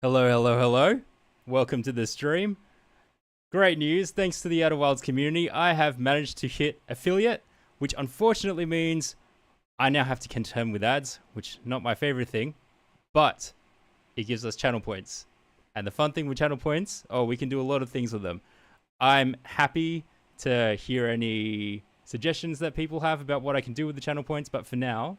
Hello, hello, hello. Welcome to the stream. Great news. Thanks to the Outer Wilds community, I have managed to hit affiliate, which unfortunately means I now have to contend with ads, which not my favorite thing, but it gives us channel points. And the fun thing with channel points, we can do a lot of things with them. I'm happy to hear any suggestions that people have about what I can do with the channel points, but for now,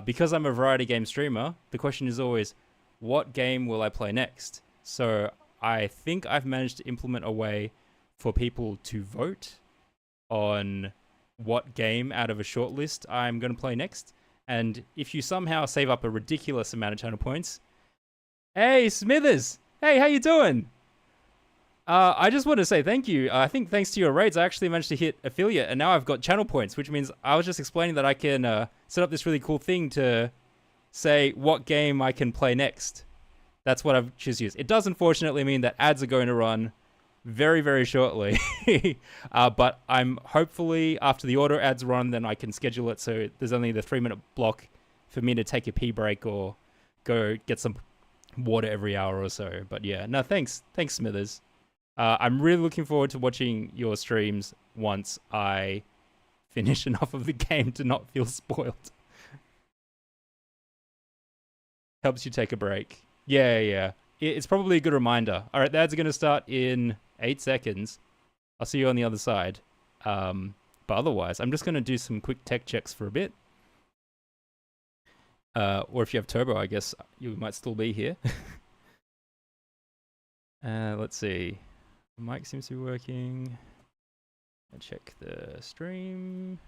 because I'm a variety game streamer, the question is always, what game will I play next? So I think I've managed to implement a way for people to vote on what game out of a short list I'm going to play next. And if you somehow save up a ridiculous amount of channel points, hey Smithers, hey, how you doing? I just want to say thank you. I think thanks to your raids, I actually managed to hit affiliate, and now I've got channel points, which means I was just explaining that I can set up this really cool thing to say what game I can play next. That's what I've choose to use. It does unfortunately mean that ads are going to run very, very shortly. But I'm hopefully after the auto ads run, then I can schedule it so there's only the 3-minute block for me to take a pee break or go get some water every hour or so. But yeah, no, thanks Smithers. I'm really looking forward to watching your streams once I finish enough of the game to not feel spoiled. Helps you take a break. Yeah. It's probably a good reminder. All right, the ads are going to start in 8 seconds. I'll see you on the other side. But otherwise, I'm just going to do some quick tech checks for a bit. Or if you have turbo, I guess you might still be here. Let's see. The mic seems to be working. I'll check the stream.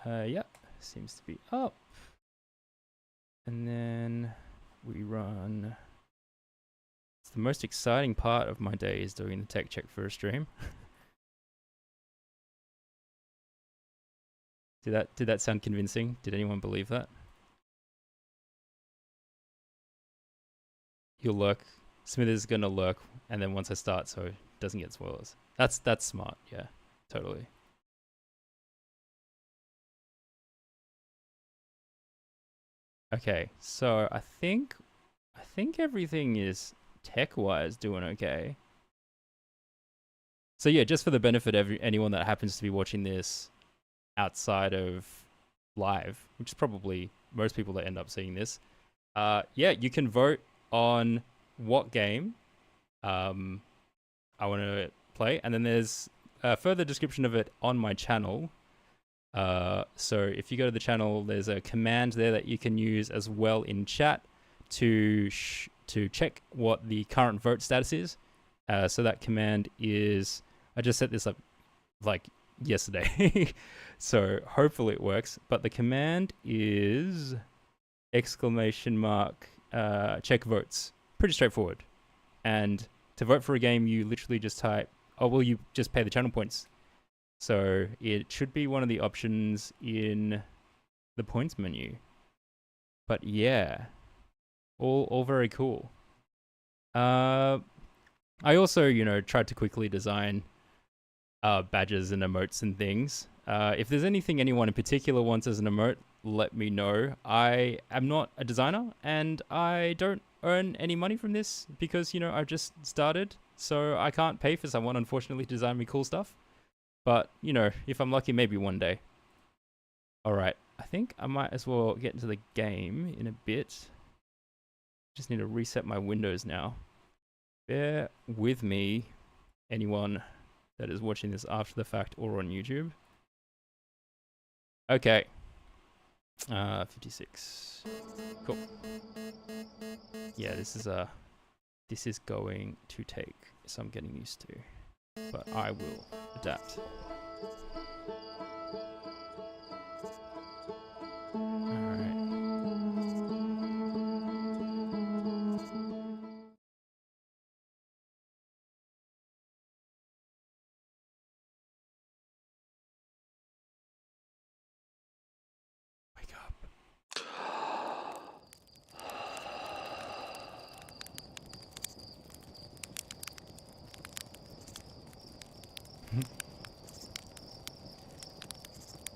Yep. Seems to be up. And then we run. It's the most exciting part of my day is doing the tech check for a stream. Did that sound convincing? Did anyone believe that? You'll lurk. Smithers is gonna lurk, and then once I start, so it doesn't get spoilers. That's smart. Yeah, totally. Okay, so I think everything is tech-wise doing okay. So yeah, just for the benefit of anyone that happens to be watching this outside of live, which is probably most people that end up seeing this, yeah, you can vote on what game I want to play, and then there's a further description of it on my channel. So if you go to the channel, there's a command there that you can use as well in chat to check what the current vote status is. So that command is, I just set this up like yesterday, so hopefully it works. But the command is !check votes. Pretty straightforward. And to vote for a game, you literally just type, you just pay the channel points. So it should be one of the options in the points menu. But yeah, all very cool. I also, tried to quickly design badges and emotes and things. If there's anything anyone in particular wants as an emote, let me know. I am not a designer and I don't earn any money from this because, I've just started. So I can't pay for someone, unfortunately, to design me cool stuff. But, if I'm lucky, maybe one day. All right. I think I might as well get into the game in a bit. Just need to reset my windows now. Bear with me, anyone that is watching this after the fact or on YouTube. Okay. 56. Cool. Yeah, this is going to take some getting used to, but I will adapt.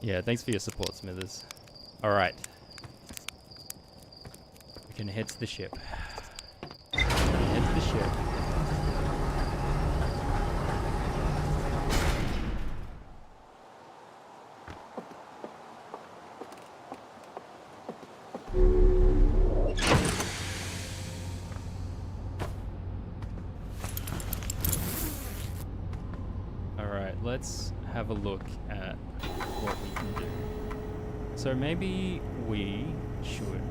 Yeah, thanks for your support, Smithers. All right. can head to the ship. Head to the ship. Alright, let's have a look at what we can do. So maybe we should...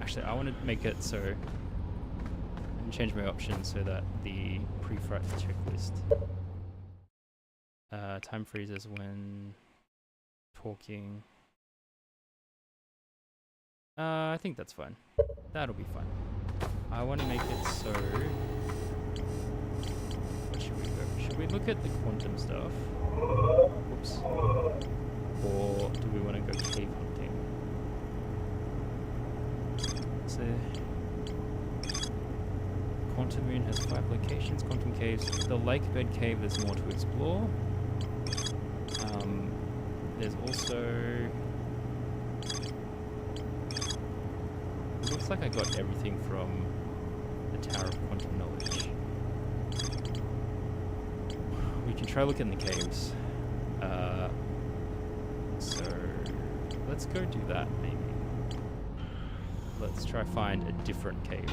Actually, I want to make it so... I can change my options so that the pre-flight checklist... time freezes when talking... I think that's fine. That'll be fine. I want to make it so... What should we go? Should we look at the quantum stuff? Whoops. Or do we want to go cave hunting? So... Quantum Moon has 5 locations, quantum caves. The lake bed cave, there's more to explore. There's also... It looks like I got everything from the Tower of Quantum Knowledge. We can try looking in the caves. So let's go do that maybe. Let's try find a different cave.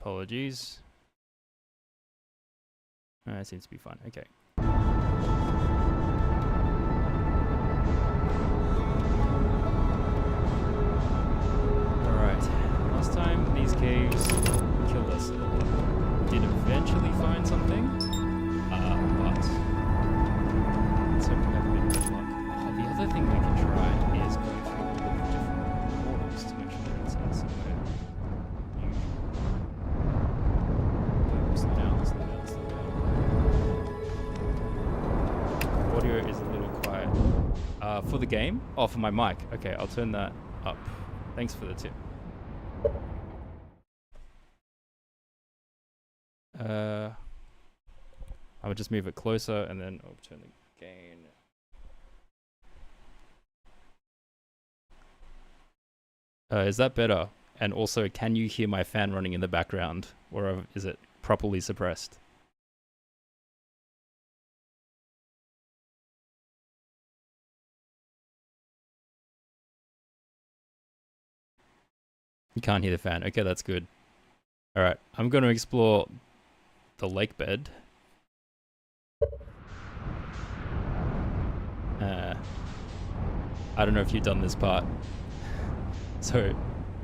Apologies. It seems to be fine. Okay. Alright. Last time these caves killed us a lot. We did eventually find something. But let's hope we have a bit of good luck. The other thing we can try is go through all the different portals to make sure that it's out somewhere. Audio is a little quiet. For the game? Oh, for my mic. Okay, I'll turn that up. Thanks for the tip. I would just move it closer and then I'll turn the gain. Is that better? And also, can you hear my fan running in the background? Or is it properly suppressed? You can't hear the fan. Okay, that's good. Alright, I'm going to explore the lake bed. I don't know if you've done this part. So,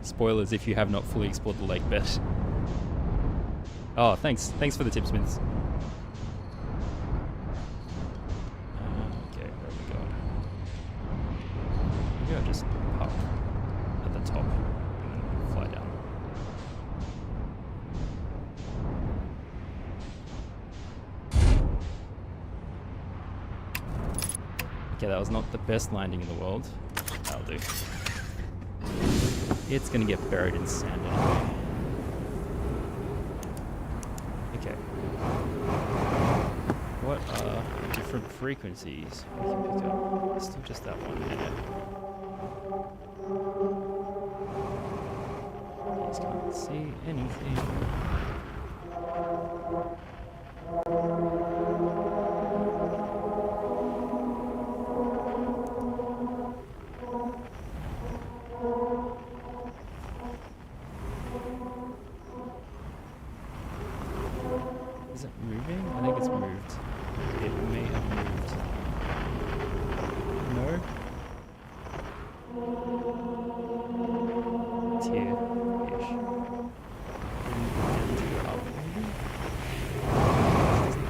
spoilers if you have not fully explored the lake bed. Oh, thanks. Thanks for the tips, Smiths. Okay, where we go? Maybe I'll just park at the top and then fly down. Okay, that was not the best landing in the world. That'll do. It's gonna get buried in sand anyway. Okay. What are different frequencies we can pick up? Still just that one. see anything. Is it moving? I think it's moved. It may have moved. No? It's here-ish. Up, maybe?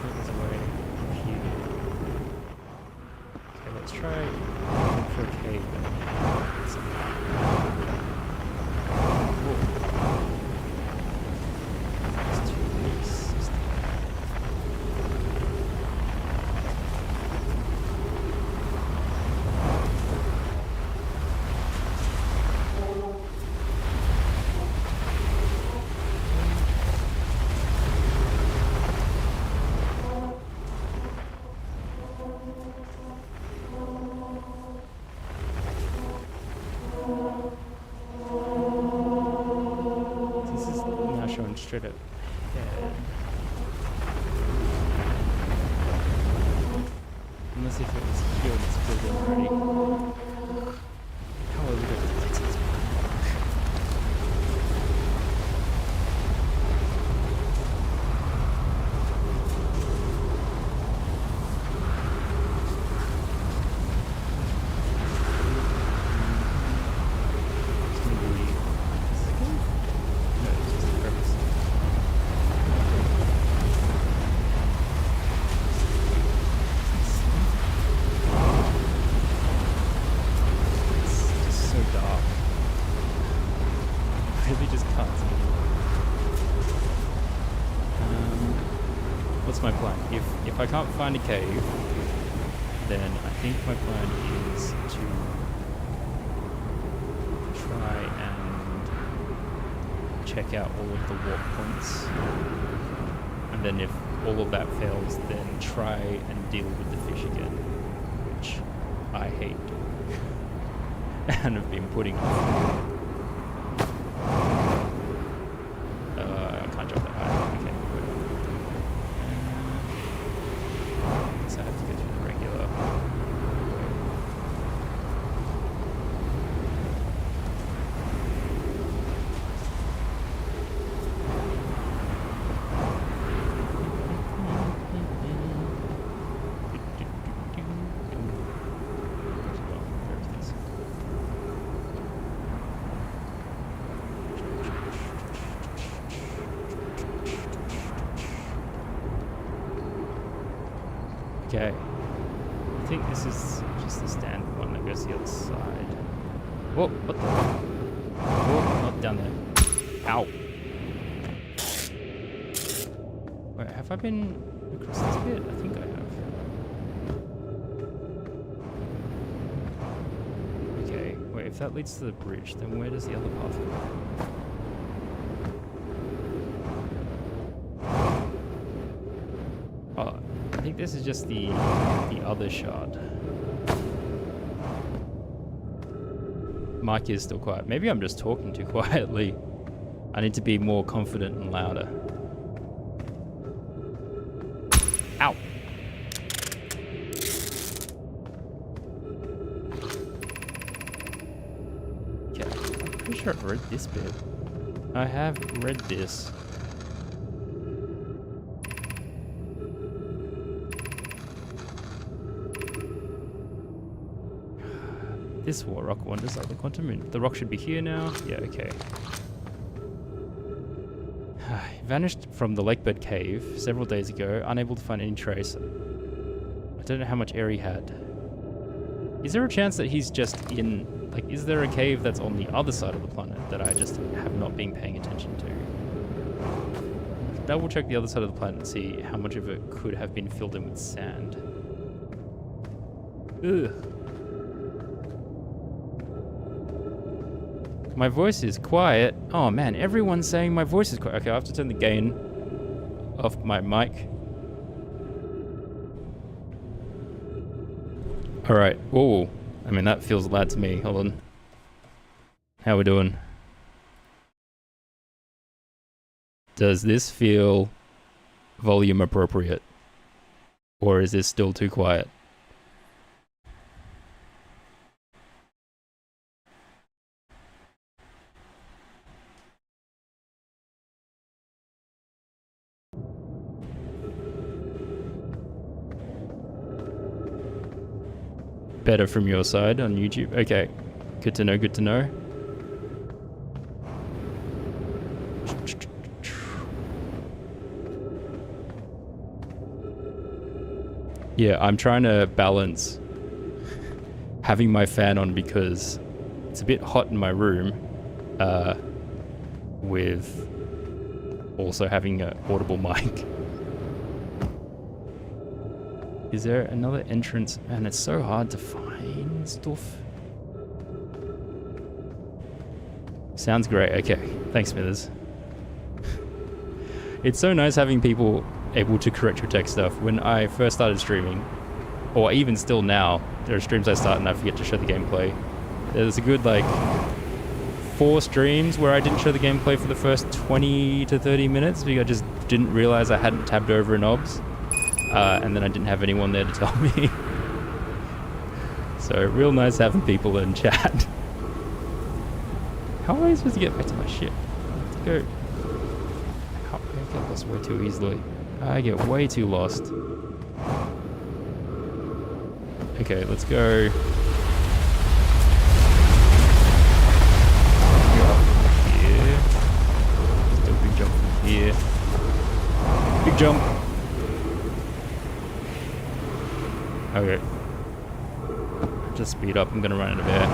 There's a way here. Okay, let's try for a cave then. It's too loose. Straight up ahead. Unless if it was here and it's filled in already. How are we going to fix this? Really just can't see. What's my plan? If I can't find a cave, then I think my plan is to try and check out all of the warp points. And then if all of that fails, then try and deal with the fish again, which I hate doing and have been putting off. Okay, I think this is just the standard one that goes to the other side. Whoa, what the? Whoa, not down there. Ow. Wait, have I been across this bit? I think I have. Okay, wait, if that leads to the bridge, then where does the other path go? Oh, I think this is just the other shard. Mic is still quiet. Maybe I'm just talking too quietly. I need to be more confident and louder. Ow! Okay, I'm pretty sure I've read this bit. I have read this. This war rock wanders like the quantum moon. The rock should be here now. Yeah, okay. Vanished from the Lakebird Cave several days ago, unable to find any trace. I don't know how much air he had. Is there a chance that he's just in... Like, is there a cave that's on the other side of the planet that I just have not been paying attention to? Double check the other side of the planet and see how much of it could have been filled in with sand. Ugh. My voice is quiet. Oh man, everyone's saying my voice is quiet. Okay, I have to turn the gain off my mic. Alright, whoa. I mean, that feels loud to me. Hold on. How we doing? Does this feel volume appropriate? Or is this still too quiet? Better from your side on YouTube? Okay. Good to know, good to know. Yeah, I'm trying to balance having my fan on because it's a bit hot in my room, with also having an audible mic. Is there another entrance? Man, it's so hard to find stuff. Sounds great. Okay. Thanks, Smithers. It's so nice having people able to correct your tech stuff. When I first started streaming, or even still now, there are streams I start and I forget to show the gameplay. There's a good, like, 4 streams where I didn't show the gameplay for the first 20 to 30 minutes because I just didn't realize I hadn't tabbed over in OBS. And then I didn't have anyone there to tell me. So real nice having people in chat. How am I supposed to get back to my ship? Let's go. I get lost way too easily. I get way too lost. Okay, let's go. Here. Let's do a big jump from here. Big jump. Okay. Just speed up, I'm gonna run out of air.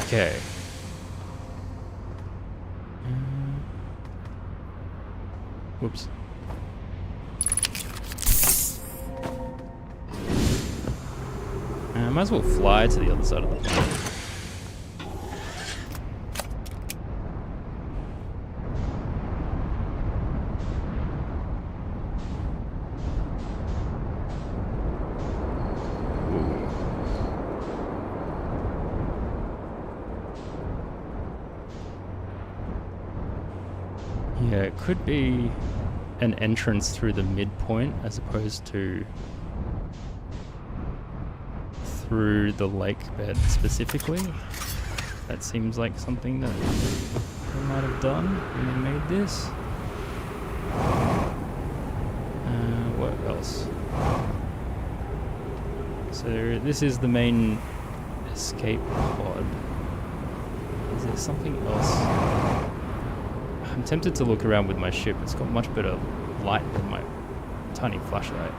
Okay. Whoops. I might as well fly to the other side of the planet. Yeah, it could be an entrance through the midpoint as opposed to through the lake bed specifically. That seems like something that they might have done when they made this. What else? So this is the main escape pod. Is there something else? I'm tempted to look around with my ship. It's got much better light than my tiny flashlight.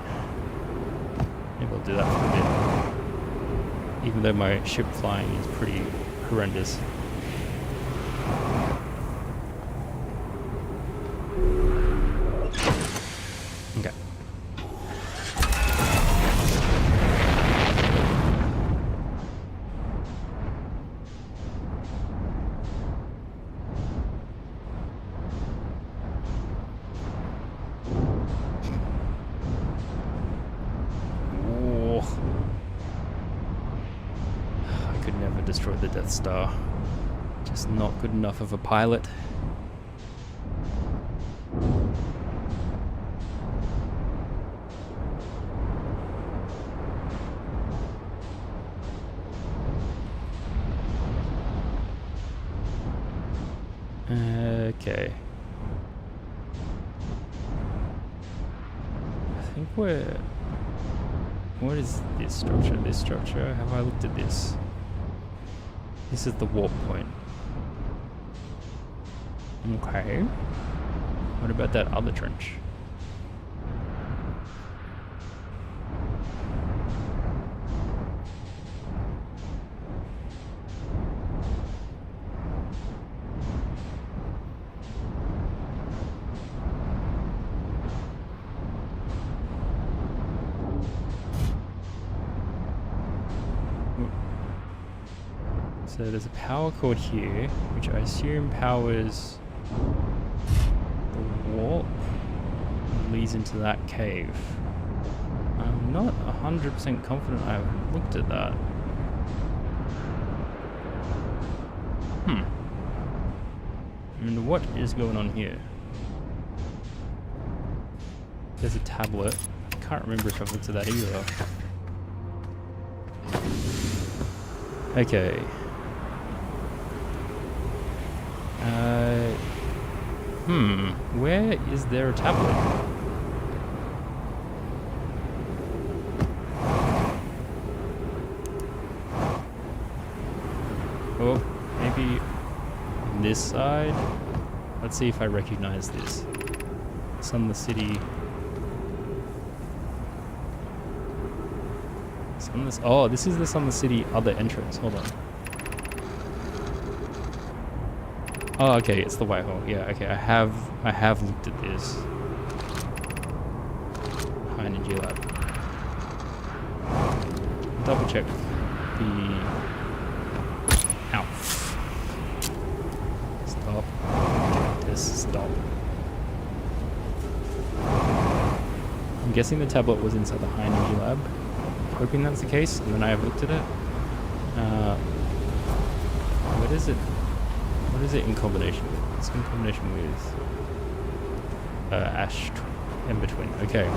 Maybe I'll do that for a bit. Even though my ship flying is pretty horrendous. Okay. Destroy the Death Star. Just not good enough of a pilot. Okay. I think we're... What is this structure? This structure? Have I looked at this? This is the warp point. Okay. What about that other trench? So there's a power cord here, which I assume powers the warp. leads into that cave. I'm not 100% confident I've looked at that. And what is going on here? There's a tablet. I can't remember if I've looked at that either. Okay. Where is there a tablet? Oh, maybe on this side? Let's see if I recognize this. It's on the city. It's on this. Oh, this is the Sun the City other entrance. Hold on. Oh, okay, it's the Whitehall. Yeah, okay, I have looked at this. High Energy Lab. Double check the... Ow. Stop. Just stop. I'm guessing the tablet was inside the High Energy Lab. Hoping that's the case, and then I have looked at it. What is it? What is it in combination with? It's in combination with Ash in between. Okay.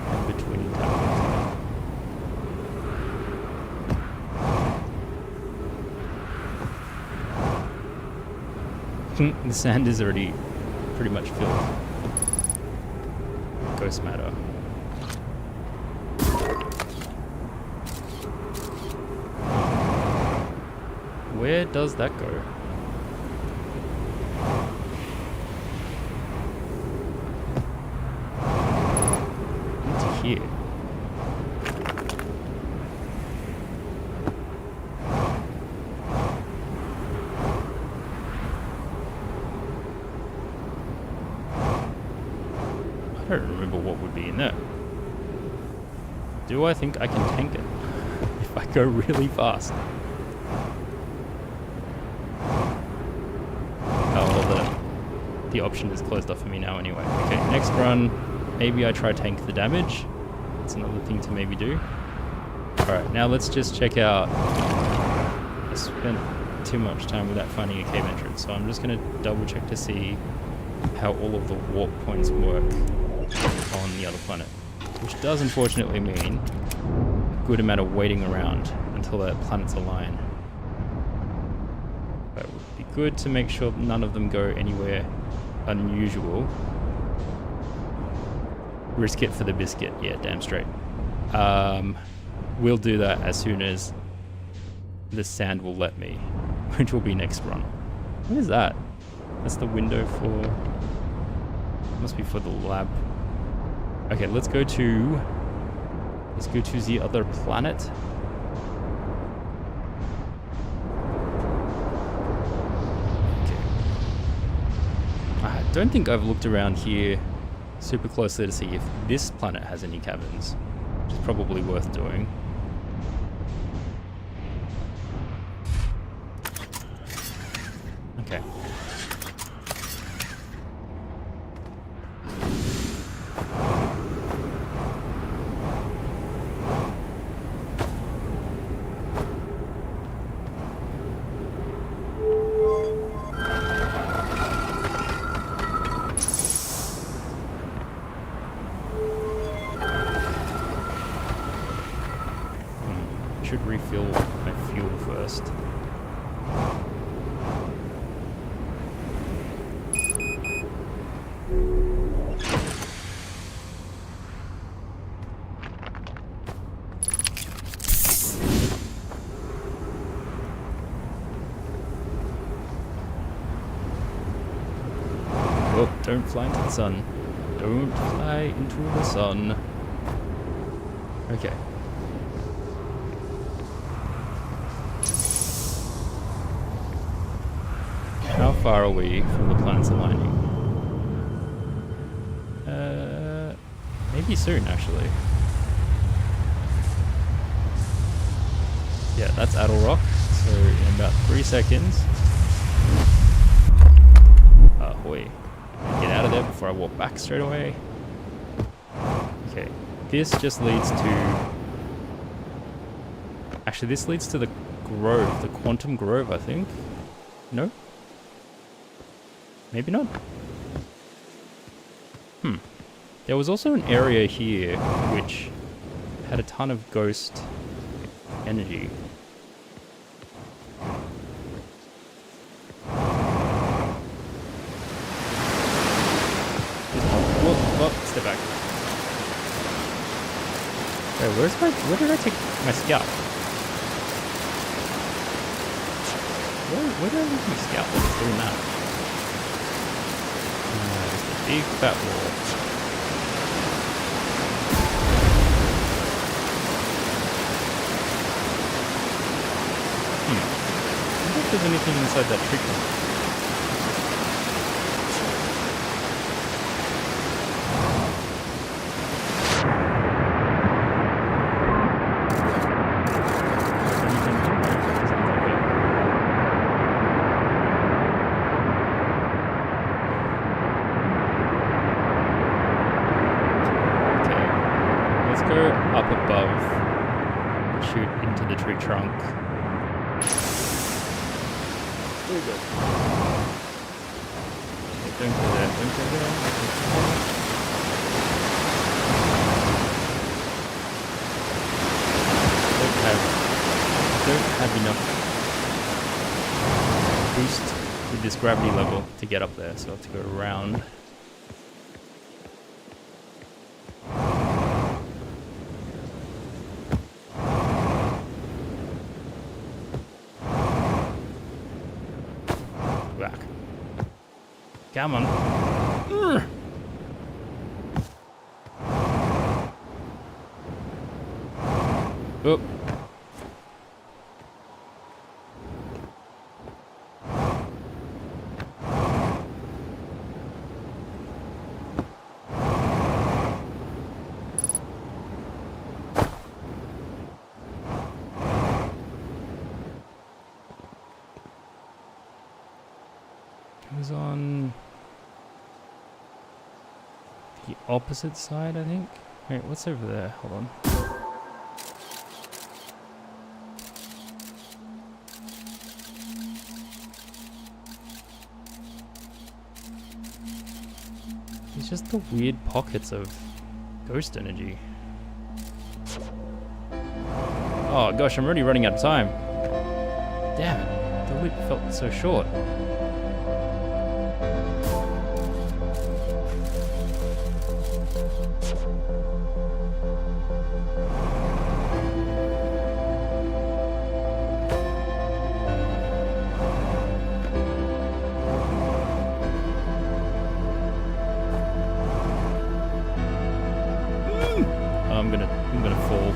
In between tablets. The sand is already pretty much filled. Ghost matter. Where does that go? Into here. I don't remember what would be in there. Do I think I can tank it if I go really fast? The option is closed off for me now anyway. Okay, next run, maybe I try tank the damage. That's another thing to maybe do. Alright, now let's just check out... I spent too much time without finding a cave entrance, so I'm just going to double check to see how all of the warp points work on the other planet. Which does unfortunately mean a good amount of waiting around until the planets align. But it would be good to make sure none of them go anywhere unusual. Risk it for the biscuit. Yeah, damn straight. We'll do that as soon as the sand will let me, which will be next run. What is that? That's the window for... Must be for the lab. Okay, let's go to the other planet. I don't think I've looked around here super closely to see if this planet has any caverns, which is probably worth doing. Okay. Should refill my fuel first. Oh, don't fly into the sun. Don't fly into the sun. Okay. How far are we from the planets aligning? Maybe soon, actually. Yeah, that's Addle Rock. So in about 3 seconds. Ahoy. Get out of there before I walk back straight away. Okay, this just leads to... Actually, this leads to the grove, the Quantum Grove, I think. No? Maybe not. There was also an area here which had a ton of ghost energy. Whoa, step back. Wait, where did I take my scalp? Where did I leave my scalp? It's doing that. Just a big fat wall. I wonder if there's anything inside that tree trunk. Up above, shoot into the tree trunk. There we go. Okay, don't go there, don't go there. Don't have enough boost with this gravity level to get up there, so I have to go around. Come on. Oh. It was on the opposite side, I think. Wait, what's over there? Hold on. It's just the weird pockets of ghost energy. Oh gosh, I'm already running out of time. Damn it, the loop felt so short. I'm gonna fall.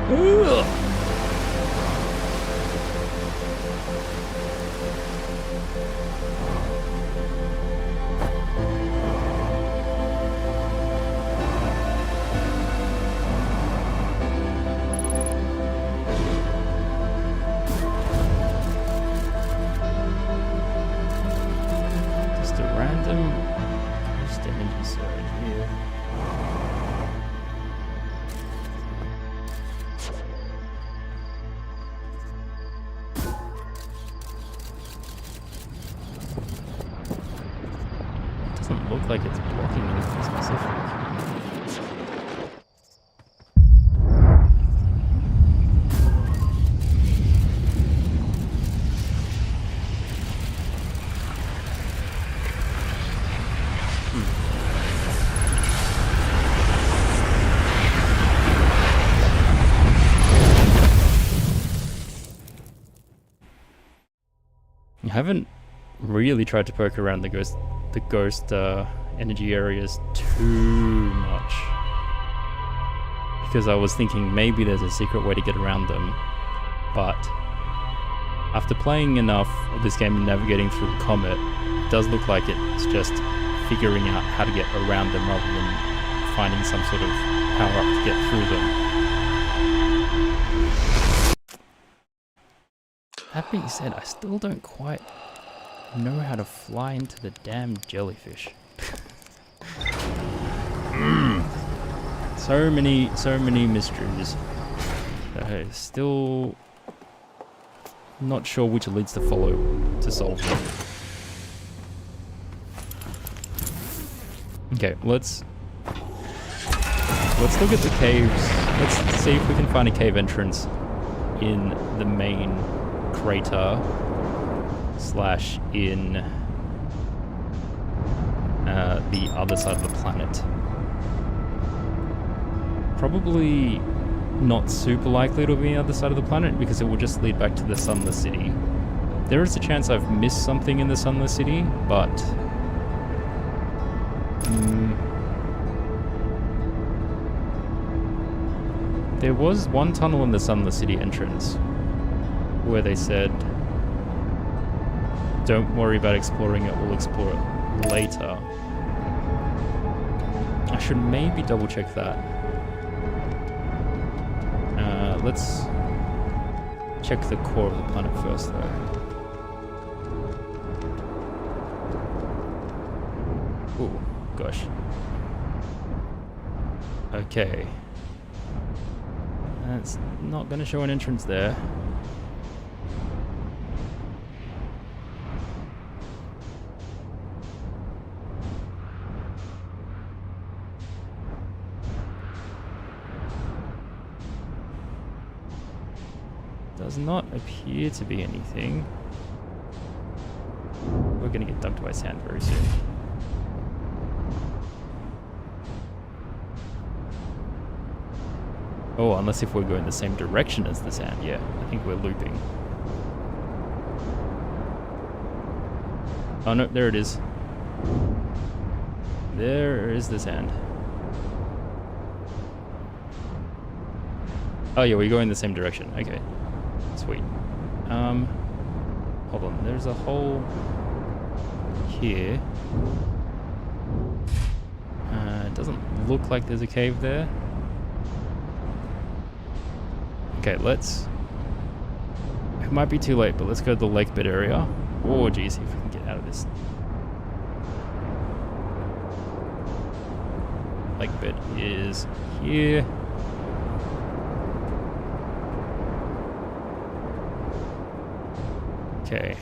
Oh no. Doesn't look like it's blocking anything specific. I haven't really tried to poke around the ghost energy areas too much, because I was thinking maybe there's a secret way to get around them, but after playing enough of this game and navigating through the comet, it does look like it's just figuring out how to get around them rather than finding some sort of power up to get through them. That being said, I still don't quite know how to fly into the damn jellyfish. So many mysteries. Still not sure which leads to follow to solve them. Okay, let's look at the caves. Let's see if we can find a cave entrance in the main crater / in the other side of the planet. Probably not super likely it'll be on the other side of the planet because it will just lead back to the Sunless City. There is a chance I've missed something in the Sunless City, but there was one tunnel in the Sunless City entrance where they said, don't worry about exploring it, we'll explore it later. I should maybe double check that. Let's check the core of the planet first though. Oh, gosh. Okay. That's not going to show an entrance there. Does not appear to be anything. We're going to get dumped by sand very soon. Oh, unless if we're going the same direction as the sand. Yeah, I think we're looping. Oh no, there it is. There is the sand. Oh yeah, we're going the same direction. Okay. Sweet. Hold on. There's a hole here. It doesn't look like there's a cave there. Okay, let's... It might be too late, but let's go to the lake bed area. Oh, geez, see if we can get out of this. Lake bed is here. Okay.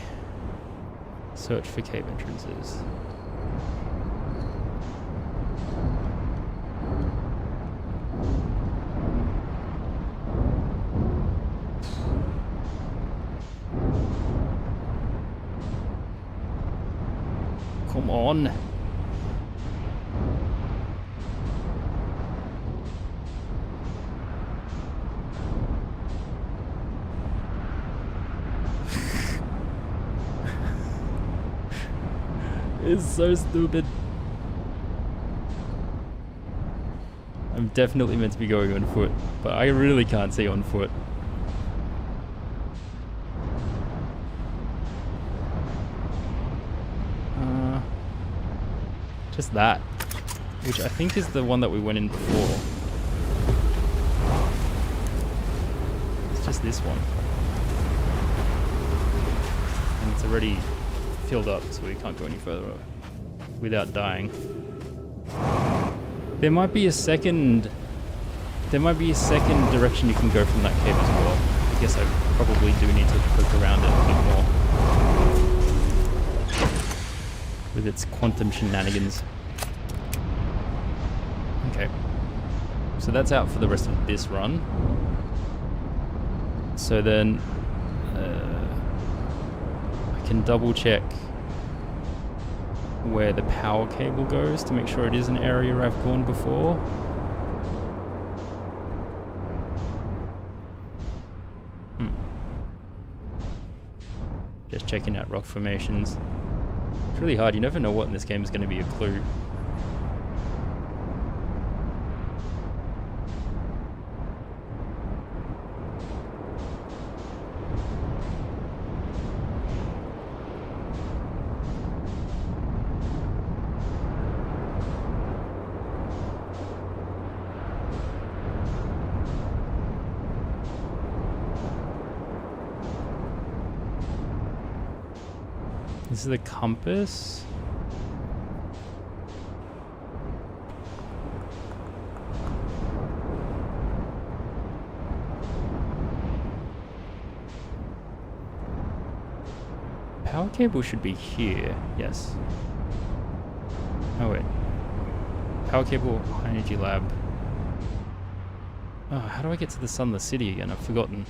Search for cave entrances. Come on. It's so stupid. I'm definitely meant to be going on foot, but I really can't see on foot. Just that, which I think is the one that we went in before. It's just this one. And it's already filled up, so we can't go any further without dying. There might be a second direction you can go from that cave as well. I guess I probably do need to poke around it a bit more with its quantum shenanigans. Okay, so that's out for the rest of this run. So then I can double check where the power cable goes to make sure it is an area I've gone before. Just checking out rock formations. It's really hard, you never know what in this game is going to be a clue. This is the compass. Power cable should be here. Yes. Oh wait. Power cable, high energy lab. Oh, how do I get to the Sunless City again? I've forgotten.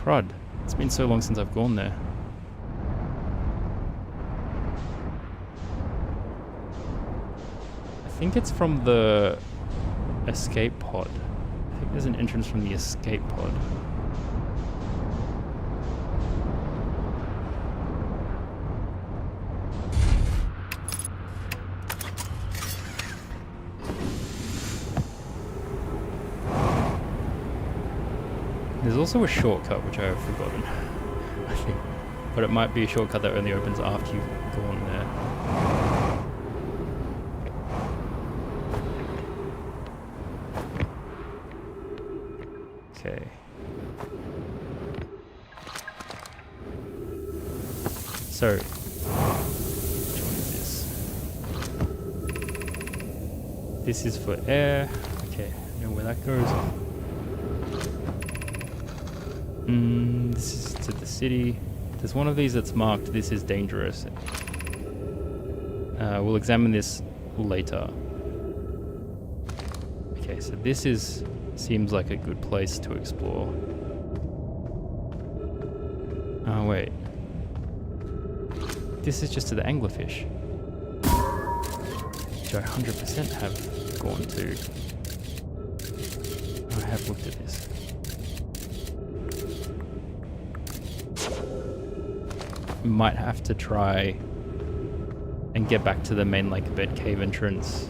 Crud. It's been so long since I've gone there. I think it's from the escape pod. I think there's an entrance from the escape pod. There's also a shortcut which I have forgotten, I think. But it might be a shortcut that only opens after you've gone there. Okay. So, which one is this? This is for air. Okay, I know where that goes. This is to the city. There's one of these that's marked, this is dangerous. We'll examine this later. Okay, so this seems like a good place to explore. Oh, wait. This is just to the anglerfish. Which I 100% have gone to. I have looked at this. Might have to try and get back to the main lake bed cave entrance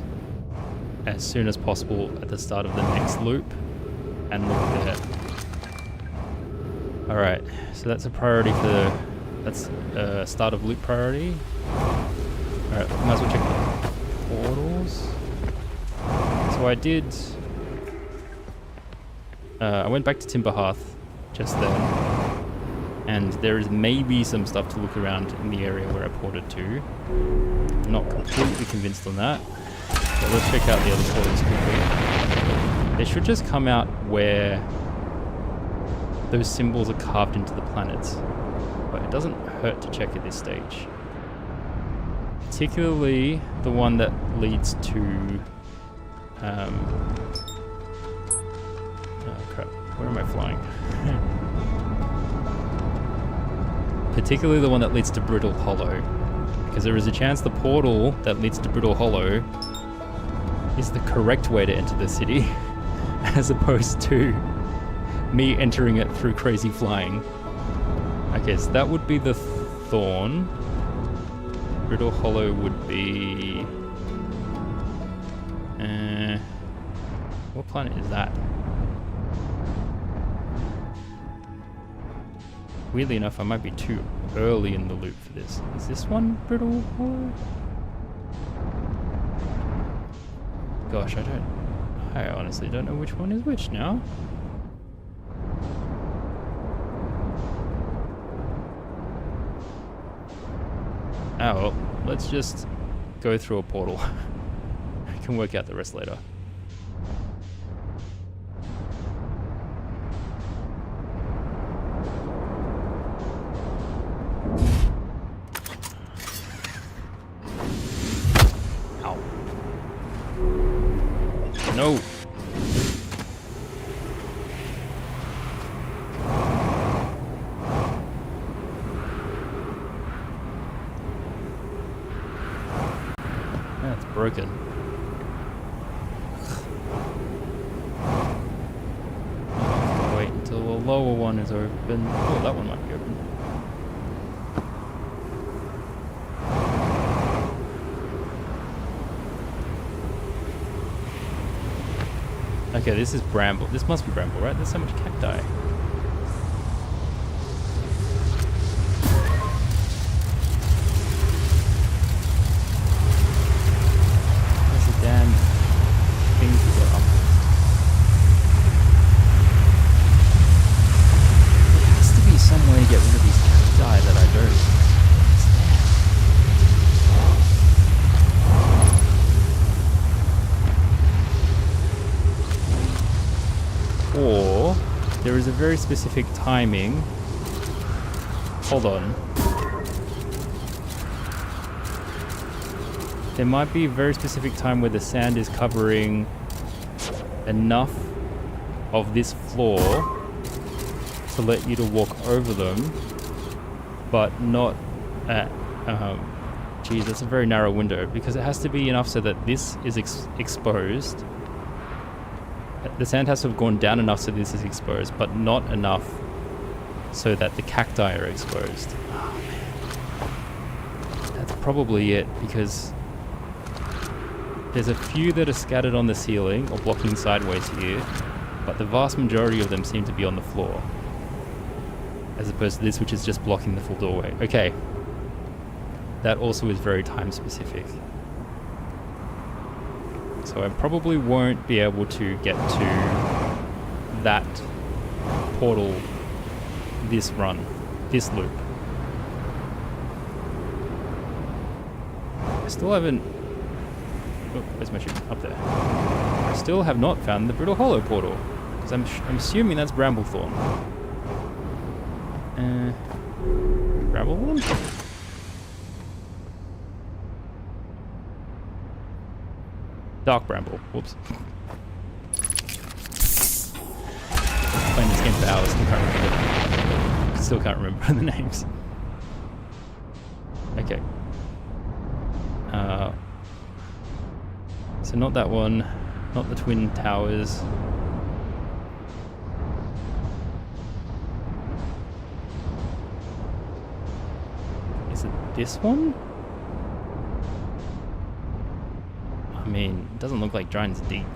as soon as possible at the start of the next loop and look there. Alright, so that's a priority for that's start of loop priority. Alright, might as well check the portals. So I did I went back to Timber Hearth just then. And there is maybe some stuff to look around in the area where I ported to. I'm not completely convinced on that. But let's check out the other portals quickly. They should just come out where those symbols are carved into the planets. But it doesn't hurt to check at this stage. Particularly the one that leads to... oh crap, where am I flying? Particularly the one that leads to Brittle Hollow, because there is a chance the portal that leads to Brittle Hollow is the correct way to enter the city, as opposed to me entering it through crazy flying. Okay, so that would be the Thorn. Brittle Hollow would be... what planet is that? Weirdly enough, I might be too early in the loop for this. Is this one Brittle Hollow? Gosh, I honestly don't know which one is which now. Oh well, let's just go through a portal. I can work out the rest later. No. That's broken. Wait until the lower one is open. Oh, that one might be open. Okay, this is Bramble. This must be Bramble, right? There's so much cacti. There's a damn thing to go up. It has to be very specific timing. Hold on. There might be a very specific time where the sand is covering enough of this floor to let you to walk over them, but not at... geez, that's a very narrow window, because it has to be enough so that this is exposed. The sand has to have gone down enough so this is exposed, but not enough so that the cacti are exposed. Oh, man. That's probably it, because there's a few that are scattered on the ceiling or blocking sideways here, but the vast majority of them seem to be on the floor, as opposed to this, which is just blocking the full doorway. Okay. That also is very time specific. So I probably won't be able to get to that portal this run, this loop. I still haven't... Oh, where's my ship? Up there. I still have not found the Brittle Hollow portal, because I'm assuming that's Bramblethorn. Bramblethorn? Dark Bramble. Whoops. Playing this game for hours, still can't remember the names. Okay. So not that one, not the Twin Towers. Is it this one? I mean, it doesn't look like Giant's Deep.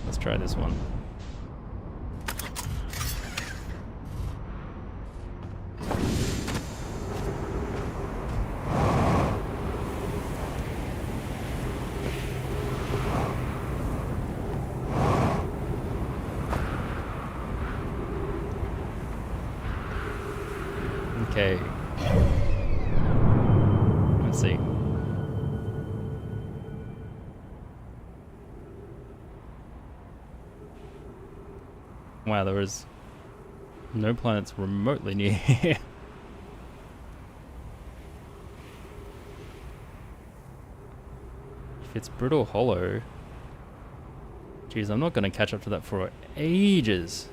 Let's try this one. Okay. Let's see. Wow, there is no planets remotely near here. If it's Brittle Hollow... Geez, I'm not going to catch up to that for ages.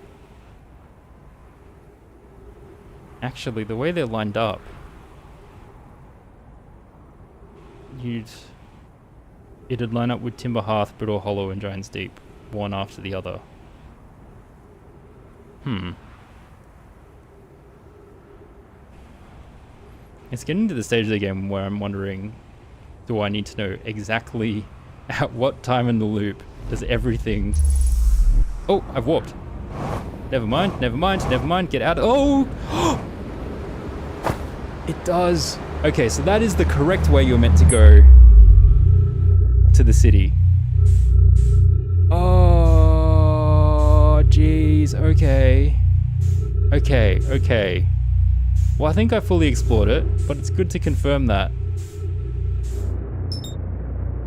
Actually, the way they're lined up... It'd line up with Timber Hearth, Brittle Hollow, and Giant's Deep, one after the other. It's getting to the stage of the game where I'm wondering, do I need to know exactly at what time in the loop does everything... Oh, I've warped. Never mind, never mind, never mind, get out. Oh! It does. Okay, so that is the correct way you're meant to go to the city. Oh, jeez, okay. Okay. Well, I think I fully explored it, but it's good to confirm that.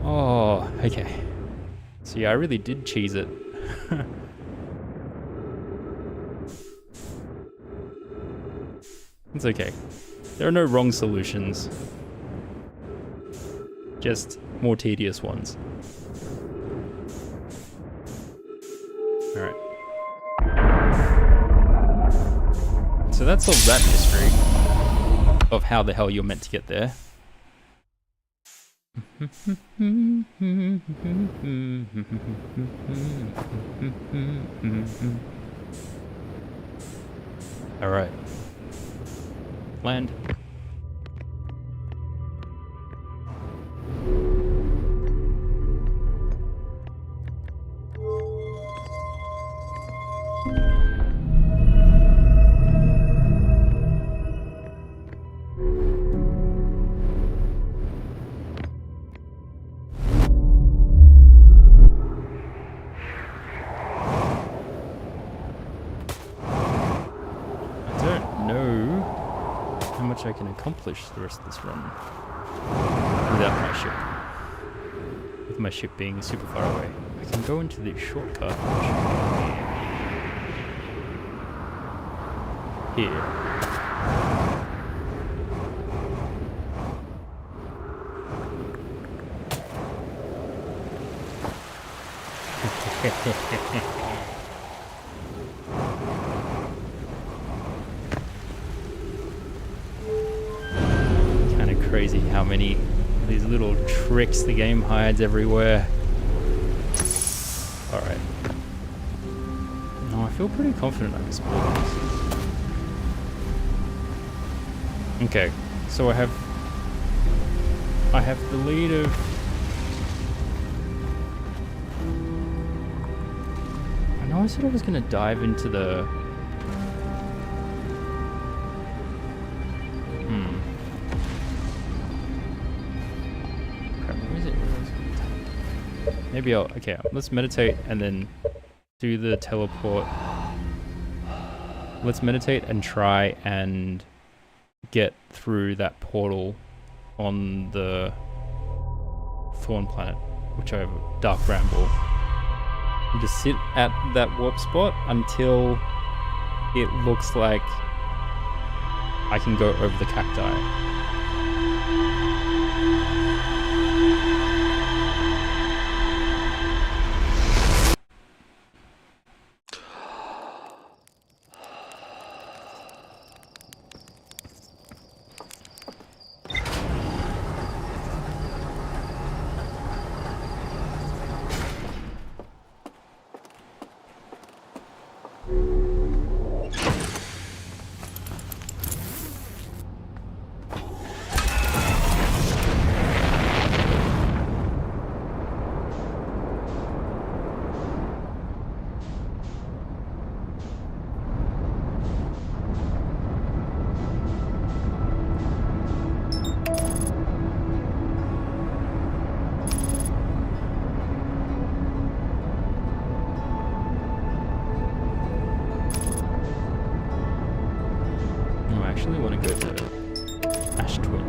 Oh, okay. So yeah, I really did cheese it. It's okay. There are no wrong solutions. Just more tedious ones. Alright. So that solves that mystery of how the hell you're meant to get there. Alright. Land. I can accomplish the rest of this run without my ship. With my ship being super far away. I can go into the shortcut, which here. Kind of crazy how many of these little tricks the game hides everywhere. Alright. No, I feel pretty confident I can explore this. Okay, so I have the lead of... I know I said I was going to dive into the... Crap, where is it? Maybe I'll... Okay, let's meditate and then do the teleport. Let's meditate and try and get through that portal on the Thorn Planet, which I have a Dark Bramble. And just sit at that warp spot until it looks like I can go over the cacti. I actually want to go to Ash Twin.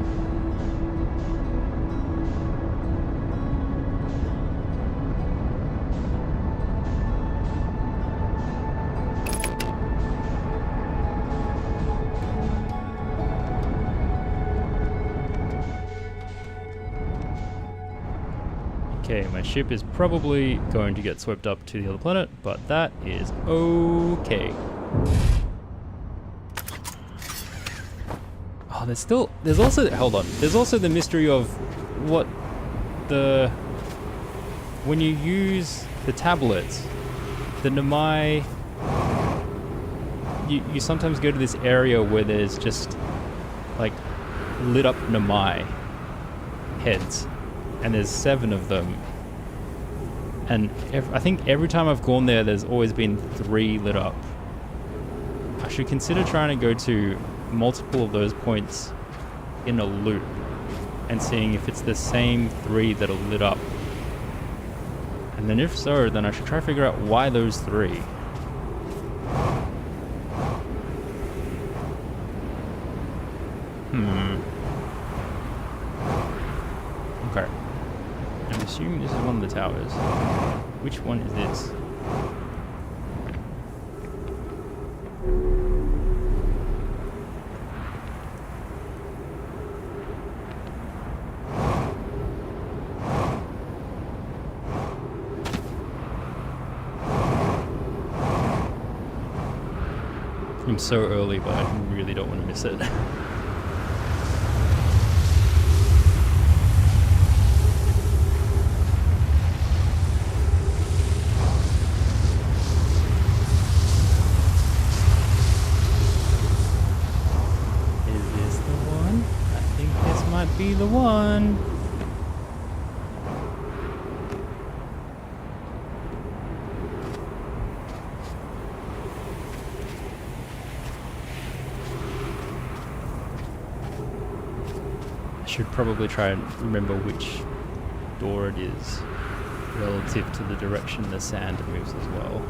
Okay, my ship is probably going to get swept up to the other planet, but that is okay. Oh, there's also the mystery of what when you use the tablets, the Nomai, you sometimes go to this area where there's just like lit up Nomai heads, and there's 7 of them, and I think every time I've gone there, there's always been 3 lit up. I should consider trying to go to multiple of those points in a loop and seeing if it's the same 3 that are lit up. And then if so, then I should try to figure out why those 3. Okay. I'm assuming this is one of the towers. Which one is this? I'm so early, but I really don't want to miss it. Is this the one? I think this might be the one. Should probably try and remember which door it is relative to the direction the sand moves as well,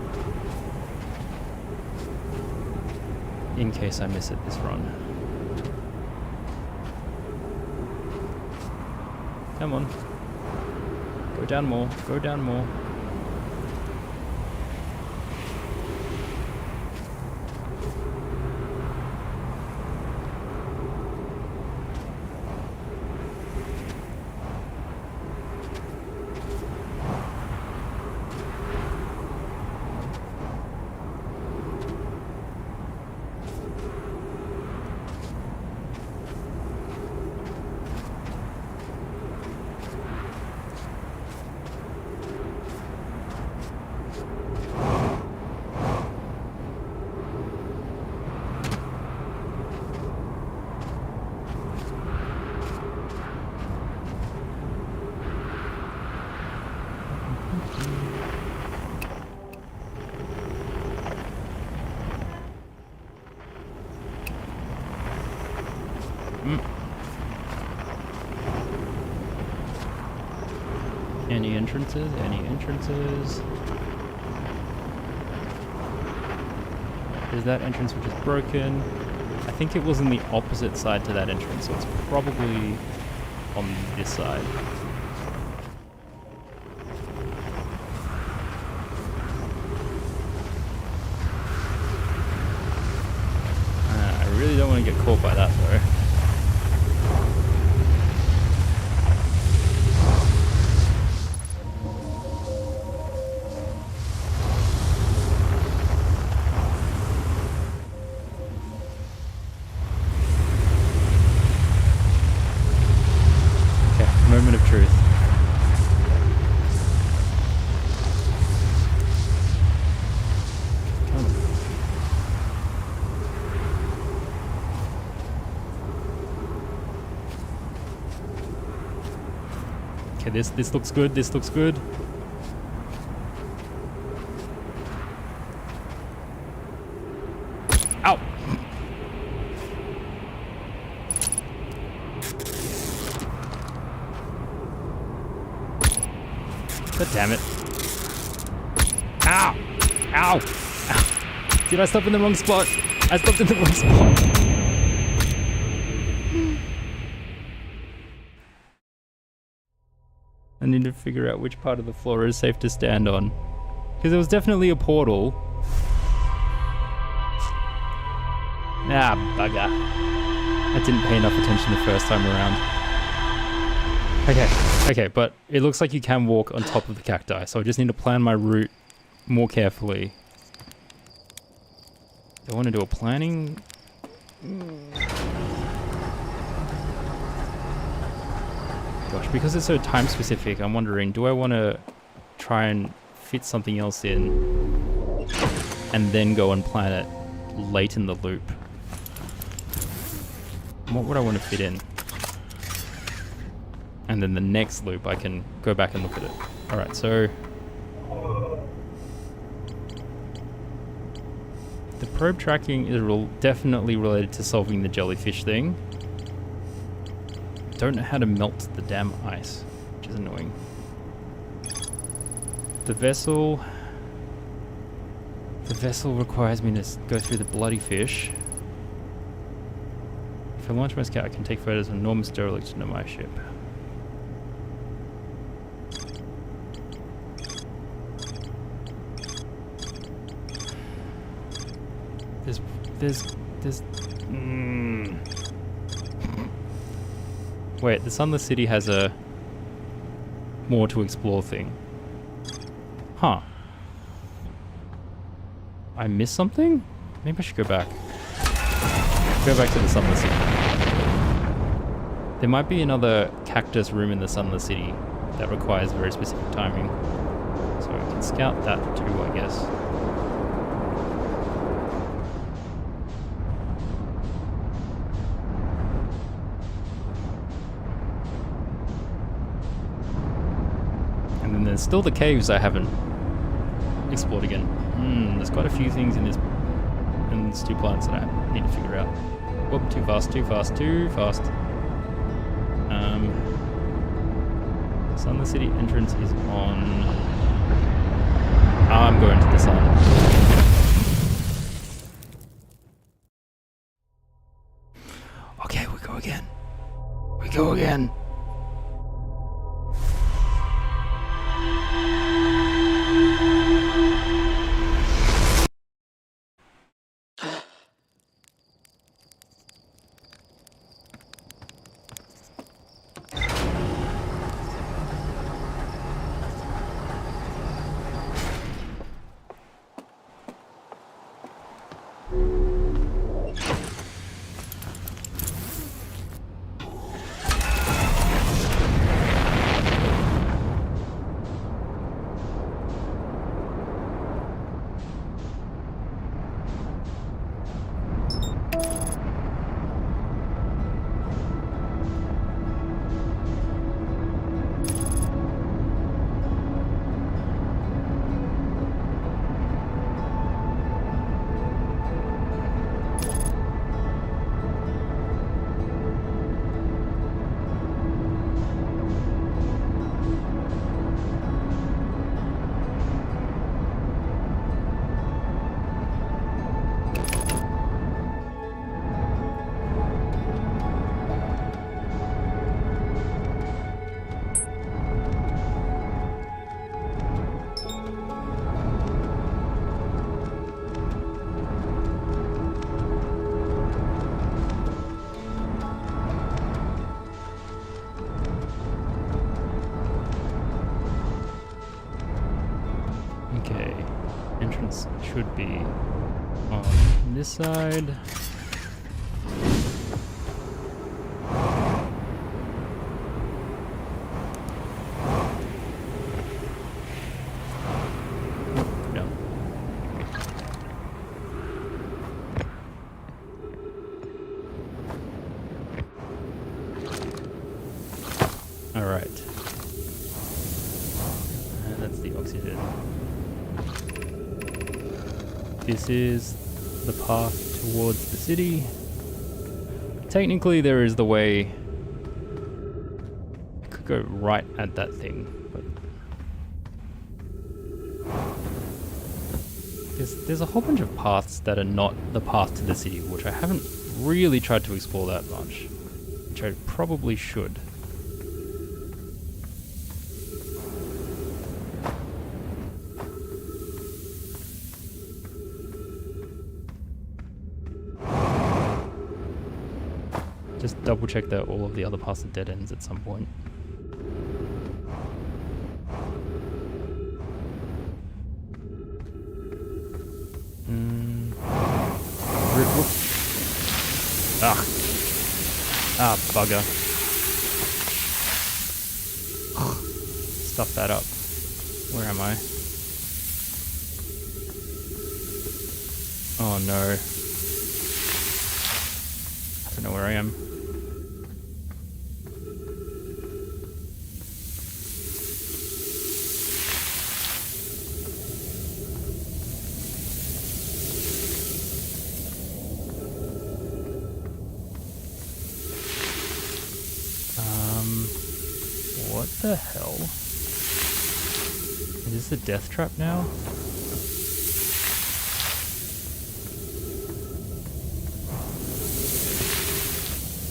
in case I miss it this run. Come on, go down more, go down more. Any entrances? Any entrances? There's that entrance which is broken. I think it was on the opposite side to that entrance, so it's probably on this side. I really don't want to get caught by that though. Moment of truth. Okay, this looks good. This looks good. Ow! God damn it. Ow! Ow! Ow! Did I stop in the wrong spot? I stopped in the wrong spot. I need to figure out which part of the floor is safe to stand on. Because there was definitely a portal. Ah, bugger. I didn't pay enough attention the first time around. Okay, but it looks like you can walk on top of the cacti, so I just need to plan my route more carefully. Do I want to do a planning? Gosh, because it's so time specific, I'm wondering, do I want to try and fit something else in and then go and plan it late in the loop? What would I want to fit in? And then the next loop I can go back and look at it. Alright, so the probe tracking is definitely related to solving the jellyfish thing. Don't know how to melt the damn ice, which is annoying. The vessel requires me to go through the bloody fish. If I launch my scout, I can take photos of enormous derelict into my ship. There's Wait, the Sunless City has a more to explore thing. Huh. I missed something? Maybe I should go back. Go back to the Sunless City. There might be another cactus room in the Sunless City that requires very specific timing. So I can scout that too, I guess. And then there's still the caves I haven't explored again. There's quite a few things in these two planets that I need to figure out. Whoop, too fast, too fast, too fast. Sunless City entrance is on. I'm going to the sun. Okay, we go again. We go again. Okay. Entrance should be on this side. No. All right. That's the oxygen. This is the path towards the city. Technically, there is the way. I could go right at that thing, but there's a whole bunch of paths that are not the path to the city, which I haven't really tried to explore that much, which I probably should. Just double check that all of the other paths are dead ends at some point. Ah, bugger. Stuff that up. Where am I? Oh no. I don't know where I am. What the hell? Is this a death trap now?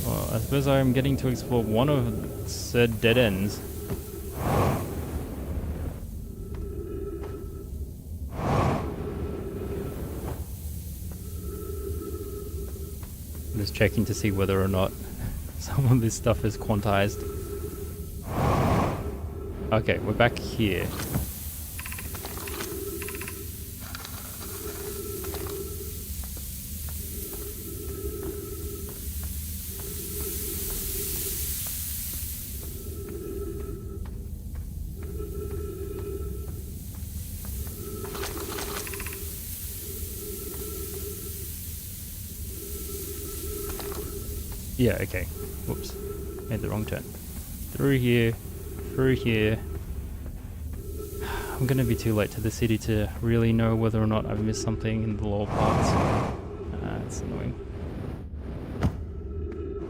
Well, I suppose I'm getting to explore one of said dead ends. I'm just checking to see whether or not some of this stuff is quantized. Okay, we're back here. Yeah, okay. Whoops. Made the wrong turn. Through here. Through here. I'm gonna be too late to the city to really know whether or not I've missed something in the lower parts. It's annoying.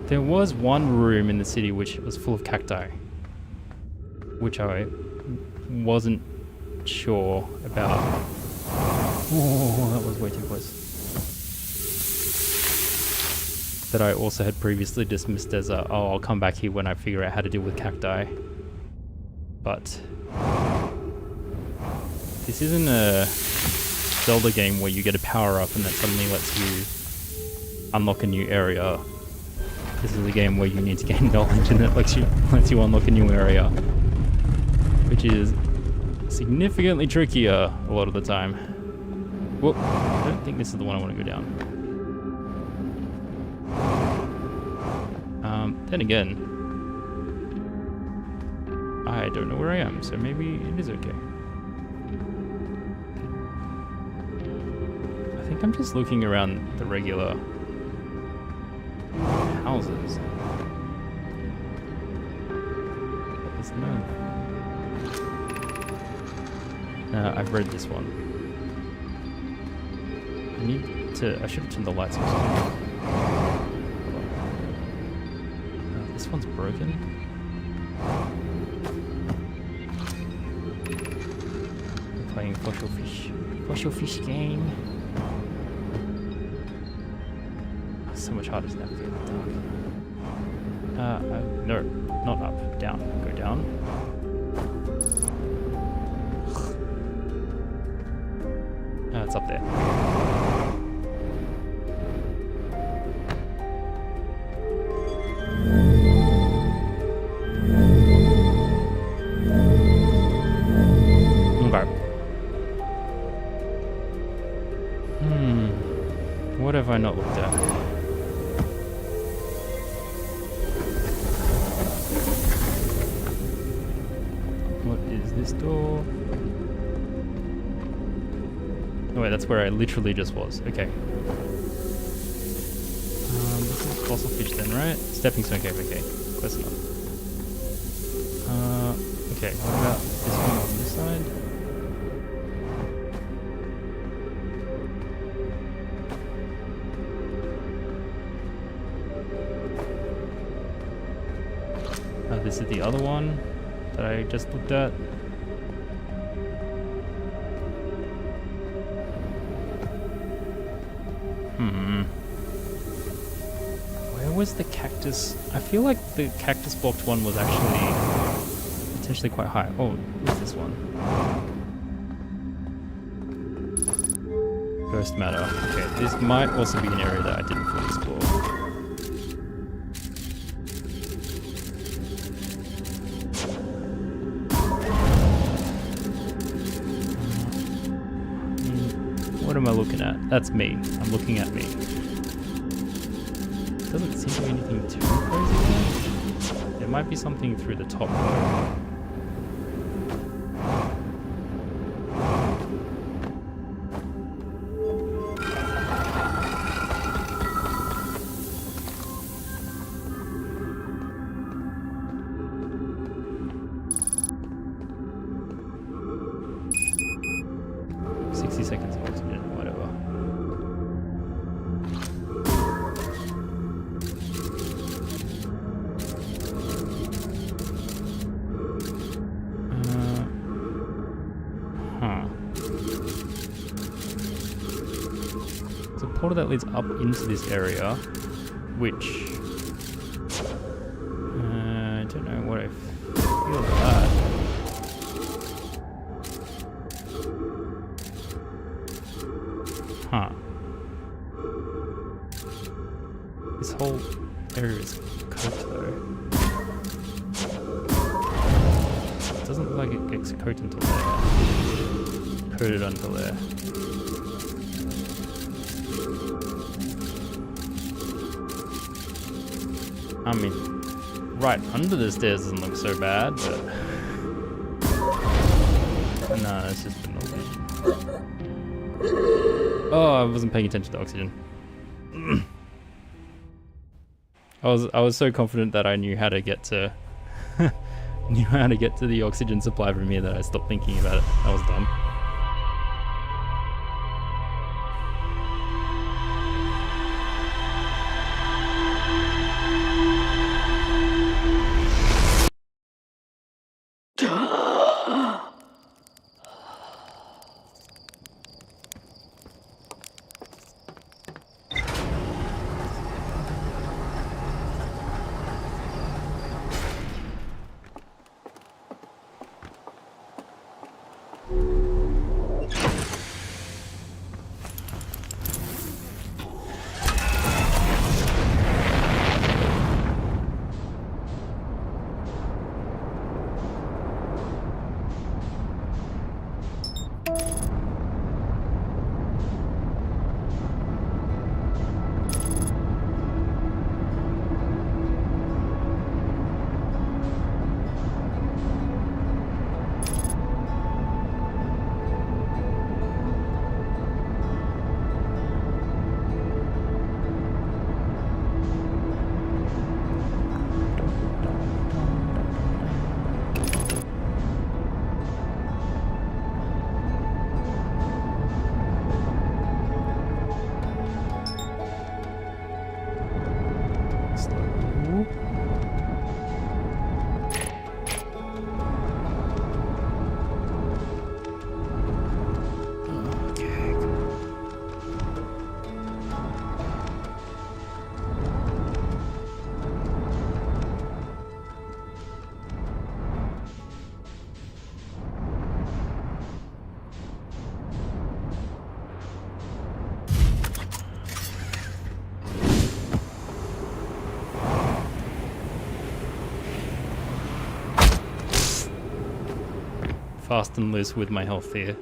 There was one room in the city which was full of cacti, which I wasn't sure about. Oh, that was way too close. That I also had previously dismissed as a, oh, I'll come back here when I figure out how to deal with cacti. But this isn't a Zelda game where you get a power up and that suddenly lets you unlock a new area. This is a game where you need to gain knowledge and it lets you unlock a new area, which is significantly trickier a lot of the time. Whoop, I don't think this is the one I want to go down. Then again, I don't know where I am, so maybe it is okay. I think I'm just looking around the regular houses. But there's no... I've read this one. I should have turned the lights off. This one's broken. I'm playing Fossil Fish game. It's so much harder to navigate in the dark. No, not up, down. Go down. It's up there. not looked at? What is this door? Oh wait, that's where I literally just was. Okay. This is fossil fish then, right? Stepping stone cave, okay. Close enough. Okay, what about this one on this side? This is the other one that I just looked at. Where was the cactus? I feel like the cactus blocked one was actually potentially quite high. Oh, what's this one? Burst matter. Okay, this might also be an area that I didn't fully explore. What am I looking at? That's me. I'm looking at me. Doesn't seem to be anything too crazy there. There might be something through the top though. 60 seconds of oxygen, whatever. There's a portal that leads up into this area, which I don't know what I feel about that. Huh. This whole area is coat though. It doesn't look like it gets coated until there. Coated until there. I mean, right under the stairs doesn't look so bad, but no, it's just been oxygen. Oh, I wasn't paying attention to oxygen. I was so confident that I knew how to get to the oxygen supply from here that I stopped thinking about it. I was dumb. Fast and loose with my health here.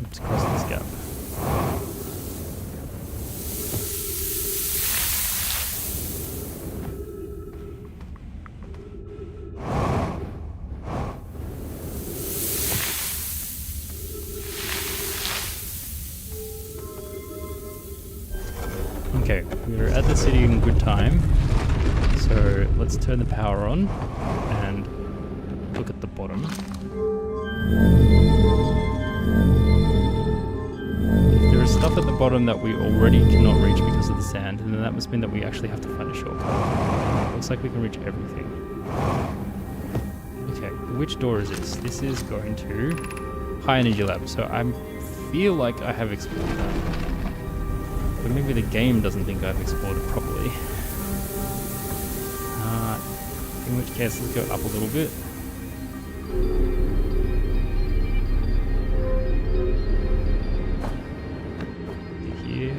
Let's cross this gap. Okay, we're at the city in good time. So let's turn the power on and look at the bottom. If there is stuff at the bottom that we already cannot reach because of the sand, then that must mean that we actually have to find a shortcut. Looks like we can reach everything. Okay, which door is this? This is going to High Energy Lab, so I feel like I have explored that. But maybe the game doesn't think I've explored it properly. In which case, let's go up a little bit. Here.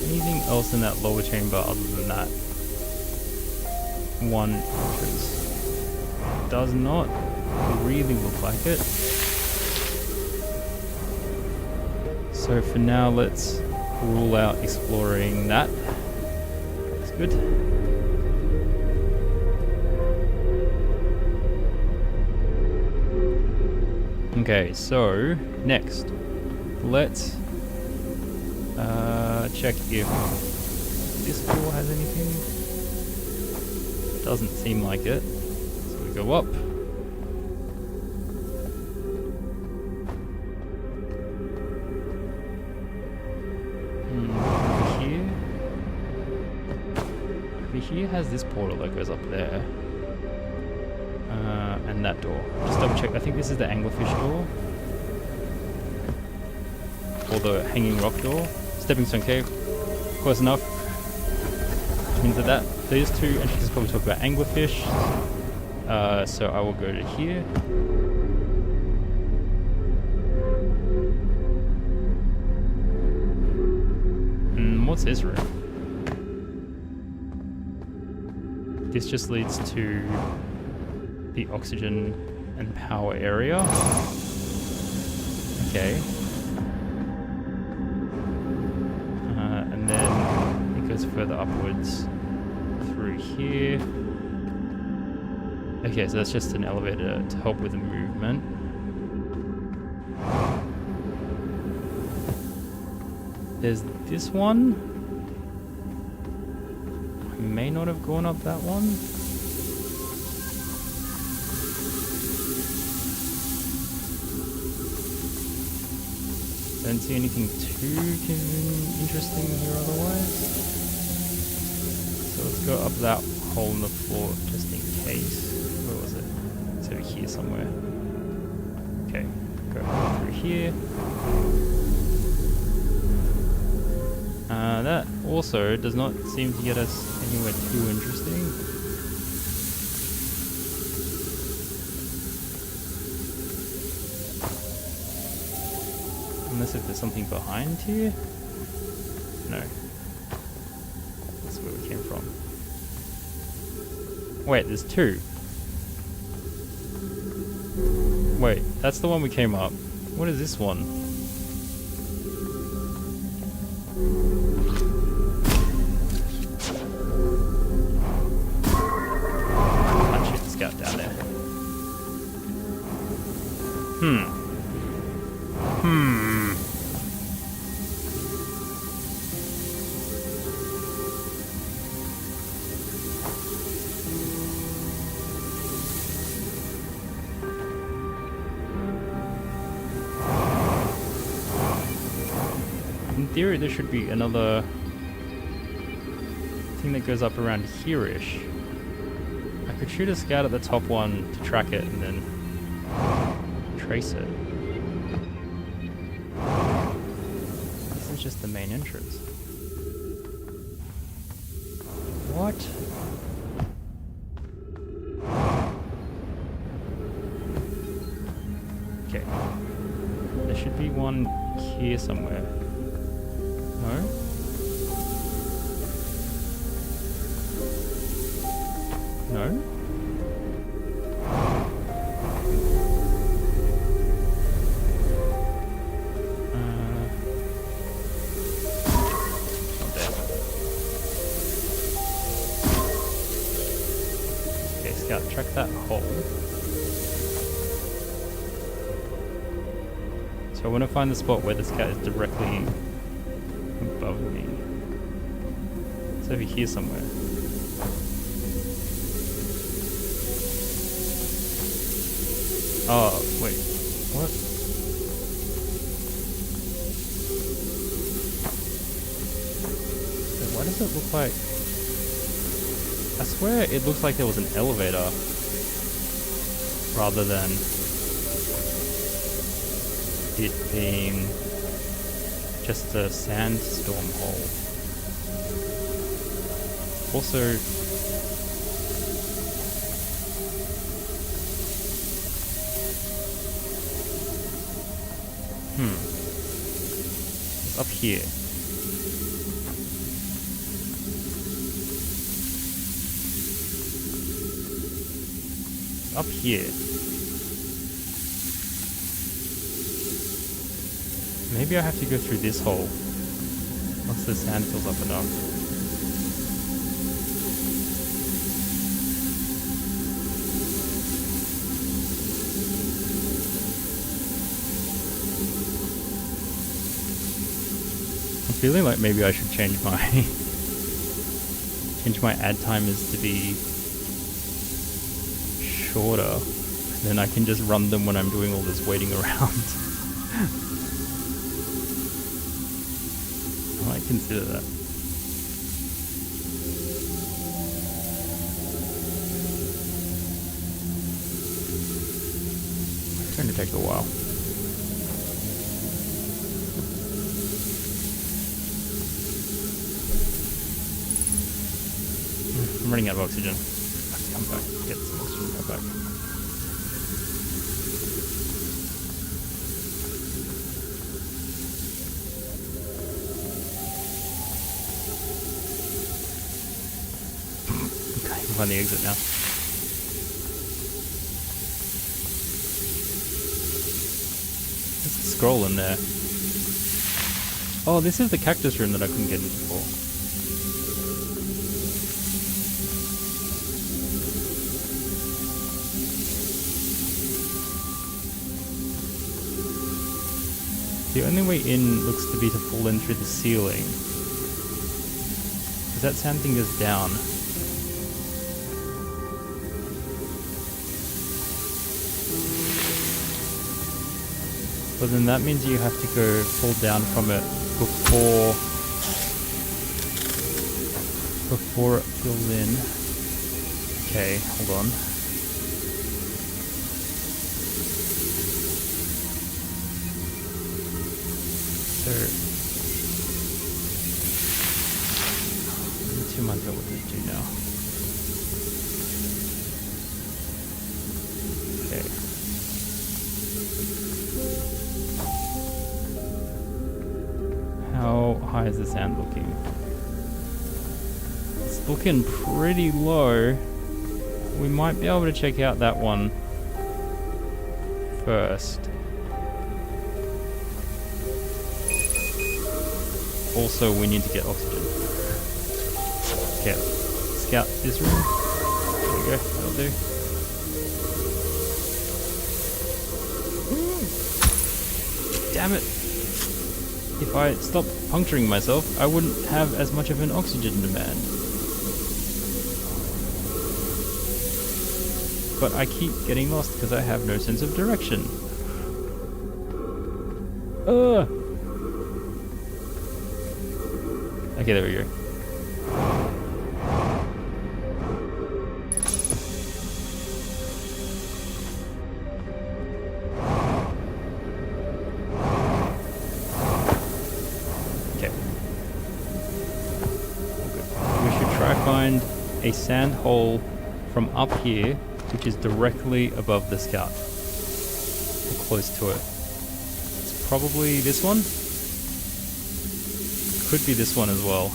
Anything else in that lower chamber other than that one entrance? Does not really look like it. So for now, let's rule out exploring that. That's good. Okay, so next, let's check if this door has anything. Doesn't seem like it. So we go up. Over here. Over here has this portal that goes up there. And that door. Just double check. I think this is the anglerfish door. Or the hanging rock door. Stepping Stone Cave. Close enough. Which means that these two entrances probably talk about anglerfish. So I will go to here. What's this room? This just leads to the oxygen and power area. Okay. And then it goes further upwards through here. Okay, so that's just an elevator to help with the movement. There's this one. I may not have gone up that one. Don't see anything too interesting here otherwise. So let's go up that hole in the floor just in case. Where was it? It's over here somewhere. Okay, go through here. That also does not seem to get us anywhere too interesting. Unless if there's something behind here? No. That's where we came from. Wait, there's two. Wait, that's the one we came up. What is this one? Can't shoot the scout down there. In theory, there should be another thing that goes up around here-ish. I could shoot a scout at the top one to track it and then trace it. This is just the main entrance. What? Okay. There should be one here somewhere. No? No? Not there. Okay, Scout, track that hole. So I want to find the spot where the Scout is directly above me. It's over here somewhere. Oh, wait. What? Wait, why does it look like... I swear it looks like there was an elevator rather than it being just a sandstorm hole. Also, it's up here. It's up here. Maybe I have to go through this hole once the sand fills up enough. I'm feeling like maybe I should change my ad timers to be shorter, and then I can just run them when I'm doing all this waiting around. I might consider that. It's going to take a while. I'm running out of oxygen. I have to come back, get some oxygen, come back. Okay, I can find the exit now. There's a scroll in there. Oh, this is the cactus room that I couldn't get into before. The only way in looks to be to fall in through the ceiling. Because that sand thing goes down. But then that means you have to go fall down from it before it fills in. Okay, hold on. So, in 2 months, what does it do now? Okay. How high is the sand looking? It's looking pretty low. We might be able to check out that one first. Also, we need to get oxygen. Okay, scout this room. There we go, that'll do. Damn it! If I stopped puncturing myself, I wouldn't have as much of an oxygen demand. But I keep getting lost because I have no sense of direction. Ugh! Okay, there we go. Okay. We should try find a sand hole from up here, which is directly above the scout. Or close to it. It's probably this one. Could be this one as well.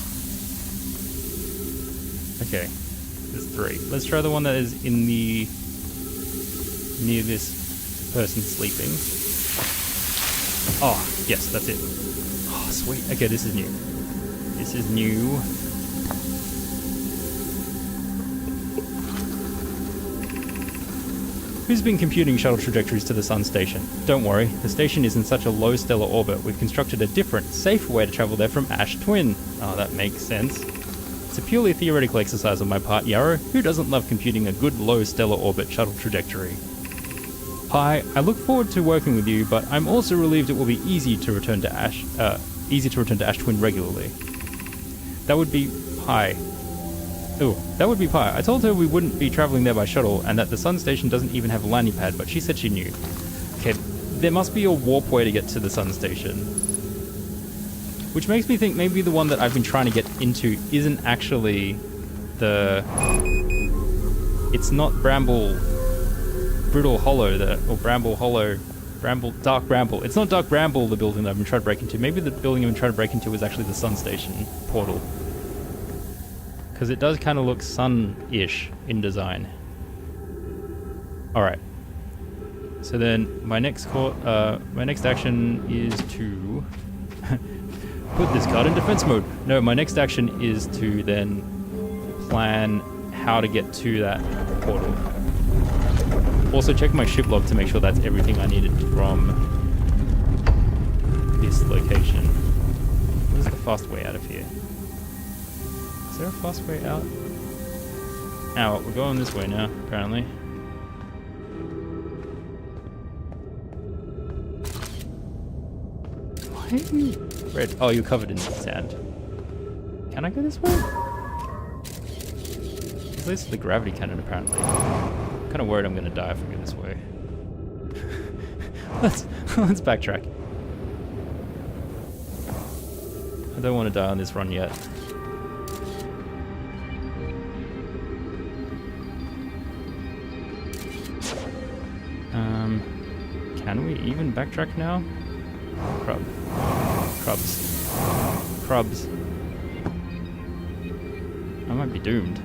Okay, there's 3. Let's try the one that is in the... near this person sleeping. Oh, yes, that's it. Oh, sweet. Okay, this is new. This is new. Who's been computing shuttle trajectories to the Sun Station? Don't worry, the station is in such a low stellar orbit, we've constructed a different, safer way to travel there from Ash Twin. Oh, that makes sense. It's a purely theoretical exercise on my part, Yarrow. Who doesn't love computing a good low stellar orbit shuttle trajectory? Pi, I look forward to working with you, but I'm also relieved it will be easy to return to Ash Twin regularly. That would be Pi. Ooh, that would be Pi. I told her we wouldn't be traveling there by shuttle and that the Sun Station doesn't even have a landing pad, but she said she knew. Okay, there must be a warp way to get to the Sun Station. Which makes me think maybe the one that I've been trying to get into isn't actually the... It's not Brittle Hollow, Dark Bramble. It's not Dark Bramble, the building that I've been trying to break into. Maybe the building I've been trying to break into was actually the Sun Station portal. Because it does kind of look sun-ish in design. Alright. So then my next action is to put this card in defense mode. No, my next action is to then plan how to get to that portal. Also check my ship log to make sure that's everything I needed from this location. What is the fast way out of here? Is there a fast way out? Ow, we're going this way now, apparently. Why are you red? Oh, you're covered in sand. Can I go this way? This is the gravity cannon, apparently. I'm kind of worried I'm going to die if I go this way. Let's backtrack. I don't want to die on this run yet. Can we even backtrack now? Crubs. I might be doomed.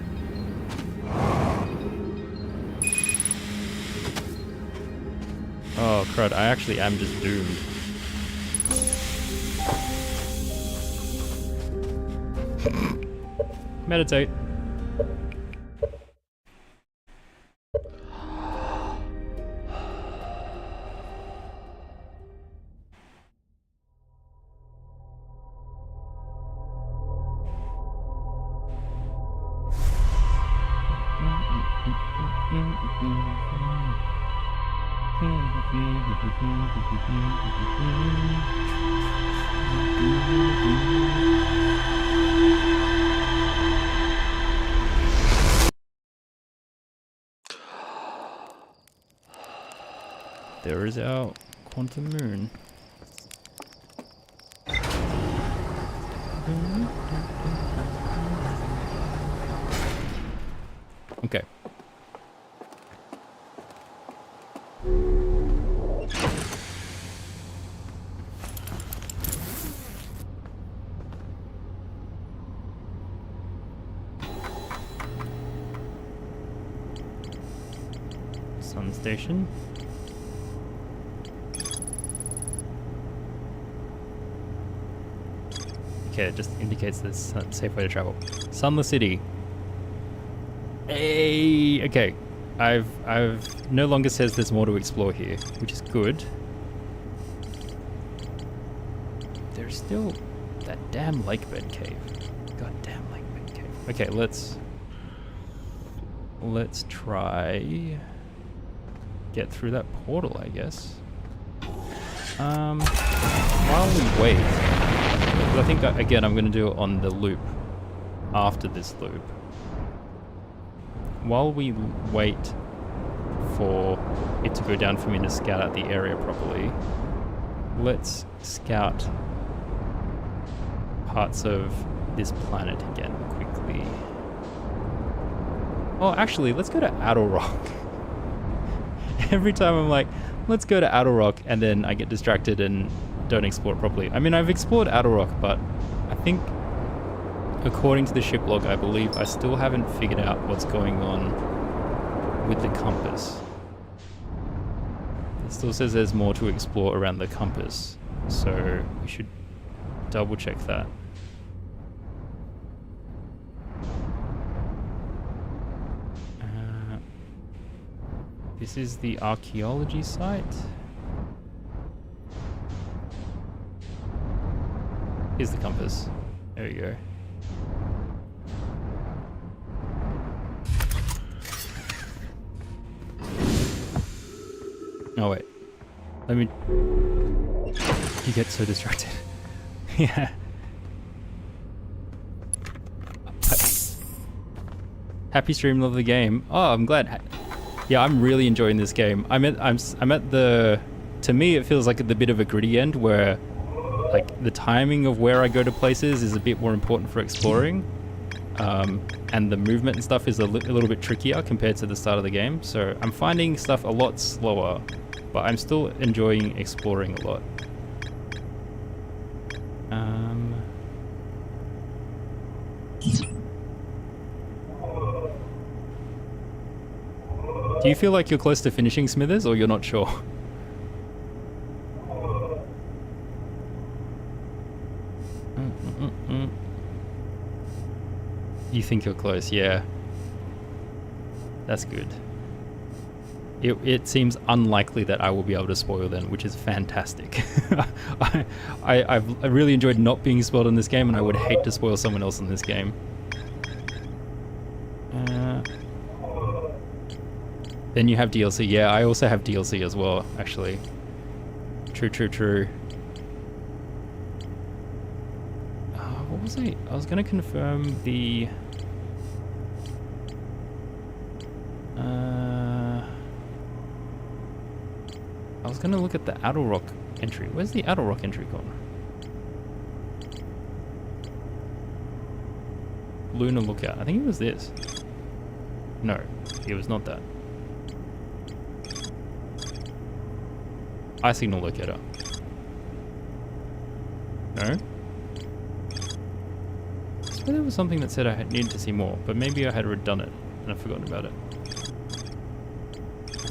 Oh crud, I actually am just doomed. Meditate. There is our quantum moon. Okay. Sun station. Okay, it just indicates this safe way to travel. Sunless City. Hey, okay. I've no longer says there's more to explore here, which is good. There's still that damn lake bed cave. Goddamn lake bed cave. Okay, let's try get through that portal, I guess. While we wait, but I think again I'm going to do it on the loop after this loop. While we wait for it to go down for me to scout out the area properly, let's scout parts of this planet again quickly. Oh, actually, let's go to Addlerock. Every time I'm like, let's go to Addlerock, and then I get distracted and don't explore it properly. I mean, I've explored Addlerock, but I think, according to the ship log, I believe I still haven't figured out what's going on with the compass. It still says there's more to explore around the compass, so we should double check that. This is the archaeology site. Here's the compass. There we go. Oh wait. Let me... You get so distracted. Yeah. Happy stream, love the game. Oh, I'm glad. Yeah, I'm really enjoying this game. I'm at the... To me, it feels like at the bit of a gritty end where, like, the timing of where I go to places is a bit more important for exploring. And the movement and stuff is a little bit trickier compared to the start of the game. So I'm finding stuff a lot slower, but I'm still enjoying exploring a lot. Do you feel like you're close to finishing, Smithers, or you're not sure? You think you're close, yeah. That's good. It seems unlikely that I will be able to spoil then, which is fantastic. I've really enjoyed not being spoiled in this game, and I would hate to spoil someone else in this game. Then you have DLC. Yeah, I also have DLC as well, actually. True. What was I? I was going to confirm the... I was going to look at the Addlerock entry. Where's the Addlerock entry gone? Lunar Lookout. I think it was this. No, it was not that. Eye Signal Locator. No? I swear there was something that said I needed to see more, but maybe I had redone it and I've forgotten about it.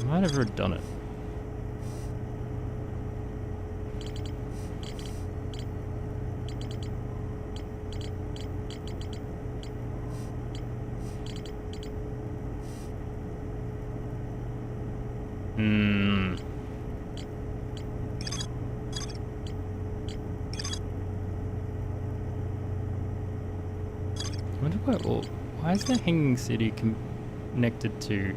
I might have redone it. Why is the Hanging City connected to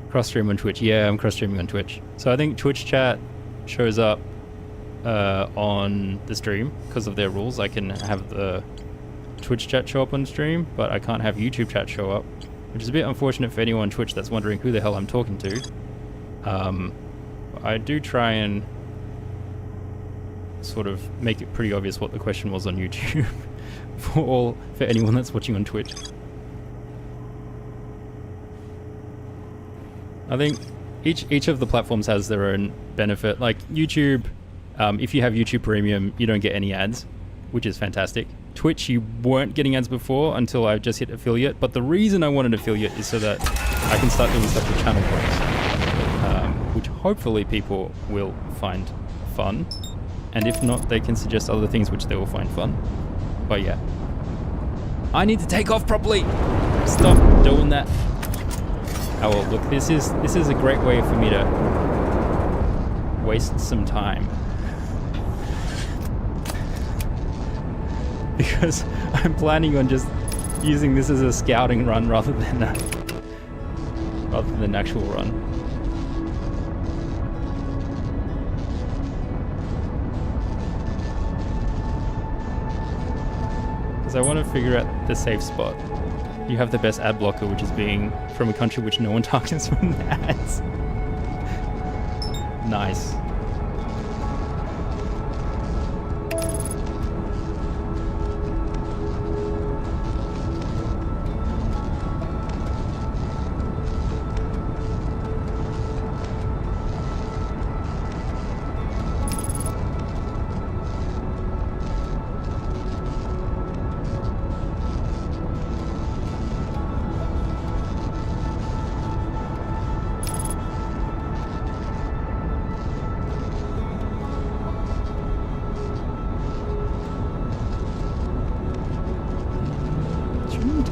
cross stream on Twitch? Yeah, I'm cross streaming on Twitch. So I think Twitch chat shows up on the stream because of their rules. I can have the Twitch chat show up on stream, but I can't have YouTube chat show up, which is a bit unfortunate for anyone on Twitch that's wondering who the hell I'm talking to. I do try and sort of make it pretty obvious what the question was on YouTube for anyone that's watching on Twitch. I think each of the platforms has their own benefit. Like YouTube, if you have YouTube Premium, you don't get any ads, which is fantastic. Twitch, you weren't getting ads before until I just hit affiliate, but the reason I wanted affiliate is so that I can start doing stuff with channel points, which hopefully people will find fun. And if not, they can suggest other things which they will find fun. But yeah. I need to take off properly! Stop doing that. Oh well, look, this is a great way for me to waste some time. Because I'm planning on just using this as a scouting run rather than actual run. I want to figure out the safe spot. You have the best ad blocker, which is being from a country which no one targets from the ads. Nice.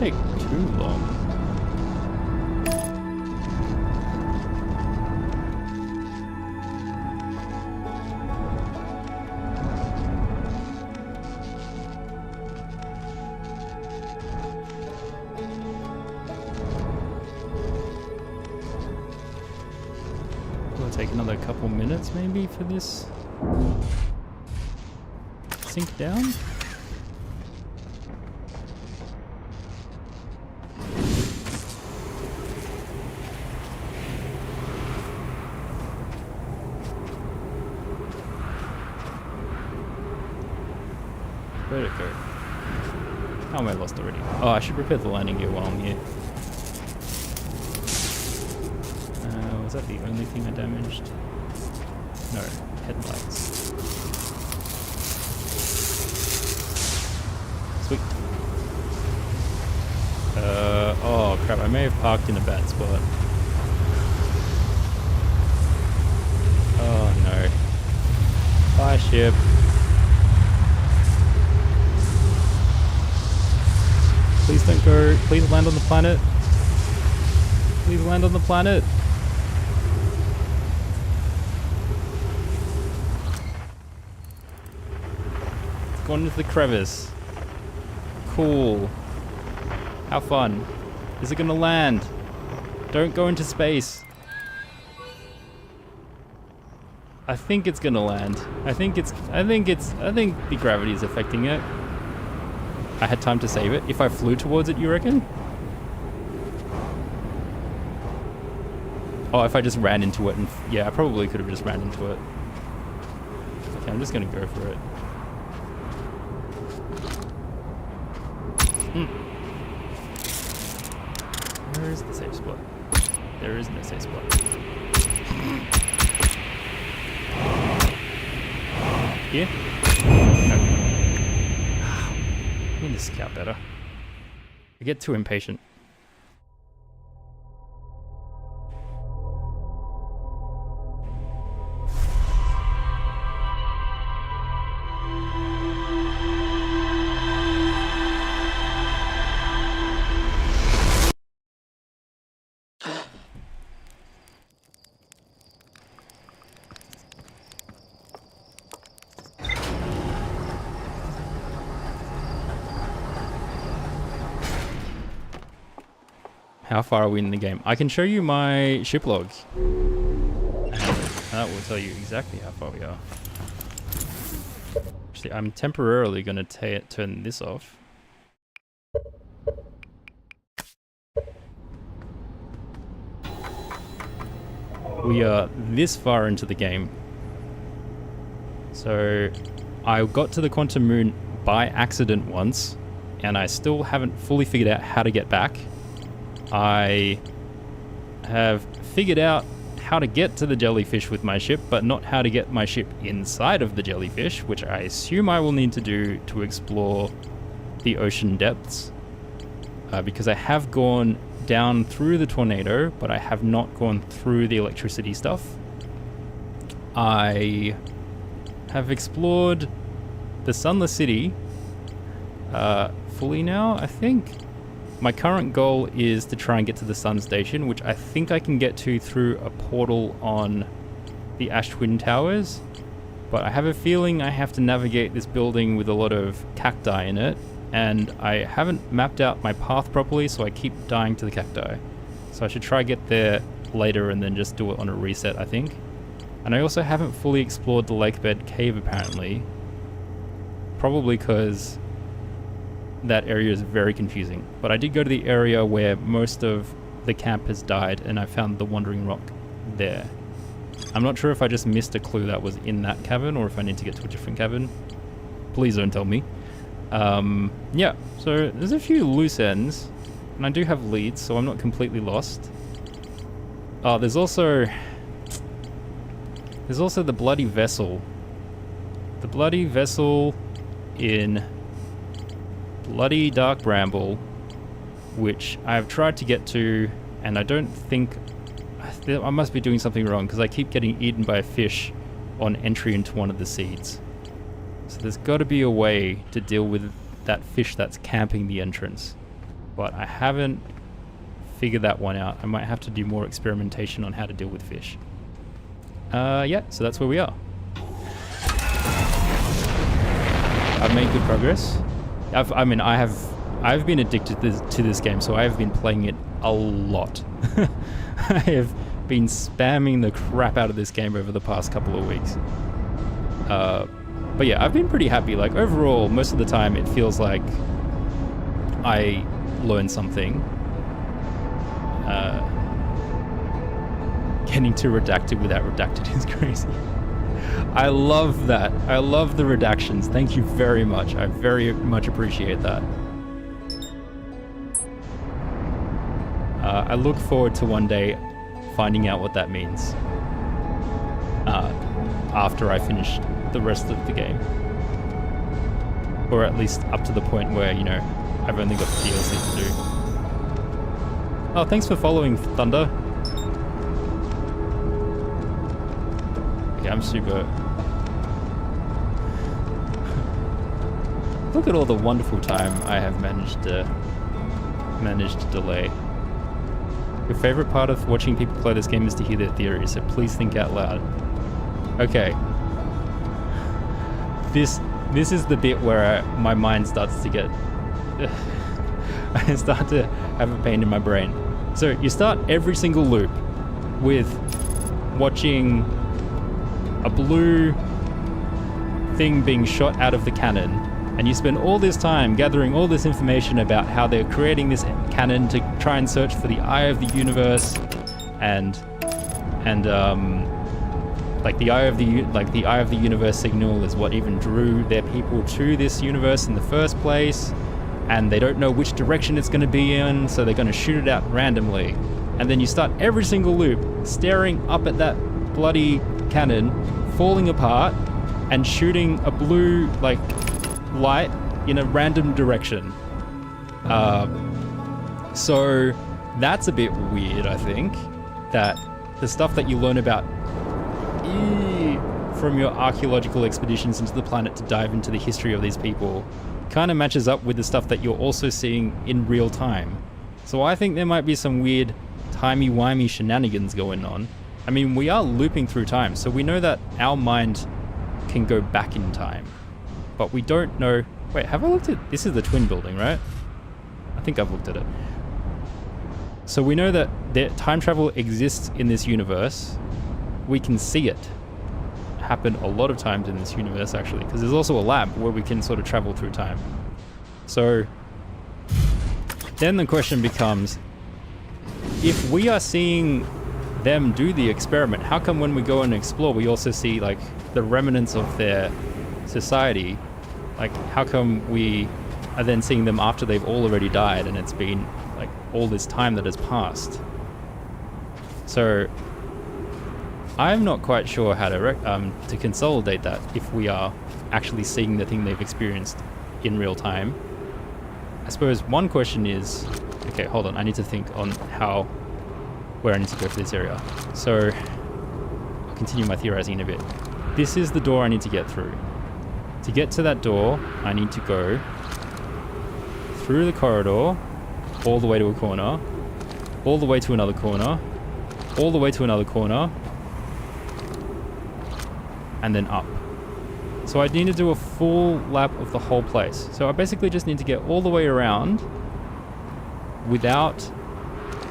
take too long. Will it take another couple minutes maybe for this sink down? Where'd it go? How am I lost already? Oh, I should repair the landing gear while I'm here. Was that the only thing I damaged? No, headlights. Sweet. Oh crap, I may have parked in a bad spot. Oh no. Bye, ship. Please don't go. Please land on the planet. Please land on the planet. It's gone into the crevice. Cool. How fun. Is it gonna land? Don't go into space. I think it's gonna land. I think the gravity is affecting it. I had time to save it. If I flew towards it, you reckon? Oh, if I just ran into it and... Yeah, I probably could have just ran into it. Okay, I'm just gonna go for it. Where is the safe spot? There is no safe spot. Here? No. I need to scout better. I get too impatient. How far are we in the game? I can show you my ship log. And that will tell you exactly how far we are. Actually, I'm temporarily going to turn this off. We are this far into the game. So I got to the Quantum Moon by accident once, and I still haven't fully figured out how to get back. I have figured out how to get to the jellyfish with my ship, but not how to get my ship inside of the jellyfish, which I assume I will need to do to explore the ocean depths. Because I have gone down through the tornado, but I have not gone through the electricity stuff. I have explored the Sunless City fully now, I think. My current goal is to try and get to the Sun Station, which I think I can get to through a portal on the Ash Twin Towers. But I have a feeling I have to navigate this building with a lot of cacti in it, and I haven't mapped out my path properly, so I keep dying to the cacti. So I should try get there later and then just do it on a reset, I think. And I also haven't fully explored the Lakebed Cave, apparently. Probably because that area is very confusing. But I did go to the area where most of the camp has died, and I found the Wandering Rock there. I'm not sure if I just missed a clue that was in that cavern, or if I need to get to a different cavern. Please don't tell me. Yeah, so there's a few loose ends, and I do have leads, so I'm not completely lost. Oh, there's also the Bloody Vessel. The Bloody Vessel in Bloody Dark Bramble, which I've tried to get to, and I don't think... I must be doing something wrong, because I keep getting eaten by a fish on entry into one of the seeds. So there's got to be a way to deal with that fish that's camping the entrance. but I haven't figured that one out. I might have to do more experimentation on how to deal with fish. Yeah, so that's where we are. I've made good progress. I've been addicted to this game, so I have been playing it a lot. I have been spamming the crap out of this game over the past couple of weeks. But yeah, I've been pretty happy. Like overall, most of the time it feels like I learned something. Getting to redacted without redacted is crazy. I love that. I love the redactions. Thank you very much. I very much appreciate that. I look forward to one day finding out what that means after I finish the rest of the game. Or at least up to the point where, you know, I've only got the DLC to do. Oh, thanks for following, Thunder. Okay, I'm super... Look at all the wonderful time I have managed to delay. Your favorite part of watching people play this game is to hear their theories, so please think out loud. Okay. This is the bit where my mind starts to get... I start to have a pain in my brain. So you start every single loop with watching a blue thing being shot out of the cannon, and you spend all this time gathering all this information about how they're creating this cannon to try and search for the eye of the universe, and like the eye of the universe signal is what even drew their people to this universe in the first place, and they don't know which direction it's going to be in, so they're going to shoot it out randomly. And then you start every single loop staring up at that bloody cannon falling apart and shooting a blue like light in a random direction. So that's a bit weird, I think, that the stuff that you learn about from your archaeological expeditions into the planet to dive into the history of these people kind of matches up with the stuff that you're also seeing in real time. So I think there might be some weird timey-wimey shenanigans going on. I mean, we are looping through time, so we know that our mind can go back in time. But we don't know... Wait, have I looked at... This is the twin building, right? I think I've looked at it. So we know that time travel exists in this universe. We can see it happen a lot of times in this universe, actually, because there's also a lab where we can sort of travel through time. So then the question becomes, if we are seeing them do the experiment, how come when we go and explore we also see like the remnants of their society? Like, how come we are then seeing them after they've all already died and it's been like all this time that has passed? So I'm not quite sure how to consolidate that if we are actually seeing the thing they've experienced in real time. I suppose one question is, okay, hold on, I need to think on where I need to go for this area. So I'll continue my theorizing in a bit. This is the door I need to get through. To get to that door, I need to go through the corridor, all the way to a corner, all the way to another corner, all the way to another corner, and then up. So I need to do a full lap of the whole place. So I basically just need to get all the way around without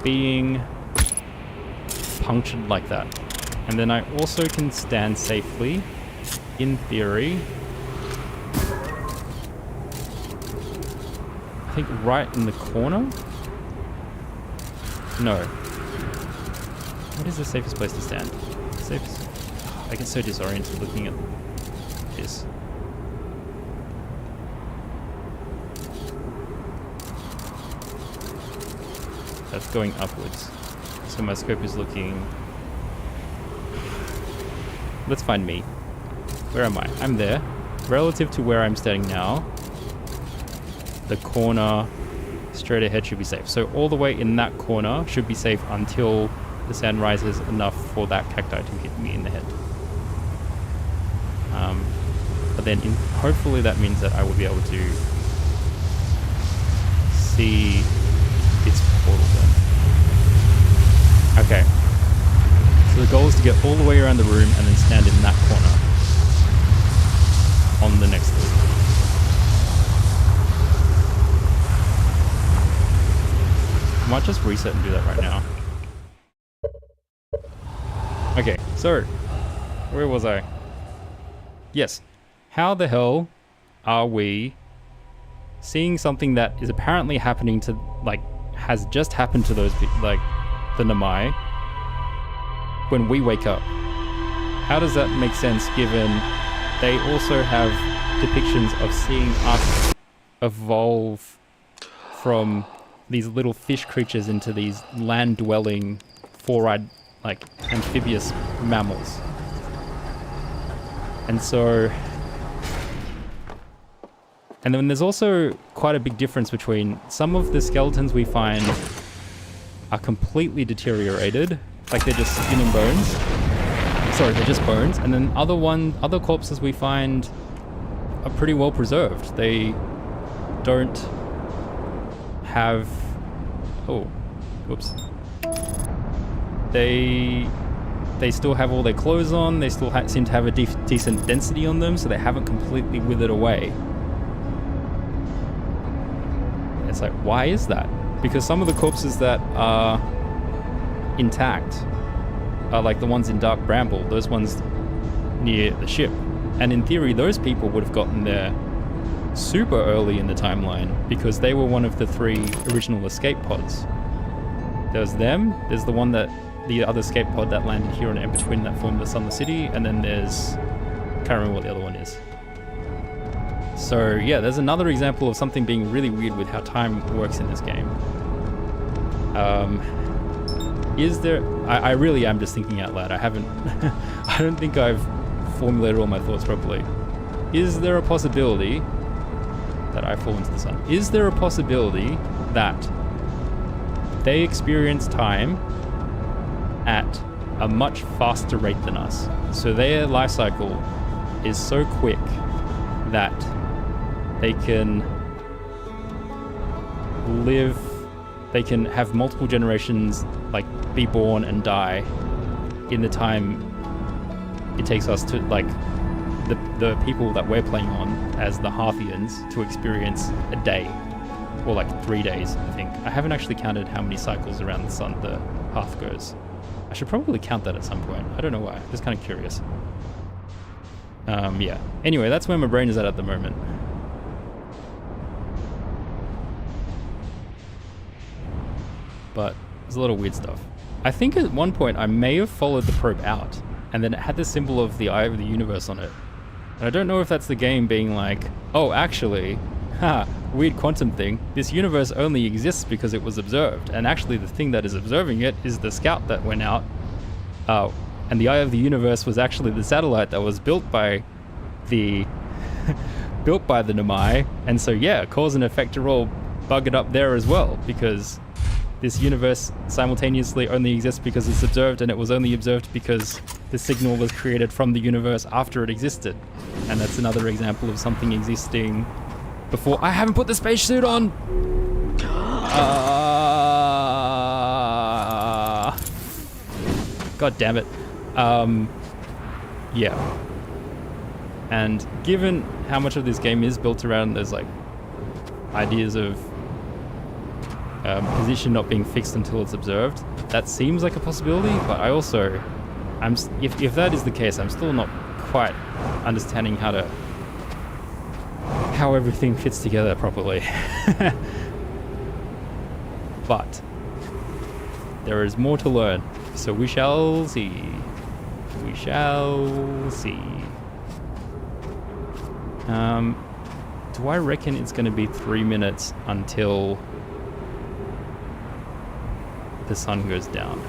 being punctured like that. And then I also can stand safely, in theory, I think right in the corner? No. What is the safest place to stand? Safest... I get so disoriented looking at this. That's going upwards. So my scope is looking... Let's find me. Where am I? I'm there. Relative to where I'm standing now, the corner straight ahead should be safe. So all the way in that corner should be safe until the sand rises enough for that cacti to hit me in the head. But then hopefully that means that I will be able to see its portal then. Okay. So the goal is to get all the way around the room and then stand in that corner on the next loop. I might just reset and do that right now. Okay, so where was I? Yes. How the hell are we seeing something that is apparently happening to, like, has just happened to those, like, the Nomai, when we wake up? How does that make sense given they also have depictions of seeing us evolve from these little fish creatures into these land-dwelling, four-eyed, like, amphibious mammals? And so... And then there's also quite a big difference between some of the skeletons we find are completely deteriorated, like they're just skin and bones. Sorry, they're just bones. And then other corpses we find are pretty well preserved. They don't have... Oh, whoops. They still have all their clothes on. They still seem to have a decent density on them, so they haven't completely withered away. It's like, why is that? Because some of the corpses that are intact are like the ones in Dark Bramble, those ones near the ship. And in theory, those people would have gotten there super early in the timeline because they were one of the 3 original escape pods. There's them, there's the other escape pod that landed here on Ember Twin that formed the Sunless City, and then there's... can't remember what the other one is. So yeah, there's another example of something being really weird with how time works in this game. Is there... I really am just thinking out loud. I haven't... I don't think I've formulated all my thoughts properly. Is there a possibility that I fall into the sun? Is there a possibility that they experience time at a much faster rate than us? So their life cycle is so quick that they can live, they can have multiple generations, like, be born and die in the time it takes us to, like, the people that we're playing on as the Hearthians to experience a day, or like 3 days, I think. I haven't actually counted how many cycles around the sun the Hearth goes. I should probably count that at some point. I don't know why, I'm just kind of curious. Yeah. Anyway, that's where my brain is at the moment. But there's a lot of weird stuff. I think at one point I may have followed the probe out, and then it had the symbol of the Eye of the Universe on it. And I don't know if that's the game being like, oh, actually, weird quantum thing, this universe only exists because it was observed, and actually the thing that is observing it is the scout that went out. And the Eye of the Universe was actually the satellite that was built by the Nomai, and so yeah, cause and effect are all buggered up there as well, because this universe simultaneously only exists because it's observed, and it was only observed because the signal was created from the universe after it existed. And that's another example of something existing before... I haven't put the spacesuit on! God damn it. Yeah. And given how much of this game is built around those, like, ideas of position not being fixed until it's observed, that seems like a possibility, but I also... if that is the case, I'm still not quite understanding how everything fits together properly. But there is more to learn, so we shall see. We shall see. Do I reckon it's going to be 3 minutes until the sun goes down?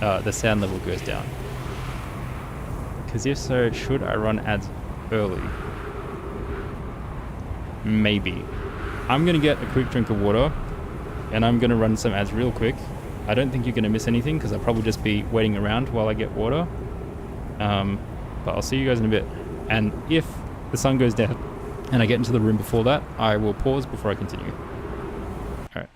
The sound level goes down. Because if so, should I run ads early? Maybe. I'm going to get a quick drink of water, and I'm going to run some ads real quick. I don't think you're going to miss anything, because I'll probably just be waiting around while I get water. But I'll see you guys in a bit. And if the sun goes down and I get into the room before that, I will pause before I continue. Alright.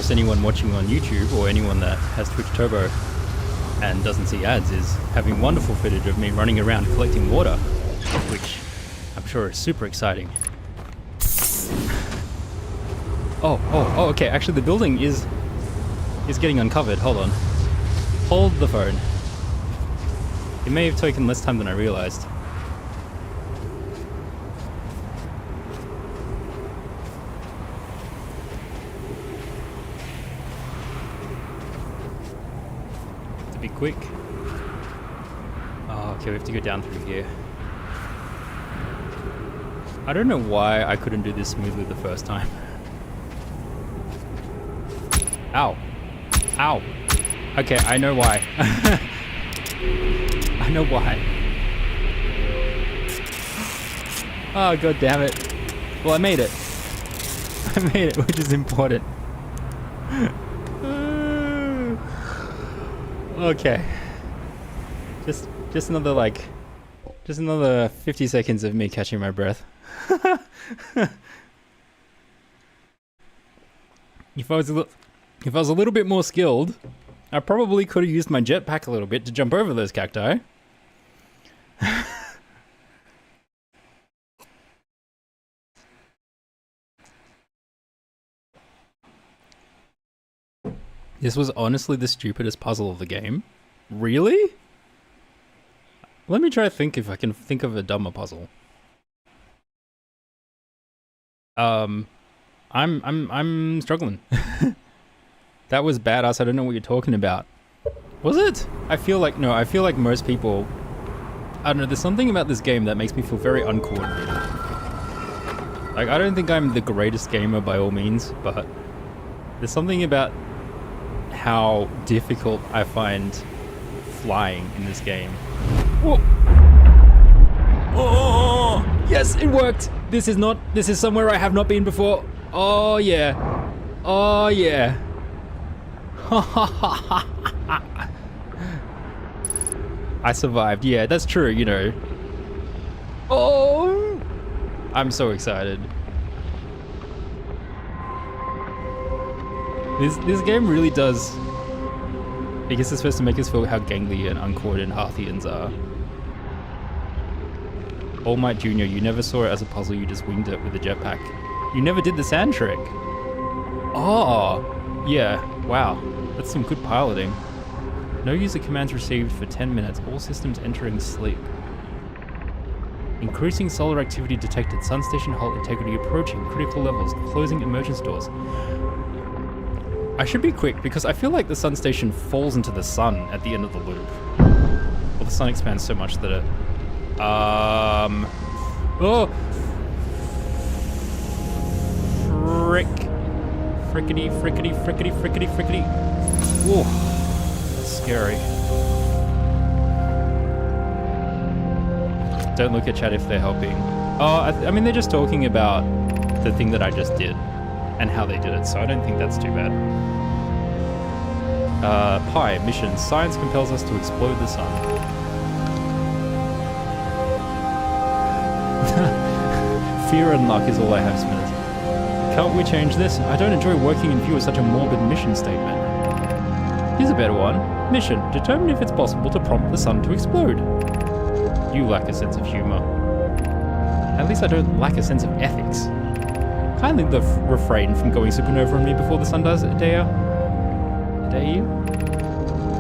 course, anyone watching on YouTube or anyone that has Twitch Turbo and doesn't see ads is having wonderful footage of me running around collecting water, which I'm sure is super exciting. Oh, okay, actually the building is getting uncovered. Hold on. Hold the phone. It may have taken less time than I realized. To be quick. Oh, okay, we have to go down through here. I don't know why I couldn't do this smoothly the first time. Ow. Ow. Okay, I know why. I know why. Oh, god damn it. Well, I made it. I made it, which is important. Okay. Just another 50 seconds of me catching my breath. If I was a little bit more skilled, I probably could have used my jetpack a little bit to jump over those cacti. This was honestly the stupidest puzzle of the game. Really? Let me try to think if I can think of a dumber puzzle. I'm struggling. That was badass. I don't know what you're talking about. Was it? I feel like most people, I don't know, there's something about this game that makes me feel very uncoordinated. Like, I don't think I'm the greatest gamer by all means, but there's something about how difficult I find flying in this game. Whoa. Oh, yes, it worked. This is somewhere I have not been before. Oh yeah. Oh yeah. I survived. Yeah, that's true, you know. Oh, I'm so excited. This game really does. I guess it's supposed to make us feel how gangly and uncoordinated Harthians are. All Might Jr., you never saw it as a puzzle, you just winged it with a jetpack. You never did the sand trick. Oh, yeah, wow. That's some good piloting. No user commands received for 10 minutes. All systems entering sleep. Increasing solar activity detected. Sun station hull integrity approaching critical levels. Closing emergency doors. I should be quick because I feel like the sun station falls into the sun at the end of the loop. Well, the sun expands so much that it... Oh! Frick. Frickety, frickety, frickety, frickety, frickety. Whoa. That's scary. Don't look at chat if they're helping. Oh, I mean, they're just talking about the thing that I just did and how they did it, so I don't think that's too bad. Pi, mission. Science compels us to explode the sun. Fear and luck is all I have, Smith. Can't we change this? I don't enjoy working in view of such a morbid mission statement. Here's a better one. Mission. Determine if it's possible to prompt the sun to explode. You lack a sense of humor. At least I don't lack a sense of ethics. Kindly refrain from going supernova on me before the sun does, Adea.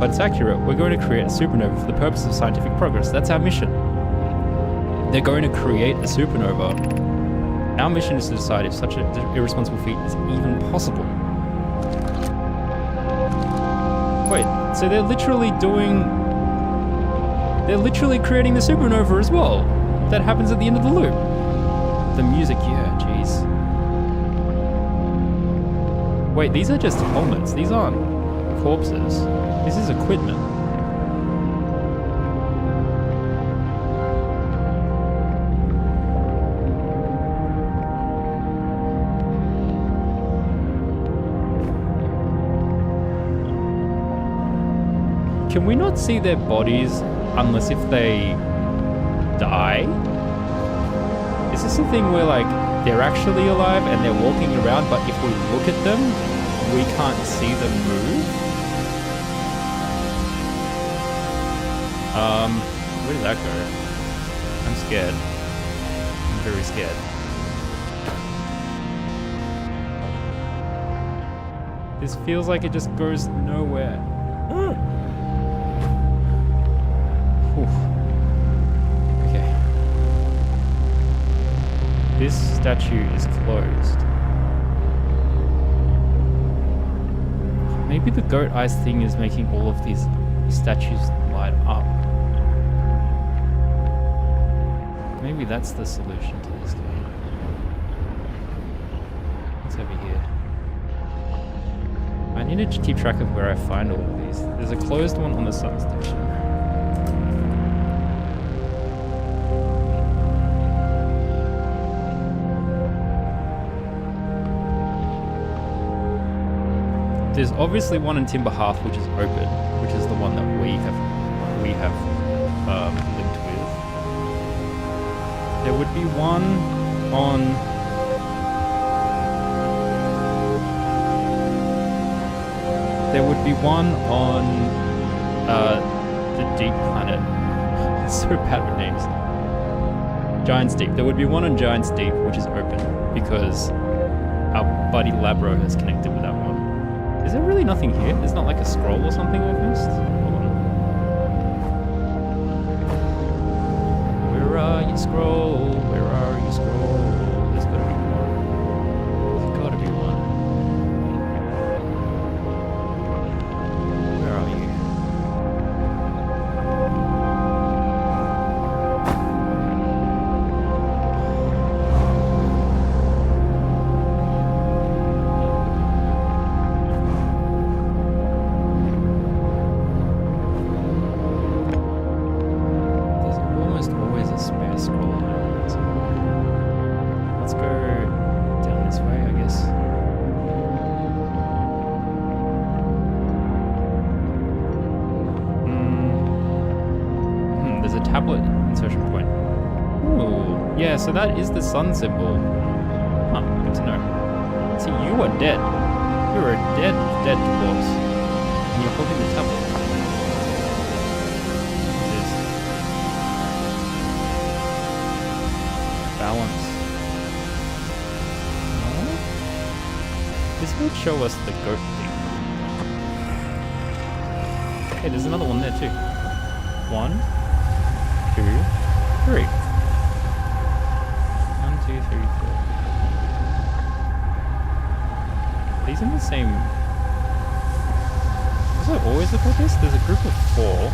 But it's accurate. We're going to create a supernova for the purpose of scientific progress. That's our mission. They're going to create a supernova. Our mission is to decide if such an irresponsible feat is even possible. Wait, so they're literally creating the supernova as well. That happens at the end of the loop. The music, yeah, jeez. Wait, these are just helmets. These aren't corpses. This is equipment. Can we not see their bodies unless if they die? Is this a thing where like they're actually alive and they're walking around, but if we look at them, we can't see them move. Where did that go? I'm scared. I'm very scared. This feels like it just goes nowhere. Okay. This statue is closed. Maybe the goat eyes thing is making all of these statues light up. Maybe that's the solution to this game. What's over here? I need to keep track of where I find all of these. There's a closed one on the sun station. There's obviously one in Timber Hearth which is open, which is the one that we have linked with. There would be one on the Deep Planet. It's so bad with names. Giant's Deep. There would be one on Giant's Deep which is open because our buddy Labro has connected with that one. Is there really nothing here? There's not like a scroll or something I've missed? Hold on. Where are you, scroll? Where are you, scroll? There's gotta be one. There's gotta be one. Where are you? Tablet insertion point. Ooh, yeah, so that is the sun symbol. Huh, good to know. See, you are dead. You're a dead corpse. And you're holding the tablet. What is this? Balance. No? This would show us the goat thing. Hey, there's another one there too. 1, 2, 3. 1, 2, 3, 4. These in the same. Does it always look like this? There's a group of 4.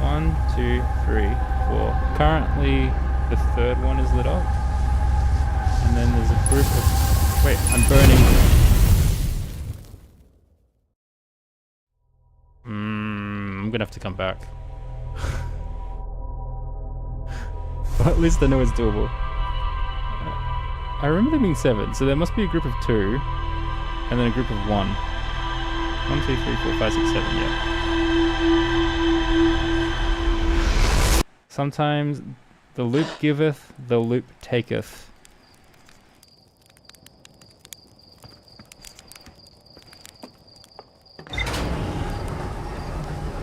1, 2, 3, 4. Currently, the third one is lit up. And then there's a group of. Wait, I'm burning. I'm gonna have to come back. But at least I know it's doable. I remember there being 7, so there must be a group of 2, and then a group of 1. 1, 2, 3, 4, 5, 6, 7, yeah. Sometimes the loop giveth, the loop taketh.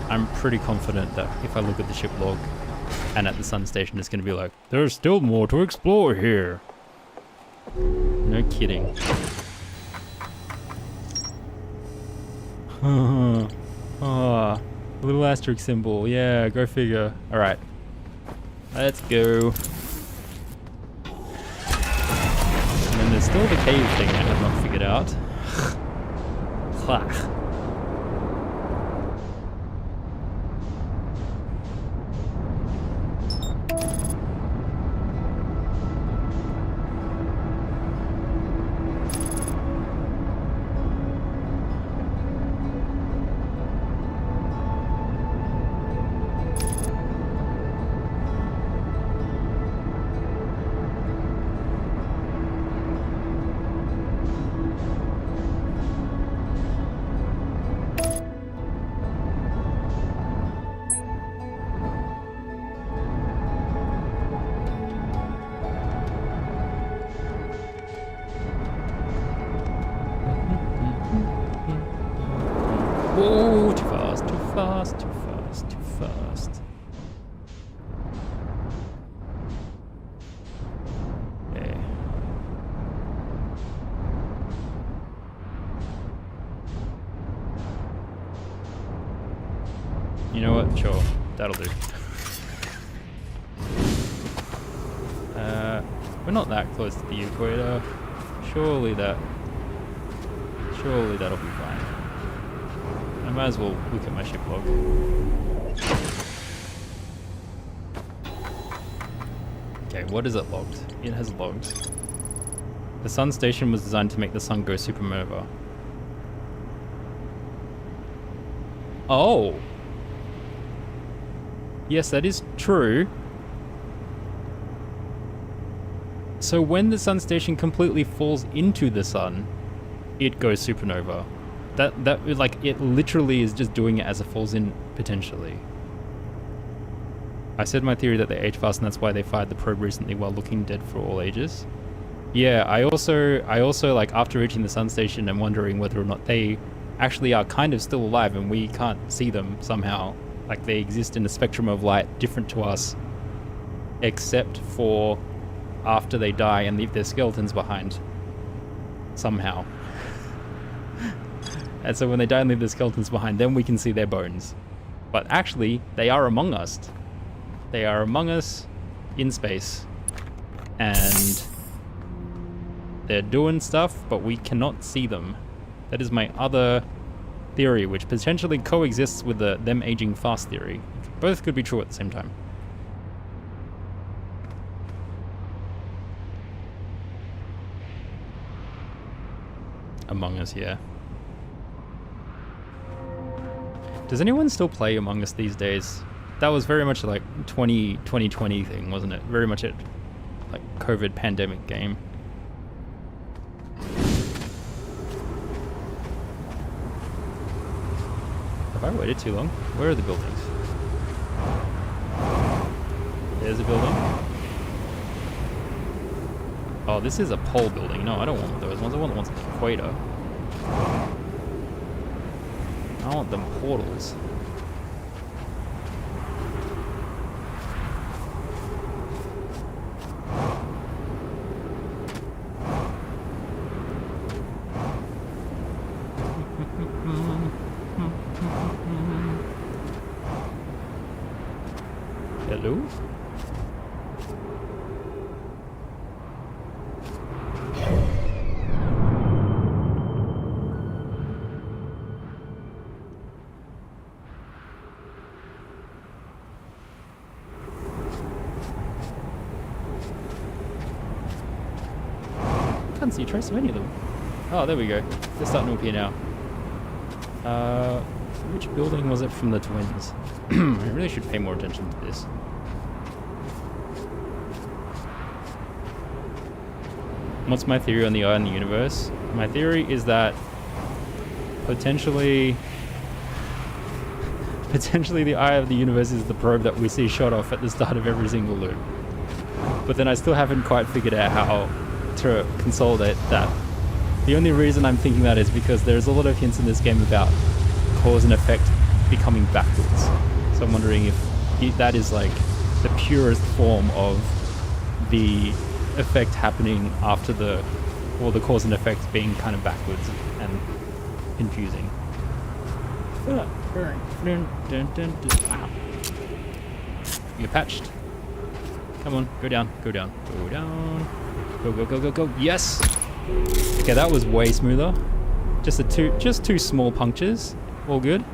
I'm pretty confident that if I look at the ship log and at the sun station, it's going to be like, there's still more to explore here. No kidding. Ah, little asterisk symbol. Yeah, go figure. Alright. Let's go. And then there's still the cave thing I have not figured out. fast, too fast, too fast. There. You know what? Sure, that'll do. We're not that close to the equator. Surely that'll be fine. I might as well look at my ship log. Okay, what is it logged? It has logged. The sun station was designed to make the sun go supernova. Oh! Yes, that is true. So when the sun station completely falls into the sun, it goes supernova. That like, it literally is just doing it as it falls in, potentially. I said my theory that they age fast and that's why they fired the probe recently while looking dead for all ages. Yeah, I also like, after reaching the sun station and wondering whether or not they actually are kind of still alive and we can't see them somehow. Like, they exist in a spectrum of light different to us, except for after they die and leave their skeletons behind. Somehow. And so when they die and leave their skeletons behind, then we can see their bones. But actually, they are among us. They are among us in space. And they're doing stuff, but we cannot see them. That is my other theory, which potentially coexists with the them aging fast theory. Both could be true at the same time. Among Us, yeah. Does anyone still play Among Us these days? That was very much like 2020 thing, wasn't it? Very much a like COVID pandemic game. Have I waited too long? Where are the buildings? There's a building. Oh, this is a pole building. No, I don't want those ones. I want the ones at the equator. I want them portals. Hello? Can't see a trace of any of them. Oh, there we go. They're starting to appear now. Which building was it from the twins? I really should pay more attention to this. What's my theory on the eye in the universe? My theory is that potentially the eye of the universe is the probe that we see shot off at the start of every single loop. But then I still haven't quite figured out how to consolidate that. The only reason I'm thinking that is because there's a lot of hints in this game about cause and effect becoming backwards. So I'm wondering if that is like the purest form of the effect happening after the cause and effect being kind of backwards and confusing. Wow. You're patched. Come on, go down, go down, go down. Go, go, go, go, go. Yes! Okay, that was way smoother. Just two small punctures. All good.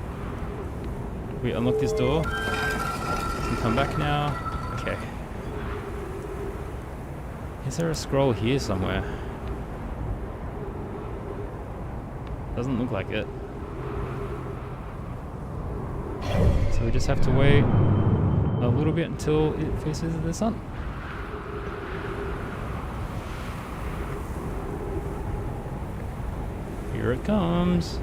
We unlock this door. Can come back now. Okay. Is there a scroll here somewhere? Doesn't look like it. So we just have to wait a little bit until it faces the sun. Here it comes.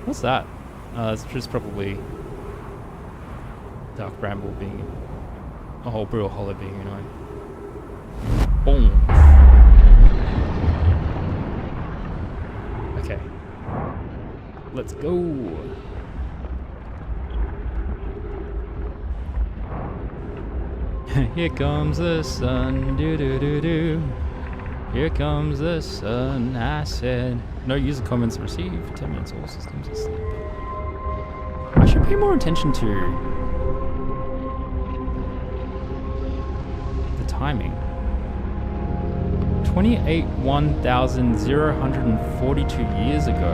What's that? It's just probably Dark Bramble being a whole Brutal Hollow being annoying. Boom. Okay. Let's go. Here comes the sun, do do do do. Here comes the sun, I said. No user comments received. 10 minutes, all systems asleep. I should pay more attention to the timing. 142 years ago.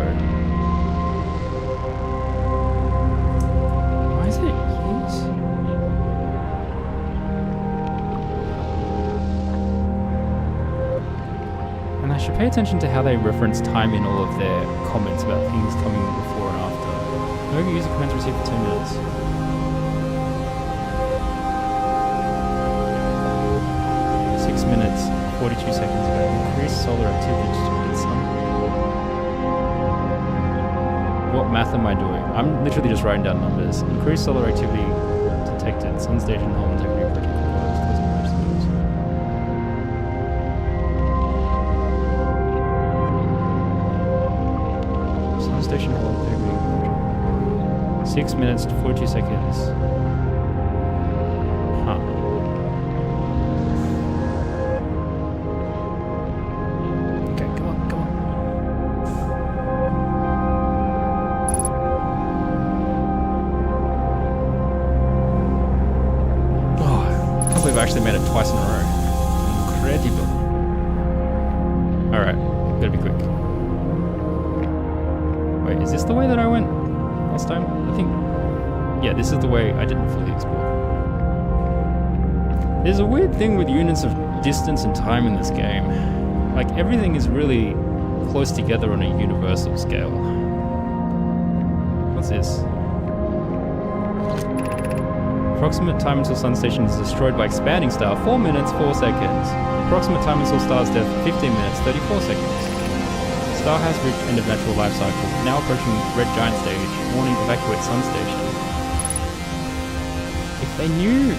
Why is it years? And I should pay attention to how they reference time in all of their comments about things coming before and after. No user comments received for 10 minutes. Minutes, 42 seconds ago. Increased solar activity detected sun. What math am I doing? I'm literally just writing down numbers. Increased solar activity detected. Sun station hull integrity project. Sun station hull integrity project. 6 minutes to 42 seconds. Huh. I've actually made it twice in a row. Incredible. Alright, gotta be quick. Wait, is this the way that I went last time? I think... Yeah, this is the way I didn't fully explore. There's a weird thing with units of distance and time in this game. Like, everything is really close together on a universal scale. What's this? Approximate time until sun station is destroyed by expanding star, 4 minutes, 4 seconds. Approximate time until star's death, 15 minutes, 34 seconds. Star has reached end of natural life cycle, now approaching red giant stage, warning evacuate sun station. If they knew...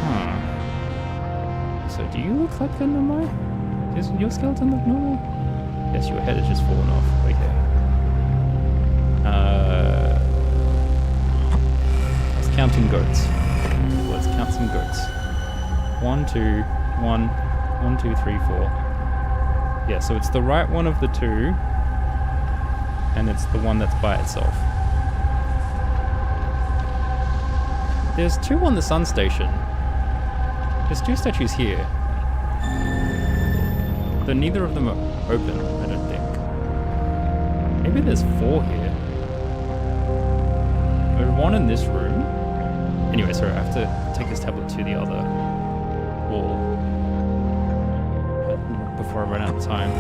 Huh. So do you look like an normal? Does your skeleton look normal? Yes, your head has just fallen off. Okay. Let's counting goats. Let's count some goats. 1, 2, 1, 1, 2, 3, 4. Yeah, so it's the right one of the two, and it's the one that's by itself. There's 2 on the sun station. There's 2 statues here. Though neither of them are open, I don't think. Maybe there's 4 here. There's 1 in this room. Anyway, sorry, I have to take this tablet to the other wall before I run out of time.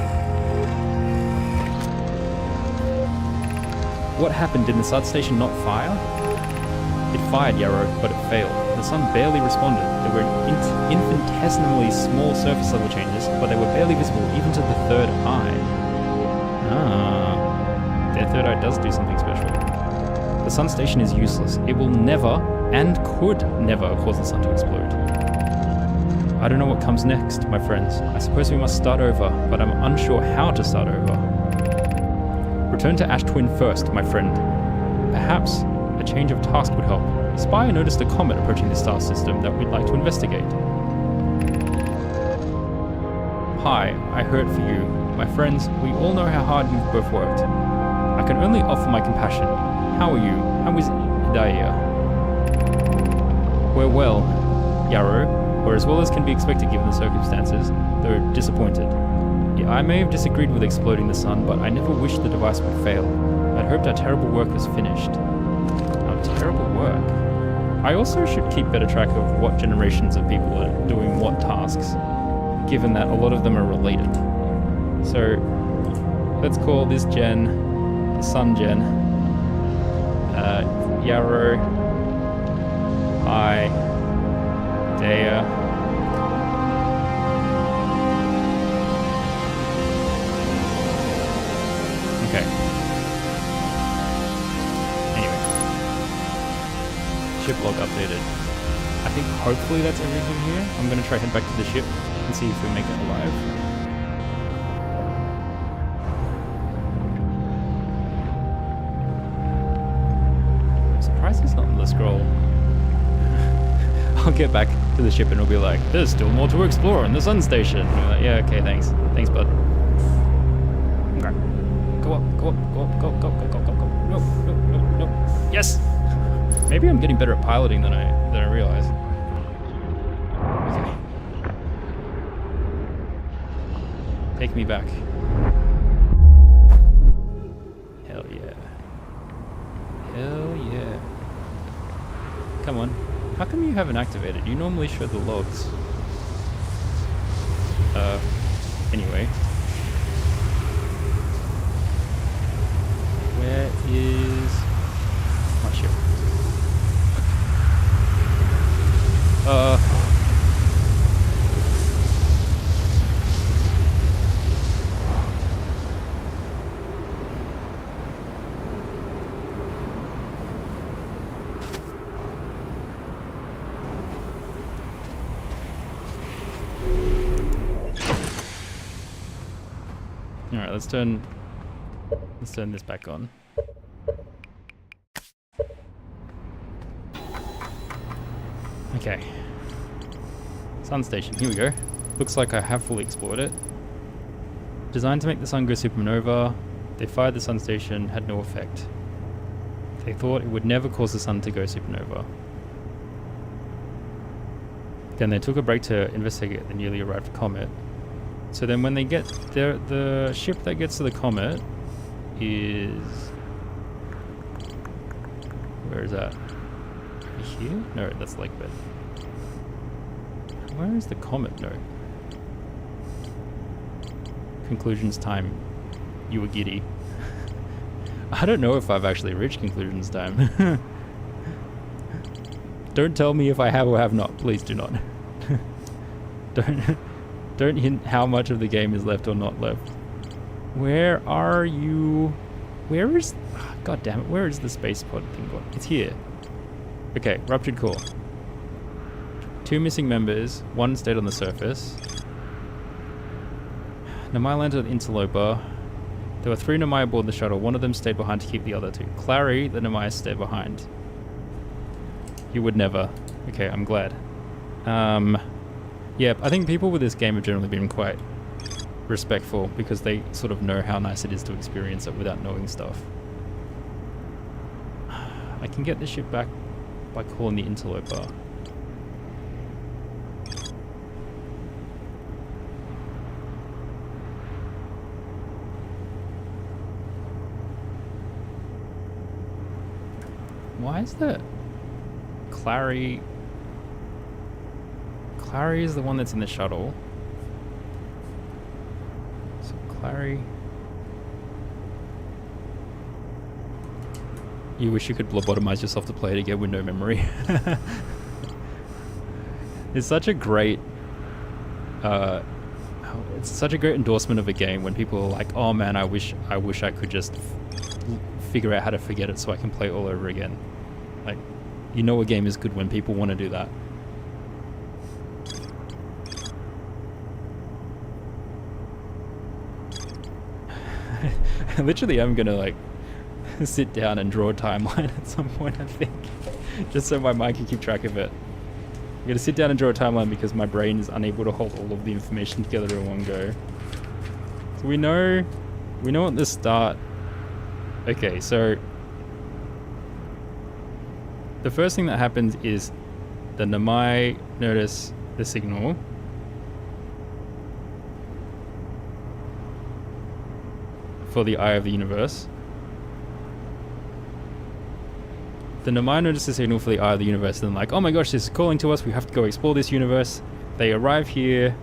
What happened? Did the sun station not fire? It fired, Yarrow, but it failed. The sun barely responded. There were infinitesimally small surface level changes, but they were barely visible even to the third eye. Ah, their third eye does do something special. The sun station is useless. It will never, and could never, cause the sun to explode. I don't know what comes next, my friends. I suppose we must start over, but I'm unsure how to start over. Return to Ash Twin first, my friend. Perhaps a change of task would help. Spire noticed a comet approaching the star system that we'd like to investigate. Hi, I heard for you. My friends, we all know how hard you've both worked. I can only offer my compassion. How are you? How is Idaea? We're well, Yarrow, or as well as can be expected given the circumstances, though disappointed. Yeah, I may have disagreed with exploding the sun, but I never wished the device would fail. I'd hoped our terrible work was finished. Our terrible work? I also should keep better track of what generations of people are doing what tasks, given that a lot of them are related. So, let's call this gen the Sun Gen. Yarrow, Idaea. Okay. Anyway. Ship log updated. I think hopefully that's everything here. I'm gonna try head back to the ship and see if we make it alive. is this not on the scroll? I'll get back to the ship and it'll be like, there's still more to explore in the sun station. And I'm like, yeah, okay, thanks. Thanks, bud. Okay. Go up, go up, go up, go, go, go, go, go, go. No, no, no, no. Yes! Maybe I'm getting better at piloting than I realize. Okay. Take me back. Hell yeah. Hell yeah. Come on. How come you haven't activated? You normally show the logs. Anyway. Where is my ship? Alright, let's turn this back on. Okay. Sun station, here we go. Looks like I have fully explored it. Designed to make the sun go supernova, they fired the sun station, had no effect. They thought it would never cause the sun to go supernova. Then they took a break to investigate the newly arrived comet. So then when they get there, the ship that gets to the comet is... Where is that? Here? No, that's Lakebed. Where is the comet note? Conclusions time. You were giddy. I don't know if I've actually reached conclusions time. Don't tell me if I have or have not. Please do not. Don't hint how much of the game is left or not left. Where are you? Where is... God damn it, where is the space pod thing gone? It's here. Okay, ruptured core. 2 missing members, 1 stayed on the surface. Namai landed on Interloper. There were 3 Namai aboard the shuttle. 1 of them stayed behind to keep the other 2. Clary, the Namai, stayed behind. You would never. Okay, I'm glad. Yeah, I think people with this game have generally been quite respectful because they sort of know how nice it is to experience it without knowing stuff. I can get the ship back by calling the Interloper. Why is that? Clary... Clary is the one that's in the shuttle. So Clary... You wish you could lobotomize yourself to play it again with no memory. It's such a great... it's such a great endorsement of a game when people are like, oh man, I wish I could just figure out how to forget it so I can play it all over again. Like, you know a game is good when people want to do that. Literally, I'm gonna like sit down and draw a timeline at some point, I think, just so my mind can keep track of it. I'm gonna sit down and draw a timeline because my brain is unable to hold all of the information together in one go. So we know at the start. Okay, so the first thing that happens is the Namai notice the signal. For the Eye of the Universe. The Namai notice the signal for the Eye of the Universe and then like, oh my gosh, this is calling to us, we have to go explore this universe. They arrive here.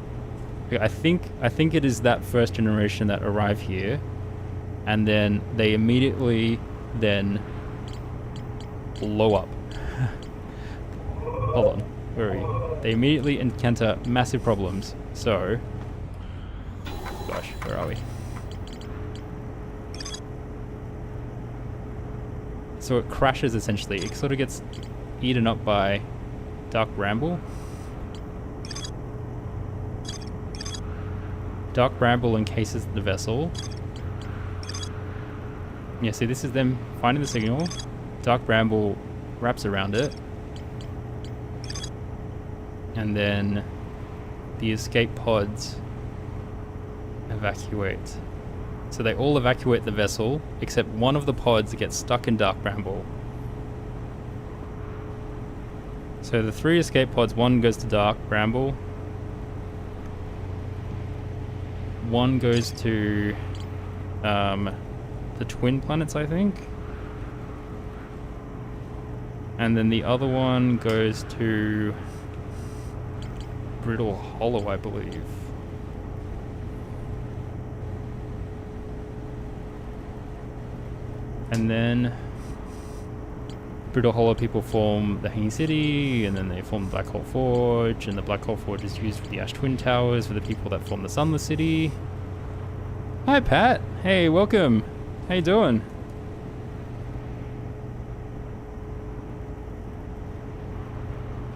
I think it is that first generation that arrive here. And then they immediately then blow up. Hold on, where are we? They immediately encounter massive problems. So, gosh, where are we? So it crashes essentially. It sort of gets eaten up by Dark Bramble. Dark Bramble encases the vessel. Yeah, see, this is them finding the signal. Dark Bramble wraps around it. And then the escape pods evacuate. So they all evacuate the vessel, except one of the pods gets stuck in Dark Bramble. So the 3 escape pods, one goes to Dark Bramble. One goes to the Twin Planets, I think. And then the other one goes to Brittle Hollow, I believe. And then Brittle Hollow people form the Hanging City, and then they form the Black Hole Forge, and the Black Hole Forge is used for the Ash Twin Towers for the people that form the Sunless City. Hi, Pat. Hey, welcome. How you doing?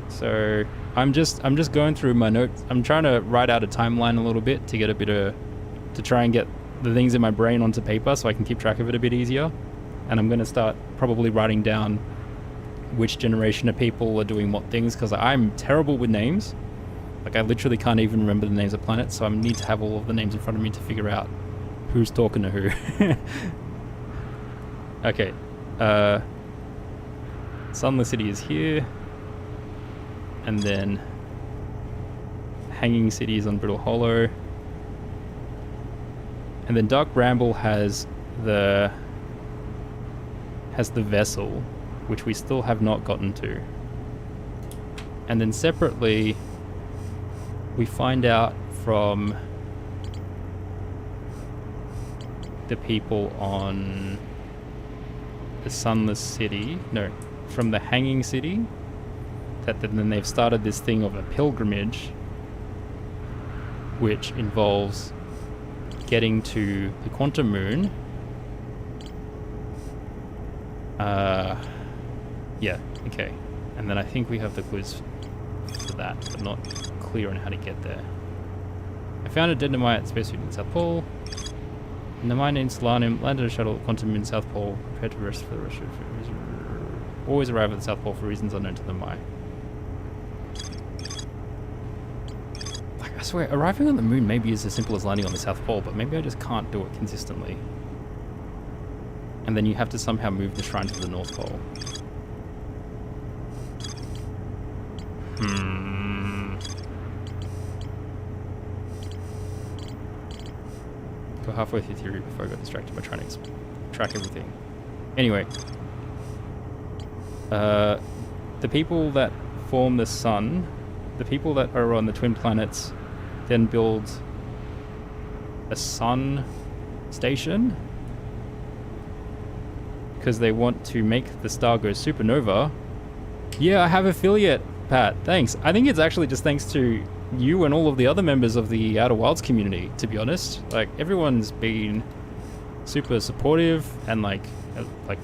So I'm just going through my notes. I'm trying to write out a timeline a little bit to get a bit of, to try and get the things in my brain onto paper so I can keep track of it a bit easier. And I'm going to start probably writing down which generation of people are doing what things, because I'm terrible with names. Like, I literally can't even remember the names of planets, so I need to have all of the names in front of me to figure out who's talking to who. Okay. Sunless City is here. And then Hanging City is on Brittle Hollow. And then Dark Bramble has the vessel, which we still have not gotten to. And then separately, we find out from the people on the Sunless City, no, from the Hanging City, that then they've started this thing of a pilgrimage, which involves getting to the Quantum Moon. Yeah, okay. And then I think we have the clues for that, but not clear on how to get there. I found a Dynamite spacesuit in the South Pole. And the mine named Solanum landed a shuttle at Quantum Moon South Pole, prepared to rest for the rest of always arrive at the South Pole for reasons unknown to them why. Like, I swear, arriving on the moon maybe is as simple as landing on the South Pole, but maybe I just can't do it consistently. And then you have to somehow move the shrine to the North Pole. Got halfway through theory before I got distracted by trying to track everything. Anyway. The people that form the sun, the people that are on the twin planets, then build a sun station because they want to make the star go supernova. Yeah, I have affiliate, Pat. Thanks. I think it's actually just thanks to you and all of the other members of the Outer Wilds community, to be honest. Like, everyone's been super supportive and like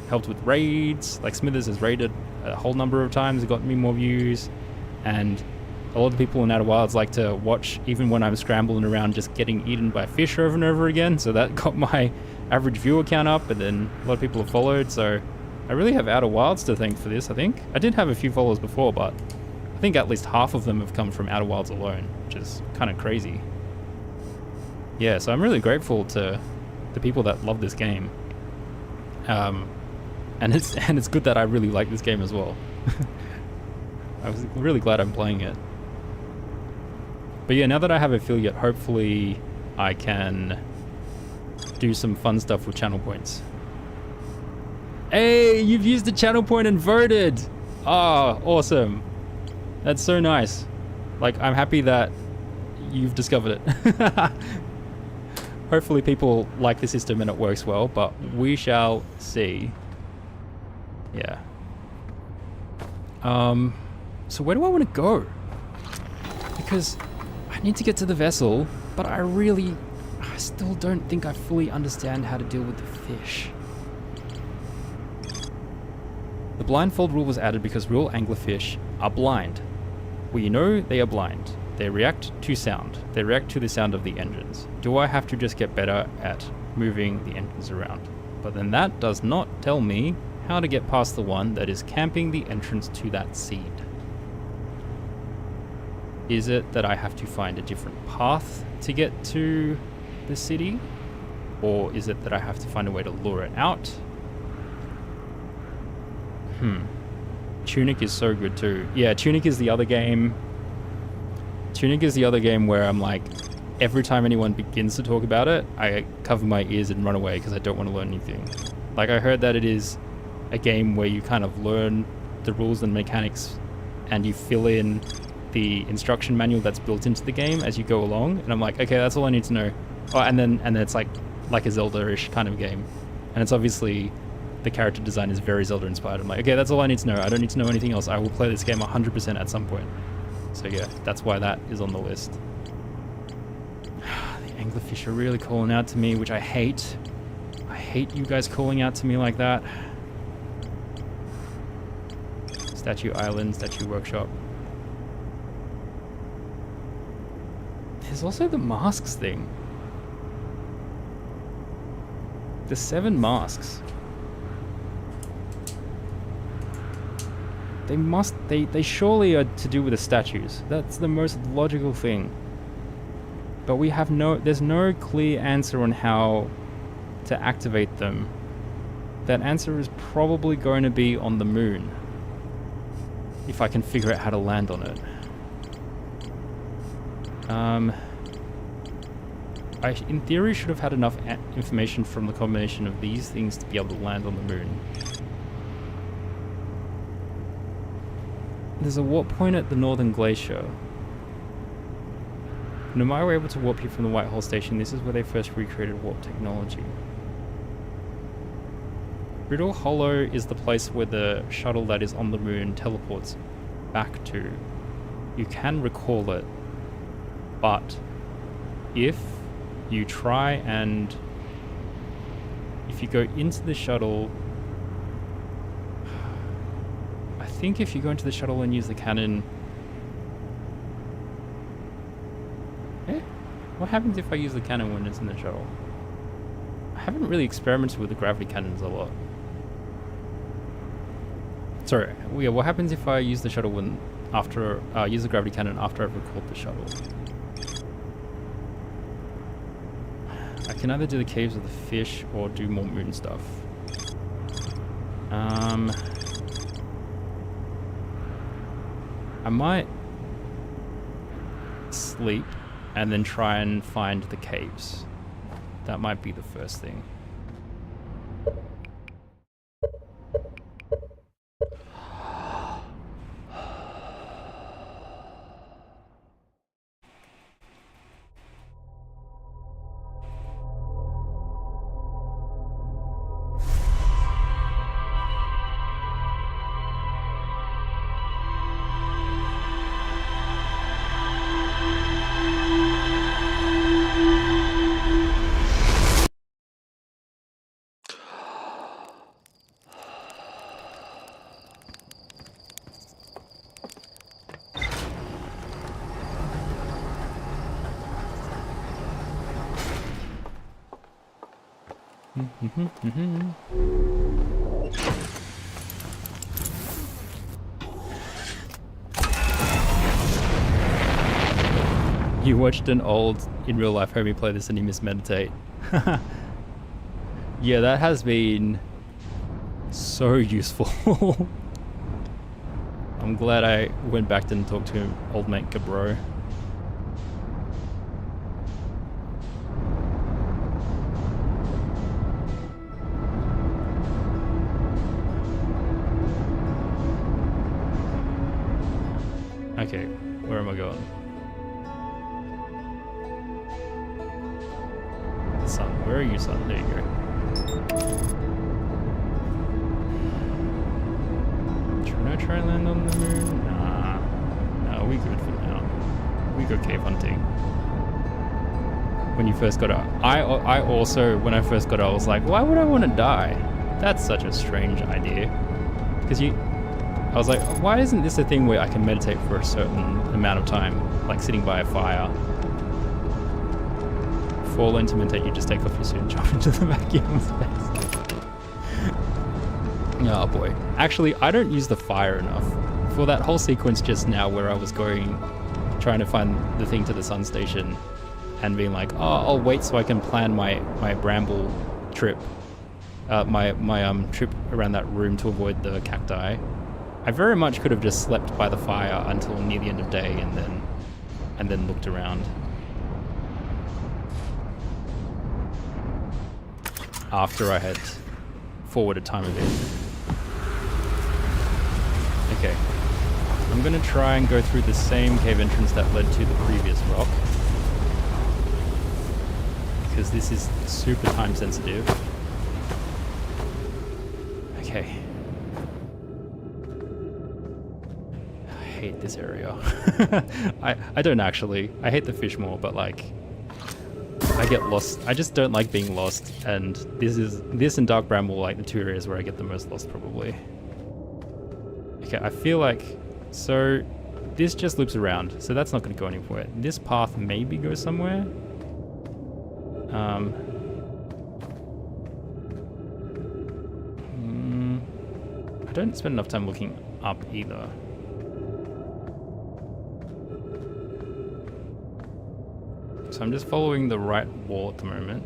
helped with raids. Like, Smithers has raided a whole number of times, got me more views, and a lot of people in Outer Wilds like to watch even when I'm scrambling around just getting eaten by fish over and over again, so that got my average viewer count up, and then a lot of people have followed, so I really have Outer Wilds to thank for this, I think. I did have a few followers before, but I think at least half of them have come from Outer Wilds alone, which is kind of crazy. Yeah, so I'm really grateful to the people that love this game. And it's good that I really like this game as well. I was really glad I'm playing it. But yeah, now that I have affiliate, hopefully I can do some fun stuff with channel points. Hey, you've used the channel point and voted! Ah, awesome. That's so nice. Like, I'm happy that you've discovered it. Hopefully people like the system and it works well, but we shall see. Yeah. So where do I want to go? Because I need to get to the vessel, but I still don't think I fully understand how to deal with the fish. The blindfold rule was added because real anglerfish are blind. We know they are blind. They react to sound. They react to the sound of the engines. Do I have to just get better at moving the engines around? But then that does not tell me how to get past the one that is camping the entrance to that seed. Is it that I have to find a different path to get to the city? Or is it that I have to find a way to lure it out? Tunic is so good too. Yeah, Tunic is the other game. Tunic is the other game where I'm like, every time anyone begins to talk about it, I cover my ears and run away because I don't want to learn anything. Like, I heard that it is a game where you kind of learn the rules and mechanics and you fill in the instruction manual that's built into the game as you go along. And I'm like, okay, that's all I need to know. Oh, and then it's like a Zelda-ish kind of game. And it's obviously, the character design is very Zelda inspired. I'm like, okay, that's all I need to know. I don't need to know anything else. I will play this game 100% at some point. So yeah, that's why that is on the list. The anglerfish are really calling out to me, which I hate. I hate you guys calling out to me like that. Statue Island, Statue Workshop. There's also the masks thing. The 7 masks. They surely are to do with the statues. That's the most logical thing. But there's no clear answer on how to activate them. That answer is probably going to be on the moon. If I can figure out how to land on it. I, in theory, should have had enough information from the combination of these things to be able to land on the moon. There's a warp point at the Northern Glacier. No matter we're able to warp here from the Whitehall Station, this is where they first recreated warp technology. Riddle Hollow is the place where the shuttle that is on the moon teleports back to. You can recall it, but if you try and... if you go into the shuttle... I think if you go into the shuttle and use the cannon... What happens if I use the cannon when it's in the shuttle? I haven't really experimented with the gravity cannons a lot. Sorry, yeah, what happens if I use the shuttle when... use the gravity cannon after I've recalled the shuttle? I can either do the caves of the fish or do more moon stuff. I might sleep and then try and find the caves. That might be the first thing. You watched an old in real life homie play this and he missed meditate. Yeah, that has been so useful. I'm glad I went back and talked to him, old mate Gabro. Okay, where am I going? Sun, where are you, Sun? There you go. Should I try and land on the moon? Nah. No, we good for now. We go cave hunting. When you first got out. I also, when I first got out, I was like, why would I want to die? That's such a strange idea. Because I was like, why isn't this a thing where I can meditate for a certain amount of time, like sitting by a fire? For learn to meditate, you just take off your suit and jump into the vacuum space. Oh boy. Actually, I don't use the fire enough. For that whole sequence just now where I was trying to find the thing to the sun station and being like, oh, I'll wait so I can plan my bramble trip. My trip around that room to avoid the cacti. I very much could have just slept by the fire until near the end of day and then looked around. After I had forwarded time a bit. Okay. I'm gonna try and go through the same cave entrance that led to the previous rock. Because this is super time sensitive. Okay. I hate this area. I don't actually. I hate the fish more, but like I get lost. I just don't like being lost, and this and Dark Bramble like the two areas where I get the most lost probably. Okay, I feel like so this just loops around, so that's not going to go anywhere. This path maybe goes somewhere. I don't spend enough time looking up either. So I'm just following the right wall at the moment.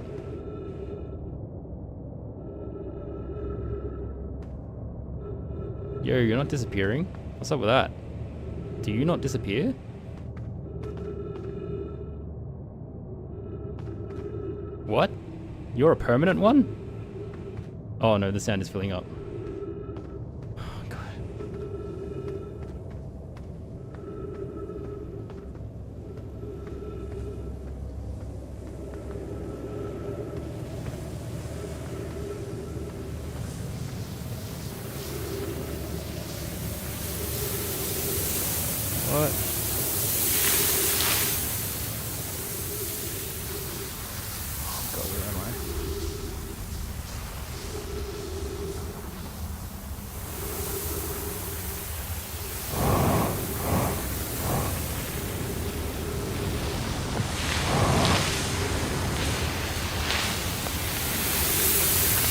Yo, you're not disappearing? What's up with that? Do you not disappear? What? You're a permanent one? Oh no, the sand is filling up. Oh god. What? Oh god, where am I?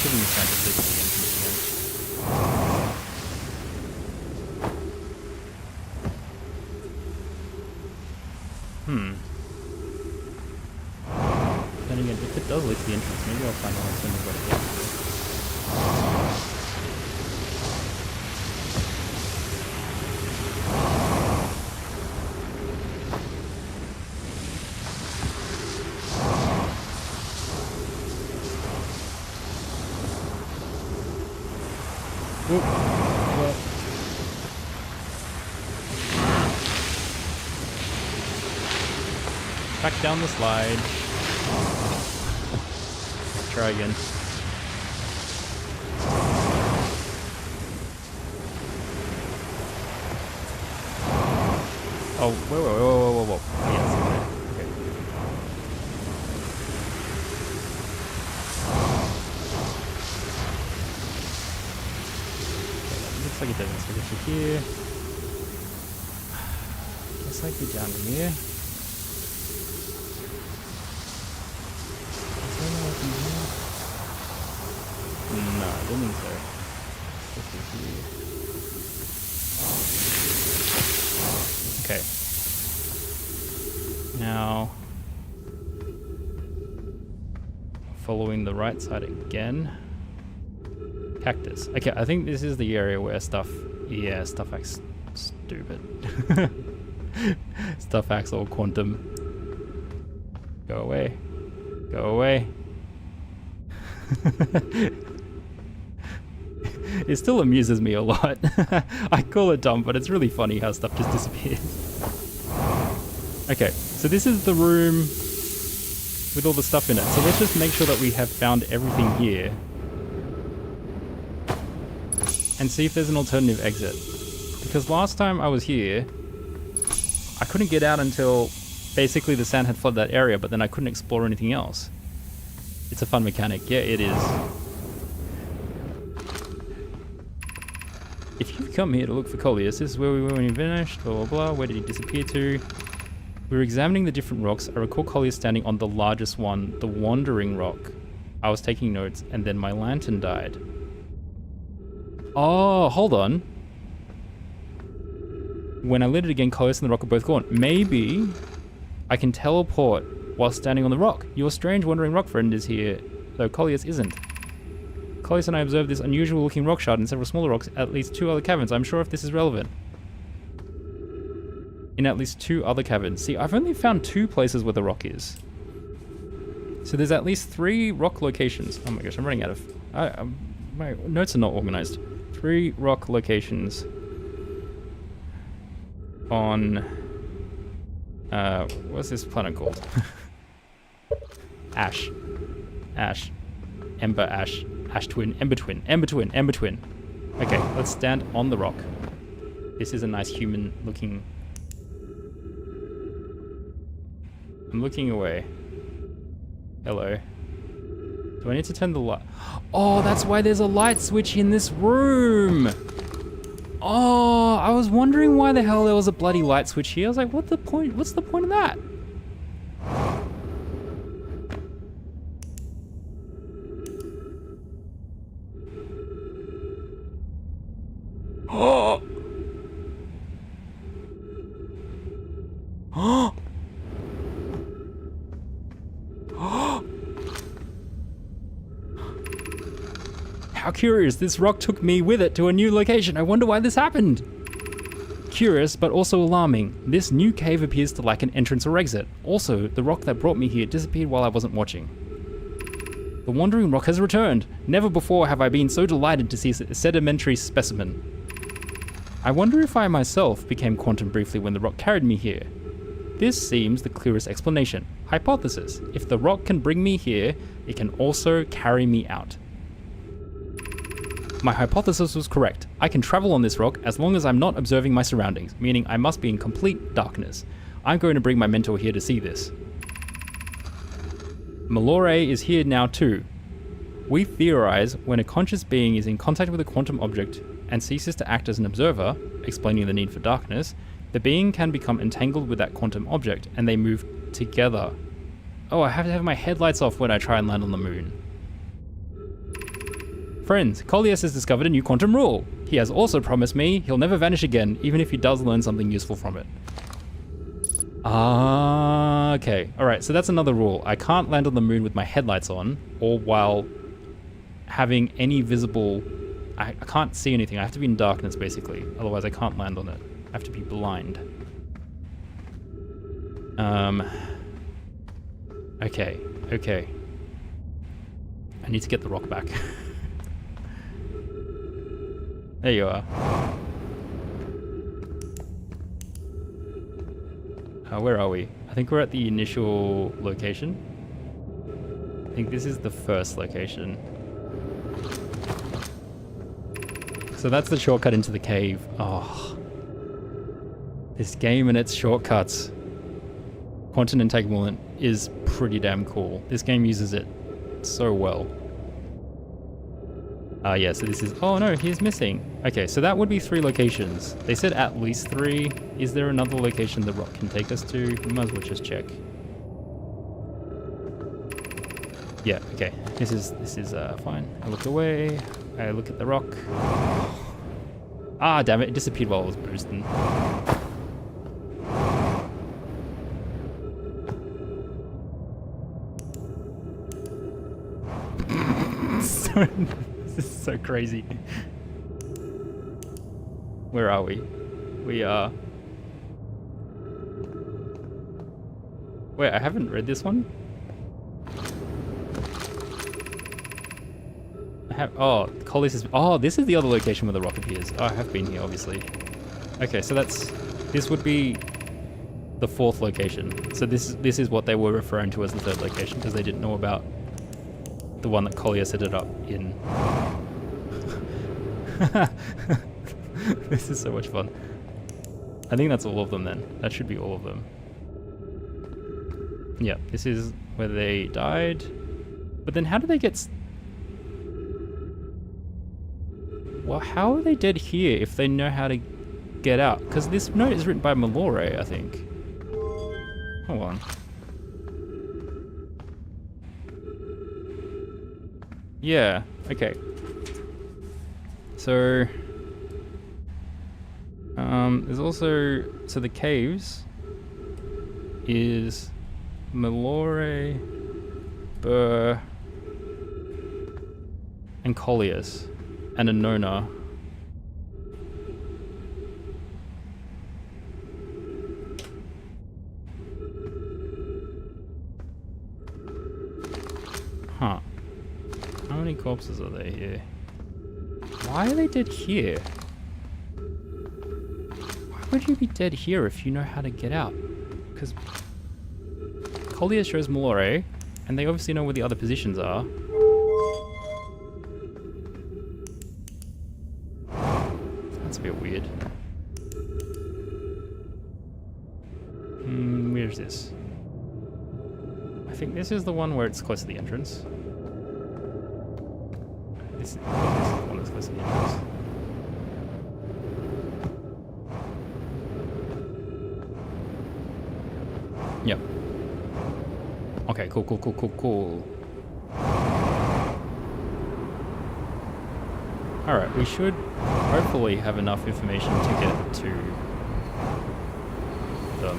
Giving me time to fix the entrance again. Then again, if it does lead to the entrance, maybe I'll find out soon what it is. Oop. Well. Back down the slide. Try again. Oh, whoa. Oh, yes, okay. Looks like it doesn't. So get you here. Looks like you're down here. No, I don't think so. Okay. Now, following the right side again. Cactus. Okay, I think this is the area where stuff acts stupid. Stuff acts all quantum. Go away. Go away. It still amuses me a lot. I call it dumb, but it's really funny how stuff just disappears. Okay, so this is the room with all the stuff in it. So let's just make sure that we have found everything here. And see if there's an alternative exit. Because last time I was here, I couldn't get out until basically the sand had flooded that area, but then I couldn't explore anything else. It's a fun mechanic. Yeah, it is. If you've come here to look for Coleus, this is where we were when you vanished, blah blah blah. Where did he disappear to? We were examining the different rocks. I recall Coleus standing on the largest one, the Wandering Rock. I was taking notes, and then my lantern died. Oh, hold on. When I lit it again, Coleus and the rock are both gone. Maybe I can teleport while standing on the rock. Your strange wandering rock friend is here, though Coleus isn't. Coleus and I observed this unusual looking rock shard and several smaller rocks, at least 2 other caverns. I'm sure if this is relevant. In at least 2 other caverns. See, I've only found 2 places where the rock is. So there's at least 3 rock locations. Oh my gosh, I'm running out of... my notes are not organized. 3 rock locations on... what's this planet called? Ash. Ash. Ember Ash. Ash Twin. Ember Twin. Ember Twin. Ember Twin. Okay, let's stand on the rock. This is a nice human looking... I'm looking away. Hello. Do I need to turn the light? Oh, that's why there's a light switch in this room. Oh, I was wondering why the hell there was a bloody light switch here. I was like, what's the point? What's the point of that? Oh. Oh. How curious, this rock took me with it to a new location. I wonder why this happened. Curious, but also alarming. This new cave appears to lack an entrance or exit. Also, the rock that brought me here disappeared while I wasn't watching. The wandering rock has returned. Never before have I been so delighted to see a sedimentary specimen. I wonder if I myself became quantum briefly when the rock carried me here. This seems the clearest explanation. Hypothesis. If the rock can bring me here, it can also carry me out. My hypothesis was correct. I can travel on this rock as long as I'm not observing my surroundings, meaning I must be in complete darkness. I'm going to bring my mentor here to see this. Malore is here now too. We theorize when a conscious being is in contact with a quantum object and ceases to act as an observer, explaining the need for darkness, the being can become entangled with that quantum object and they move together. Oh, I have to have my headlights off when I try and land on the moon. Friends, Coleus has discovered a new quantum rule. He has also promised me he'll never vanish again, even if he does learn something useful from it. Ah, okay. Alright, so that's another rule. I can't land on the moon with my headlights on, or while having any visible... I can't see anything. I have to be in darkness, basically. Otherwise, I can't land on it. I have to be blind. Okay, okay. I need to get the rock back. There you are. Where are we? I think we're at the initial location. I think this is the first location. So that's the shortcut into the cave. Oh. This game and its shortcuts. Quantum entanglement is pretty damn cool. This game uses it so well. Yeah, so this is... Oh no, he's missing. Okay, so that would be 3 locations. They said at least 3. Is there another location the rock can take us to? We might as well just check. Yeah, okay. This is fine. I look away. I look at the rock. Ah, damn it. It disappeared while I was boosting. This is so crazy. Where are we? We are... Wait, I haven't read this one? I have... Oh, Coleus is... Oh, this is the other location where the rock appears. Oh, I have been here, obviously. Okay, so that's... This would be the 4th location. So this is what they were referring to as the 3rd location, because they didn't know about the one that Collier set it up in. This is so much fun. I think that's all of them then. That should be all of them. Yeah, this is where they died. But then how do they get... Well, how are they dead here if they know how to get out? Because this note is written by Malore, I think. Hold on. Yeah, okay. So, there's also, so the caves is Melore, Burr, and Colliers, and a Nona. Huh. How many corpses are there here? Why are they dead here? Why would you be dead here if you know how to get out? Because Collier shows Malore, and they obviously know where the other positions are. That's a bit weird. Where's this? I think this is the one where it's close to the entrance. This is the one that's close to the entrance. Yep. Okay, cool. Alright, we should hopefully have enough information to get to them.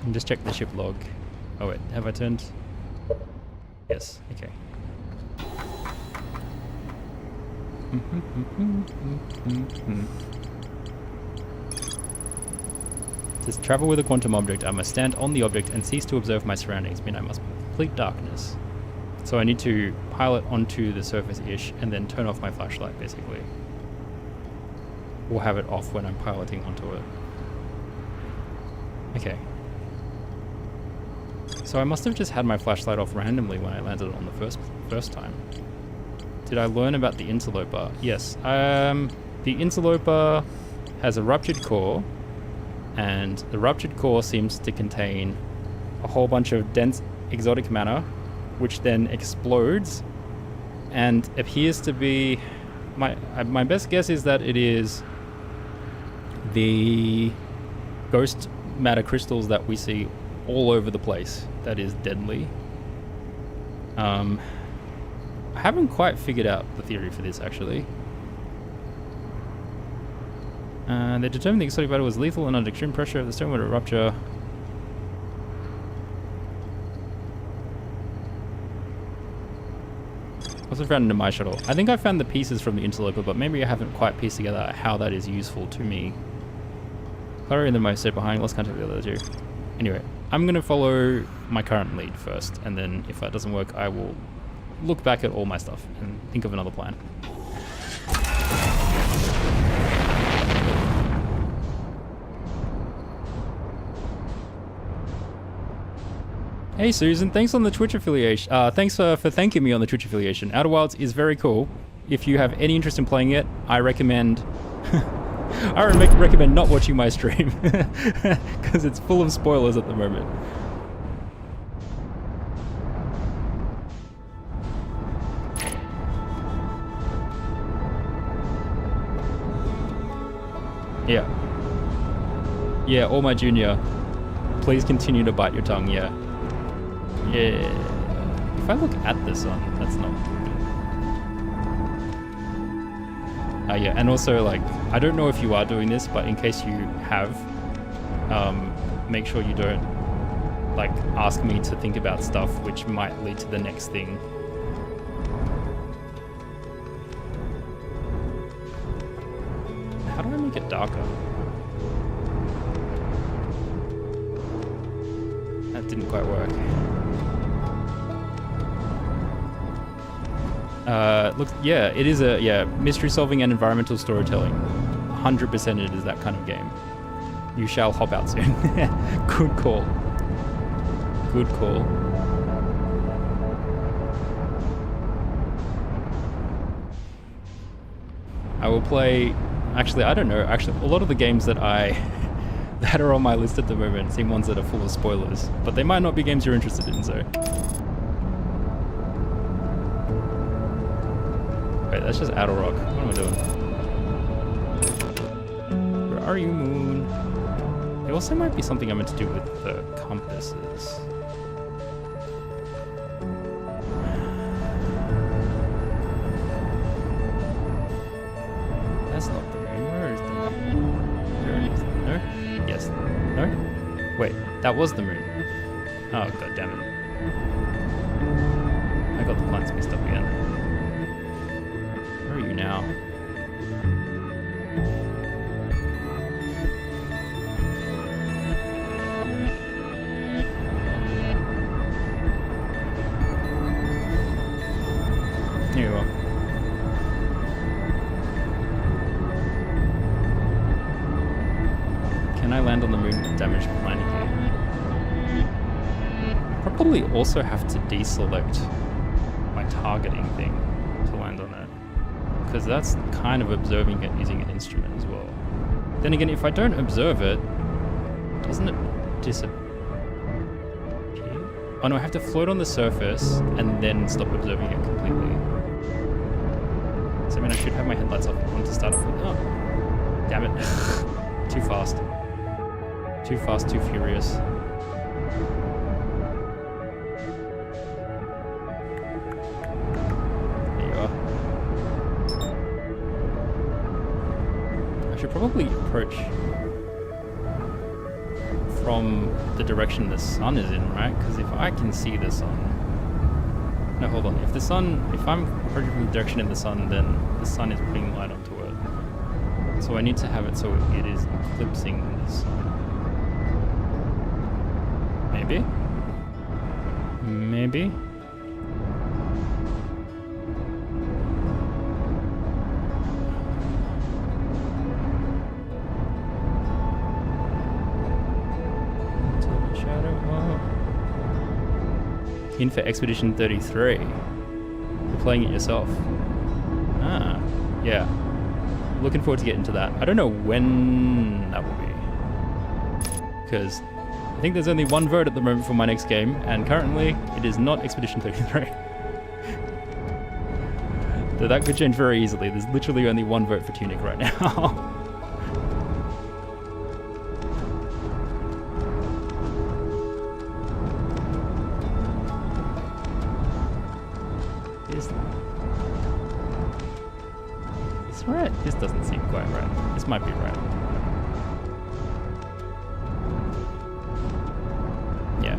And just check the ship log. Oh wait, have I turned? Yes, okay. Says travel with a quantum object. I must stand on the object and cease to observe my surroundings. Mean I must complete darkness. So I need to pilot onto the surface-ish and then turn off my flashlight, basically. Or have it off when I'm piloting onto it. Okay. So I must have just had my flashlight off randomly when I landed on the first time. Did I learn about the interloper? Yes. The interloper has a ruptured core, and the ruptured core seems to contain a whole bunch of dense exotic matter, which then explodes and appears to be... My best guess is that it is the ghost matter crystals that we see all over the place that is deadly. I haven't quite figured out the theory for this, actually. They determined the exotic matter was lethal and under extreme pressure of the stone would rupture. Also found in my shuttle. I think I found the pieces from the interloper, but maybe I haven't quite pieced together how that is useful to me. Clary and the most set behind, lost contact with the other two. Anyway, I'm going to follow my current lead first, and then if that doesn't work, I will look back at all my stuff and think of another plan. Hey Susan, thanks on the Twitch affiliation. Thanks for thanking me on the Twitch affiliation. Outer Wilds is very cool. If you have any interest in playing it, I recommend... I recommend not watching my stream because it's full of spoilers at the moment. Yeah, all my junior. Please continue to bite your tongue, yeah. Yeah. If I look at the sun, that's not good. Yeah, and also, like, I don't know if you are doing this, but in case you have, make sure you don't, like, ask me to think about stuff which might lead to the next thing. How do I make it darker? That didn't quite work. Look, yeah, it is mystery solving and environmental storytelling. 100% it is that kind of game. You shall hop out soon. Good call. Good call. I will play, actually, I don't know, actually, a lot of the games that that are on my list at the moment seem ones that are full of spoilers, but they might not be games you're interested in, so. Wait, that's just Outer Rock. What am I doing? Are you, moon? It also might be something I'm meant to do with the compasses. That's not the moon. Where is the moon? There it is. No? Yes. No? Wait, that was the moon. Oh, god damn it. I got the planets mixed up again. Where are you now? Here you are. Can I land on the moon with damaged planning here? Probably also have to deselect my targeting thing to land on it, because that's kind of observing it using an instrument as well. Then again, if I don't observe it, doesn't it disappear? Oh no, I have to float on the surface and then stop observing it completely. So I mean, I should have my headlights on to start off with. Oh, damn it. Too fast. Too fast, too furious. There you are. I should probably approach from the direction the sun is in, right? Because if I can see the sun... No, hold on. If I'm approaching from the direction in the sun, then the sun is putting light onto it. So I need to have it so it is eclipsing the sun. Maybe? Maybe? In for Expedition 33. You're playing it yourself. Ah, yeah. Looking forward to getting to that. I don't know when that will be, because I think there's only one vote at the moment for my next game, and currently it is not Expedition 33. So that could change very easily. There's literally only one vote for Tunic right now. Right? This doesn't seem quite right. This might be right. Yeah.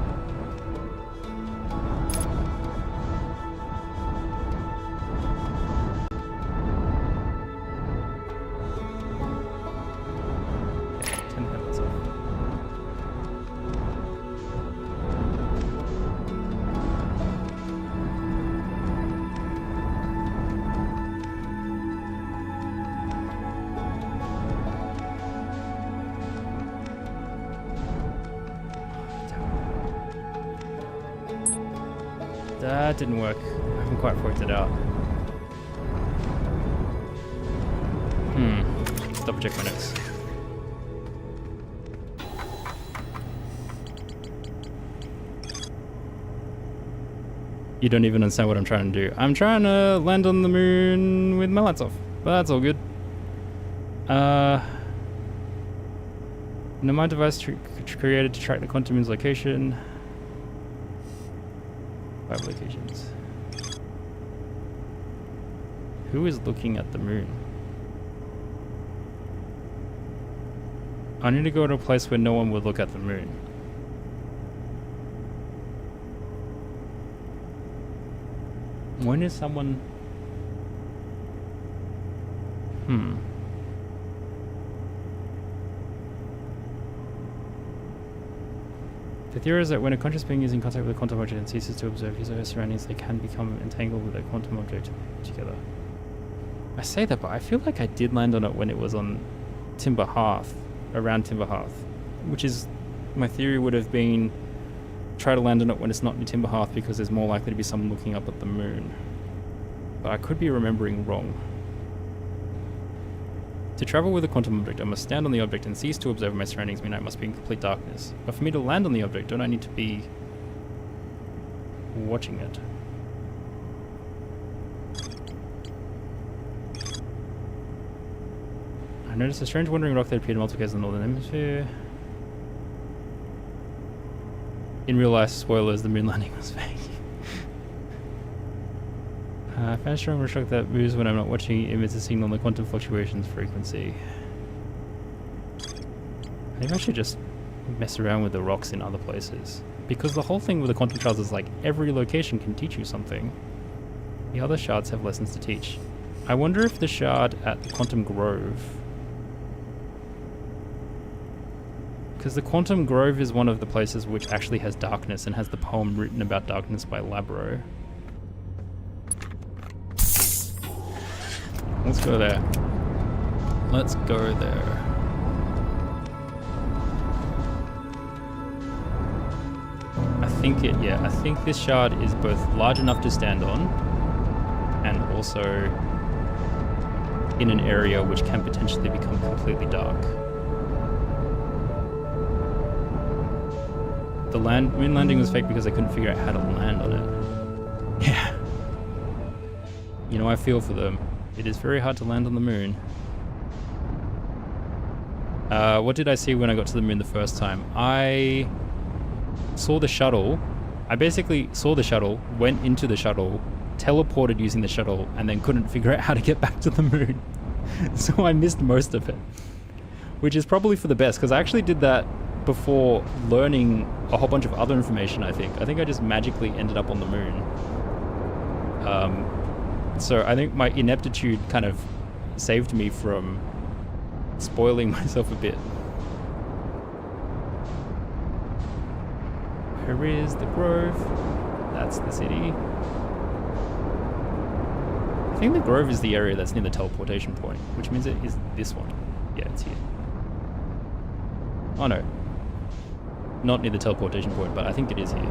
Okay, 10 headlights off. That didn't work. I haven't quite worked it out. Let's double check my notes. You don't even understand what I'm trying to do. I'm trying to land on the moon with my lights off, but that's all good. My device created to track the quantum moon's location. 5 locations. Who is looking at the moon? I need to go to a place where no one would look at the moon. When is someone... The theory is that when a conscious being is in contact with a quantum object and ceases to observe his or her surroundings, they can become entangled with a quantum object together. I say that, but I feel like I did land on it when it was on Timber Hearth, around Timber Hearth, which is, my theory would have been, try to land on it when it's not near Timber Hearth because there's more likely to be someone looking up at the moon. But I could be remembering wrong. To travel with a quantum object, I must stand on the object and cease to observe my surroundings, meaning I must be in complete darkness. But for me to land on the object, don't I need to be watching it? I noticed a strange wandering rock that appeared in multiple cases in the Northern Hemisphere. In real life, spoilers, the moon landing was fake. I found a strong shock that moves when I'm not watching. It emits a signal on the quantum fluctuations frequency. Maybe I should just mess around with the rocks in other places. Because the whole thing with the quantum shards is like, every location can teach you something. The other shards have lessons to teach. I wonder if the shard at the Quantum Grove... Because the Quantum Grove is one of the places which actually has darkness and has the poem written about darkness by Labro. Let's go there. Let's go there. I think this shard is both large enough to stand on and also in an area which can potentially become completely dark. The moon landing was fake because I couldn't figure out how to land on it. Yeah. You know, I feel for them. It is very hard to land on the moon. What did I see when I got to the moon the first time? I saw the shuttle. I basically saw the shuttle, went into the shuttle, teleported using the shuttle, and then couldn't figure out how to get back to the moon. So I missed most of it. Which is probably for the best, because I actually did that before learning a whole bunch of other information, I think. I think I just magically ended up on the moon. So I think my ineptitude kind of saved me from spoiling myself a bit. Where is the Grove? That's the city. I think the Grove is the area that's near the teleportation point, which means it is this one. Yeah, it's here. Oh no. Not near the teleportation point, but I think it is here.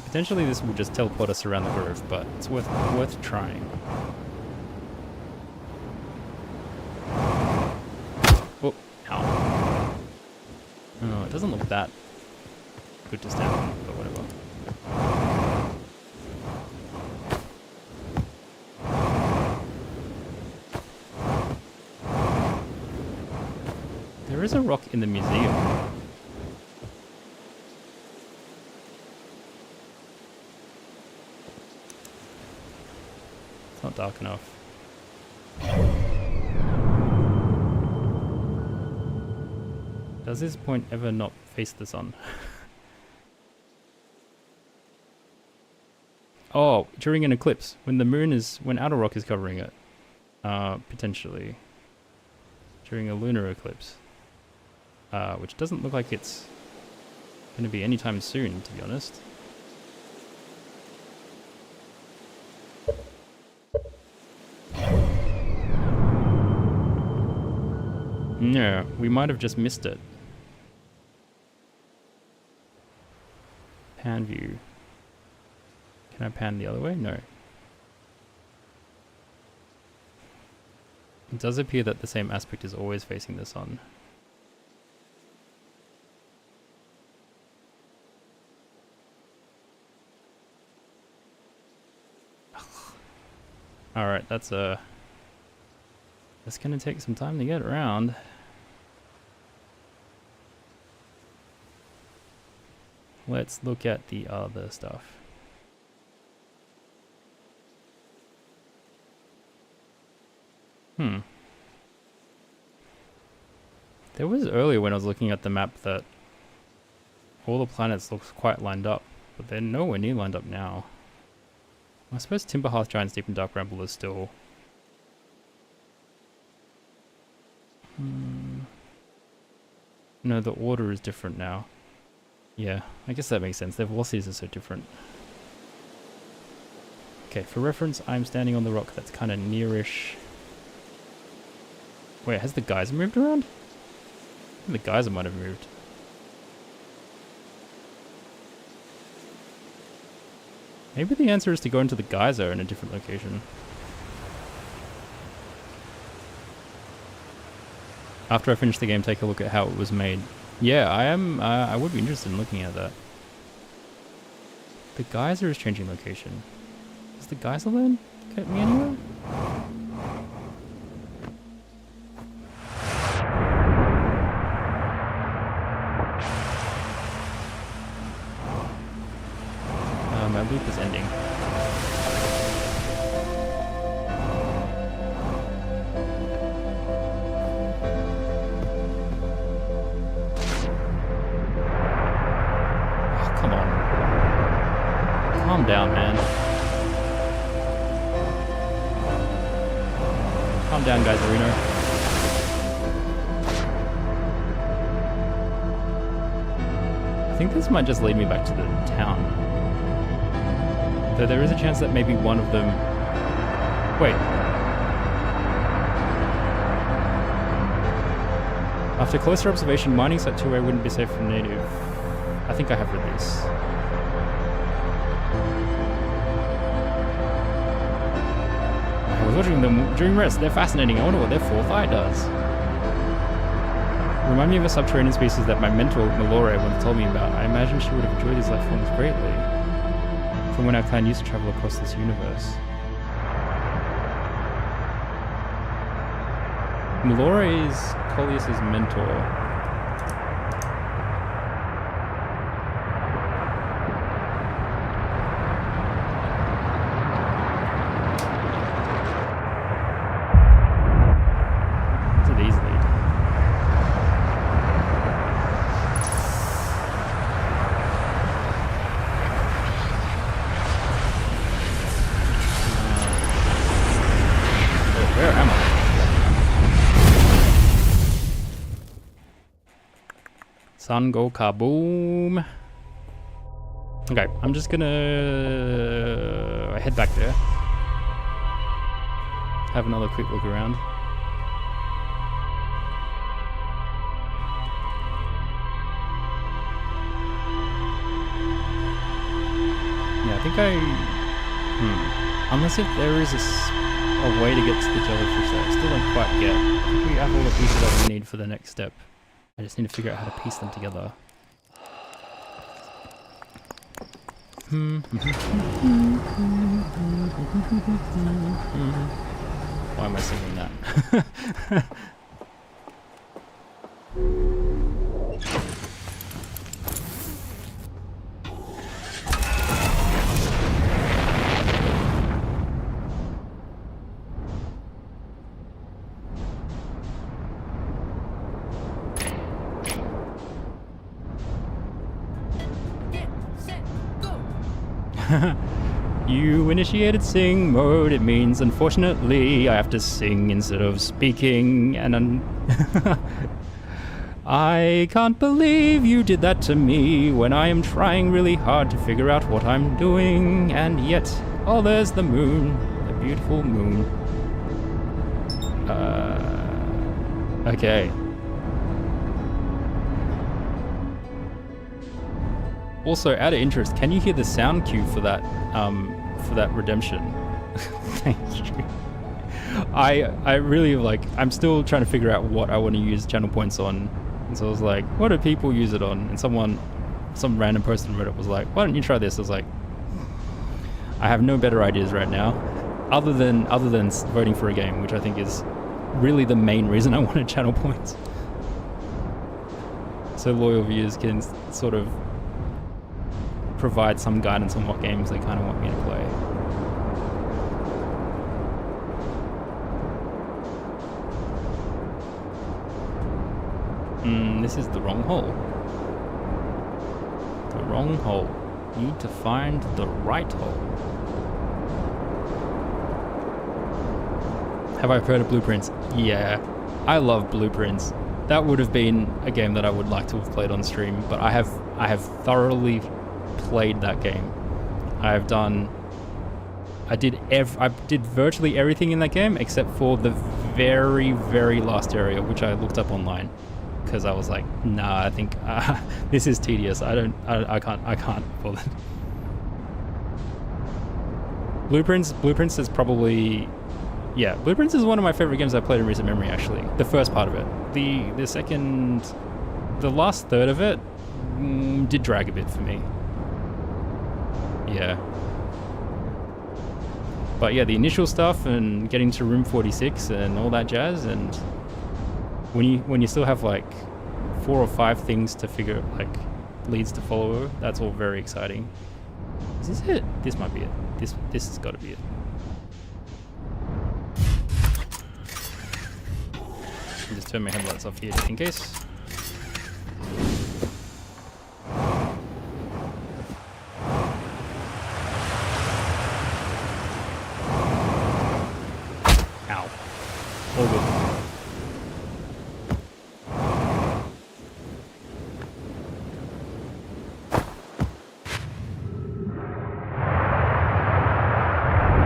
Potentially this will just teleport us around the Grove, but it's worth trying. Oh, ow. Oh, it doesn't look that good to stand on, but whatever. There is a rock in the museum. It's not dark enough. Does this point ever not face the sun? Oh, during an eclipse, when outer rock is covering it, potentially. During a lunar eclipse. Which doesn't look like it's going to be anytime soon, to be honest. No, we might have just missed it. Pan view. Can I pan the other way? No. It does appear that the same aspect is always facing the sun. Alright, that's gonna take some time to get around. Let's look at the other stuff. There was earlier when I was looking at the map that all the planets look quite lined up, but they're nowhere near lined up now. I suppose Timberhearth, Giants Deep and Dark Bramble is still... No, the order is different now. Yeah, I guess that makes sense. Their velocities are so different. Okay, for reference, I'm standing on the rock that's kind of nearish. Wait, has the geyser moved around? I think the geyser might have moved. Maybe the answer is to go into the geyser in a different location. After I finish the game, take a look at how it was made. Yeah, I would be interested in looking at that. The geyser is changing location. Does the geyser learn get me anywhere? My loop is ending. Oh, come on. Calm down, man. Calm down, guys, Arena. I think this might just lead me back to the town. Though there is a chance that maybe one of them... Wait. After closer observation, mining site 2A wouldn't be safe for native. I think I have read this. I was watching them during rest. They're fascinating. I wonder what their fourth eye does. Remind me of a subterranean species that my mentor, Malore, once told me about. I imagine she would have enjoyed these life forms greatly. From when our clan used to travel across this universe. Malore is Coleus's mentor. It's an easy lead. Where am I? Sun go kaboom. Okay, I'm just gonna head back there. Have another quick look around. Yeah, I think unless if there is a way to get to the jellyfish that I still don't quite get. I think we have all the pieces that we need for the next step. I just need to figure out how to piece them together. Why am I singing that? You initiated sing mode. It means, unfortunately, I have to sing instead of speaking, and I can't believe you did that to me when I am trying really hard to figure out what I'm doing, and yet, oh, there's the moon, the beautiful moon. Okay. Also, out of interest, can you hear the sound cue for that redemption? Thank you. I really I'm still trying to figure out what I want to use channel points on. And so I was like, what do people use it on? And some random person on Reddit was like, why don't you try this? I was like, I have no better ideas right now, other than voting for a game, which I think is really the main reason I wanted channel points. So loyal viewers can sort of provide some guidance on what games they kind of want me to play. This is the wrong hole. The wrong hole. Need to find the right hole. Have I heard of Blueprints? Yeah, I love Blueprints. That would have been a game that I would like to have played on stream, but I have thoroughly played that game. I did virtually everything in that game except for the very, very last area, which I looked up online because I was like, nah, I think this is tedious. I can't bother. Blueprints is probably, yeah, Blueprints is one of my favorite games I played in recent memory, actually. The first part of it. The last third of it did drag a bit for me. yeah. But yeah, the initial stuff and getting to room 46 and all that jazz, and when you still have like 4 or 5 things to figure, like leads to follow, that's all very exciting. Is this it? This might be it. This has got to be it. I'll just turn my headlights off here just in case. All good. I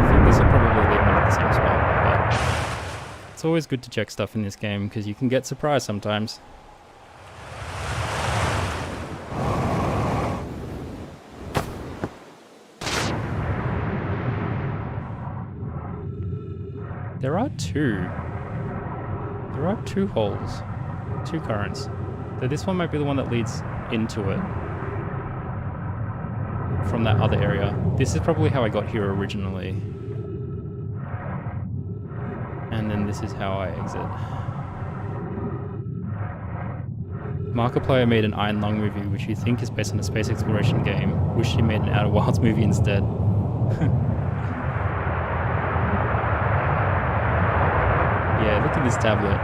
think this will probably leave me at the same spot, but it's always good to check stuff in this game because you can get surprised sometimes. There are two holes, 2 currents. So this one might be the one that leads into it from that other area. This is probably how I got here originally. And then this is how I exit. Markiplier made an Iron Lung movie, which you think is based on a space exploration game. Wish he made an Outer Wilds movie instead. Yeah, look at this tablet.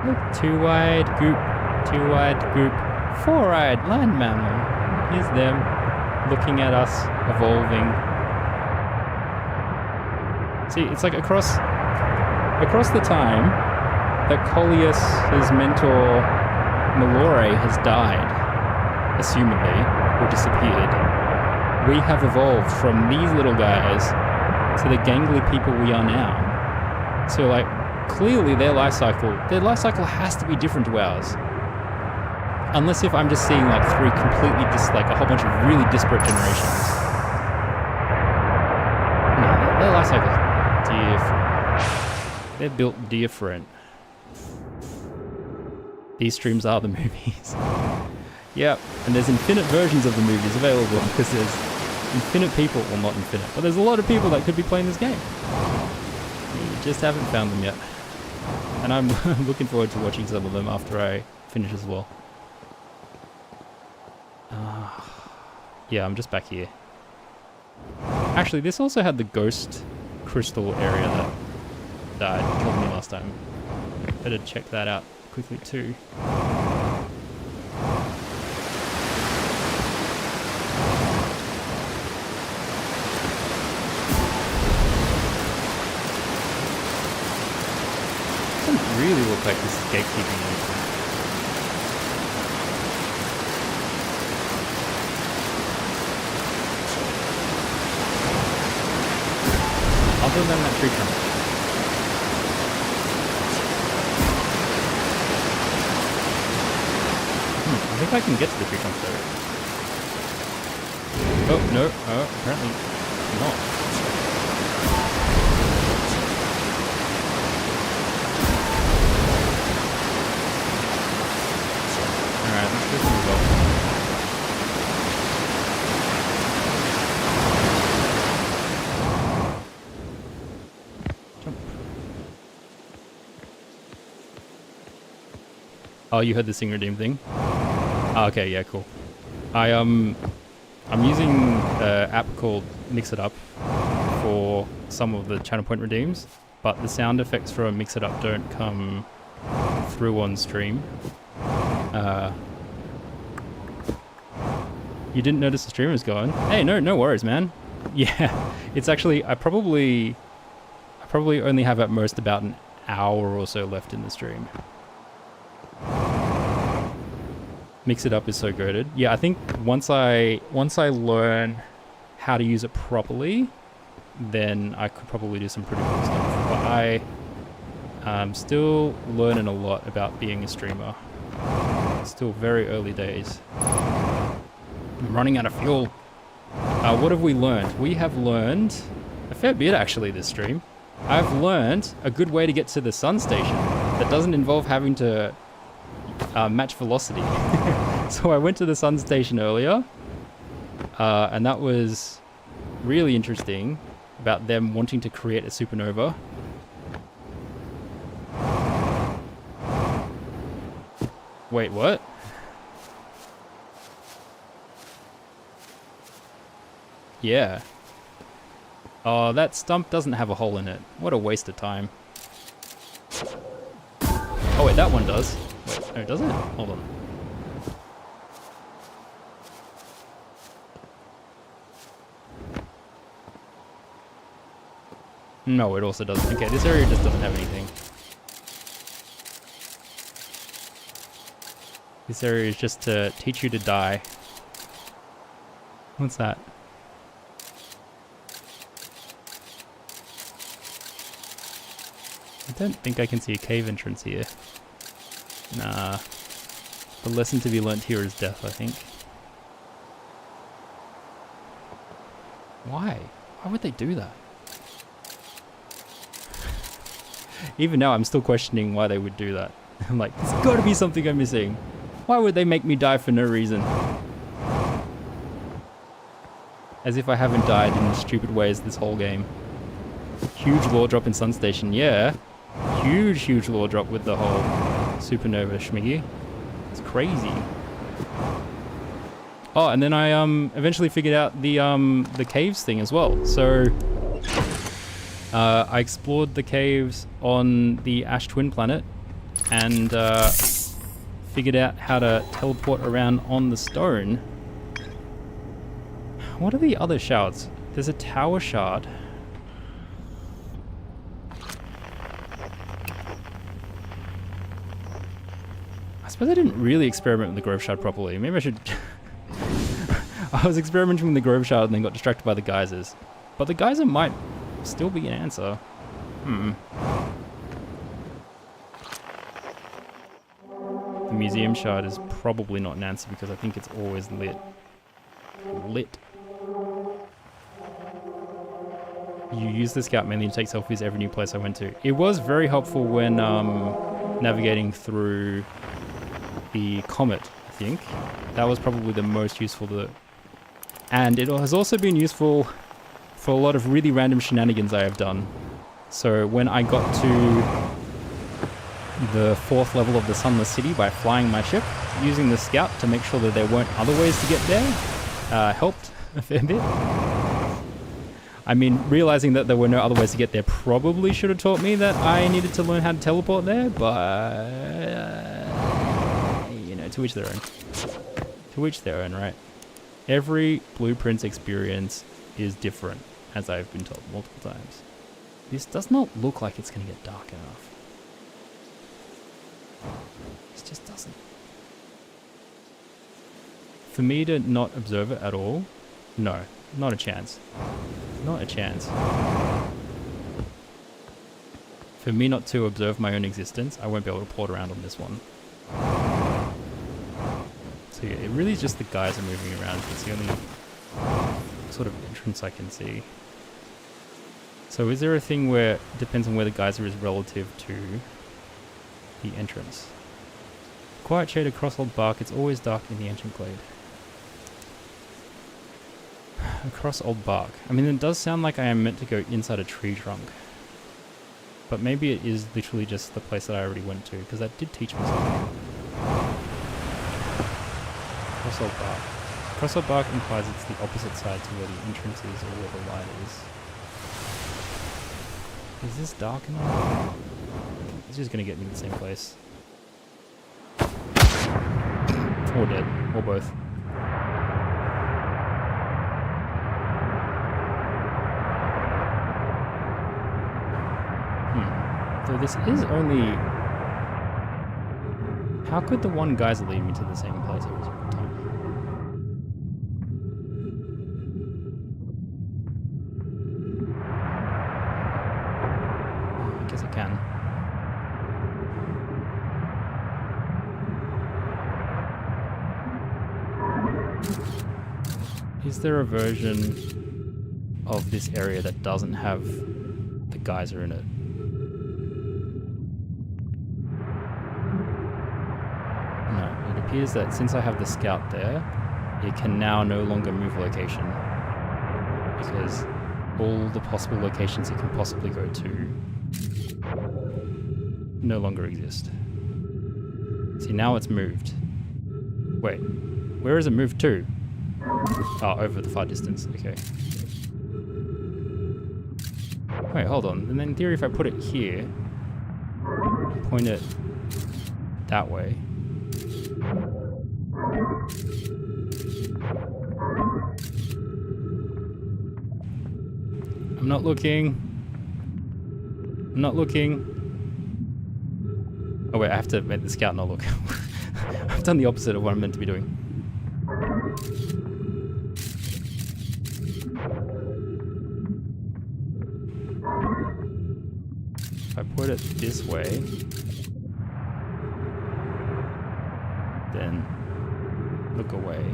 Look, 2 wide group, 2 wide group, 4 eyed land mammal. Here's them looking at us evolving. See, it's like across the time that Coleus's mentor Malore has died, assumedly, or disappeared, we have evolved from these little guys to the gangly people we are now. So like, clearly their life cycle has to be different to ours. Unless if I'm just seeing like 3 completely like a whole bunch of really disparate generations. No, their life cycle is different. They're built different. These streams are the movies. Yep, and there's infinite versions of the movies available because there's infinite people, well not infinite, but there's a lot of people that could be playing this game. Just haven't found them yet, and I'm looking forward to watching some of them after I finish as well. Yeah, I'm just back here. Actually, this also had the ghost crystal area that died, killed me last time. Better check that out quickly too. Really look like this is gatekeeping anything. Other than that tree trunk. I think I can get to the tree trunk though. Oh, no. Oh, apparently not. Alright, let's do some results. Jump. Oh, you heard the Sing Redeem thing? Oh, okay, yeah, cool. I'm using an app called Mix It Up for some of the channel point redeems, but the sound effects from Mix It Up don't come through on stream. You didn't notice the stream was going? Hey, no worries, man. Yeah, it's actually, I probably only have at most about an hour or so left in the stream. Mix It Up is so goated. Yeah, I think once I learn how to use it properly, then I could probably do some pretty cool stuff. But I'm still learning a lot about being a streamer. It's still very early days. I'm running out of fuel. What have we learned? We have learned a fair bit actually this stream. I've learned a good way to get to the sun station that doesn't involve having to match velocity. So I went to the sun station earlier. and that was really interesting about them wanting to create a supernova. Wait, what? Yeah. Oh, that stump doesn't have a hole in it. What a waste of time. Oh wait, that one does. Wait, no, does it? Hold on. No, it also doesn't. Okay, this area just doesn't have anything. This area is just to teach you to die. What's that? I don't think I can see a cave entrance here. Nah. The lesson to be learnt here is death, I think. Why? Why would they do that? Even now, I'm still questioning why they would do that. I'm like, there's got to be something I'm missing. Why would they make me die for no reason? As if I haven't died in stupid ways this whole game. Huge lore drop in Sun Station, yeah. Huge lore drop with the whole supernova schmiggy. It's crazy. Oh, and then I eventually figured out the caves thing as well. So I explored the caves on the Ash Twin planet and figured out how to teleport around on the stone. What are the other shards? There's a tower shard. I suppose I didn't really experiment with the Grove Shard properly. Maybe I should... I was experimenting with the Grove Shard and then got distracted by the geysers. But the geyser might still be an answer. The museum shard is probably not an answer because I think it's always lit. You use the scout mainly to take selfies every new place I went to. It was very helpful when navigating through the Comet, I think. That was probably the most useful to... And it has also been useful for a lot of really random shenanigans I have done. So when I got to the 4th level of the Sunless City by flying my ship, using the scout to make sure that there weren't other ways to get there, helped a fair bit. I mean, realizing that there were no other ways to get there probably should have taught me that I needed to learn how to teleport there, but... you know, to each their own. To each their own, right? Every Blueprints experience is different, as I've been told multiple times. This does not look like it's going to get dark enough. This just doesn't. For me to not observe it at all, no, not a chance. Not a chance. For me not to observe my own existence, I won't be able to plot around on this one. So yeah, it really is just the guys are moving around. It's the only sort of entrance I can see. So is there a thing where it depends on where the geyser is relative to the entrance? Quiet shade across old bark, it's always dark in the ancient glade. Across old bark. I mean, it does sound like I am meant to go inside a tree trunk. But maybe it is literally just the place that I already went to, because that did teach me something. Across old bark. Across old bark implies it's the opposite side to where the entrance is or where the light is. Is this dark enough? It's just going to get me to the same place. Or dead. Or both. So this is only... How could the one geyser lead me to the same place every single time? I guess I can. Is there a version of this area that doesn't have the geyser in it? No, it appears that since I have the scout there, it can now no longer move location because all the possible locations it can possibly go to no longer exist. See, now it's moved. Wait, where is it moved to? Oh, over the far distance, okay. Wait, hold on. And then in theory, if I put it here, point it that way. I'm not looking. I'm not looking. Oh wait, I have to make the scout not look. I've done the opposite of what I'm meant to be doing. If I put it this way, then look away.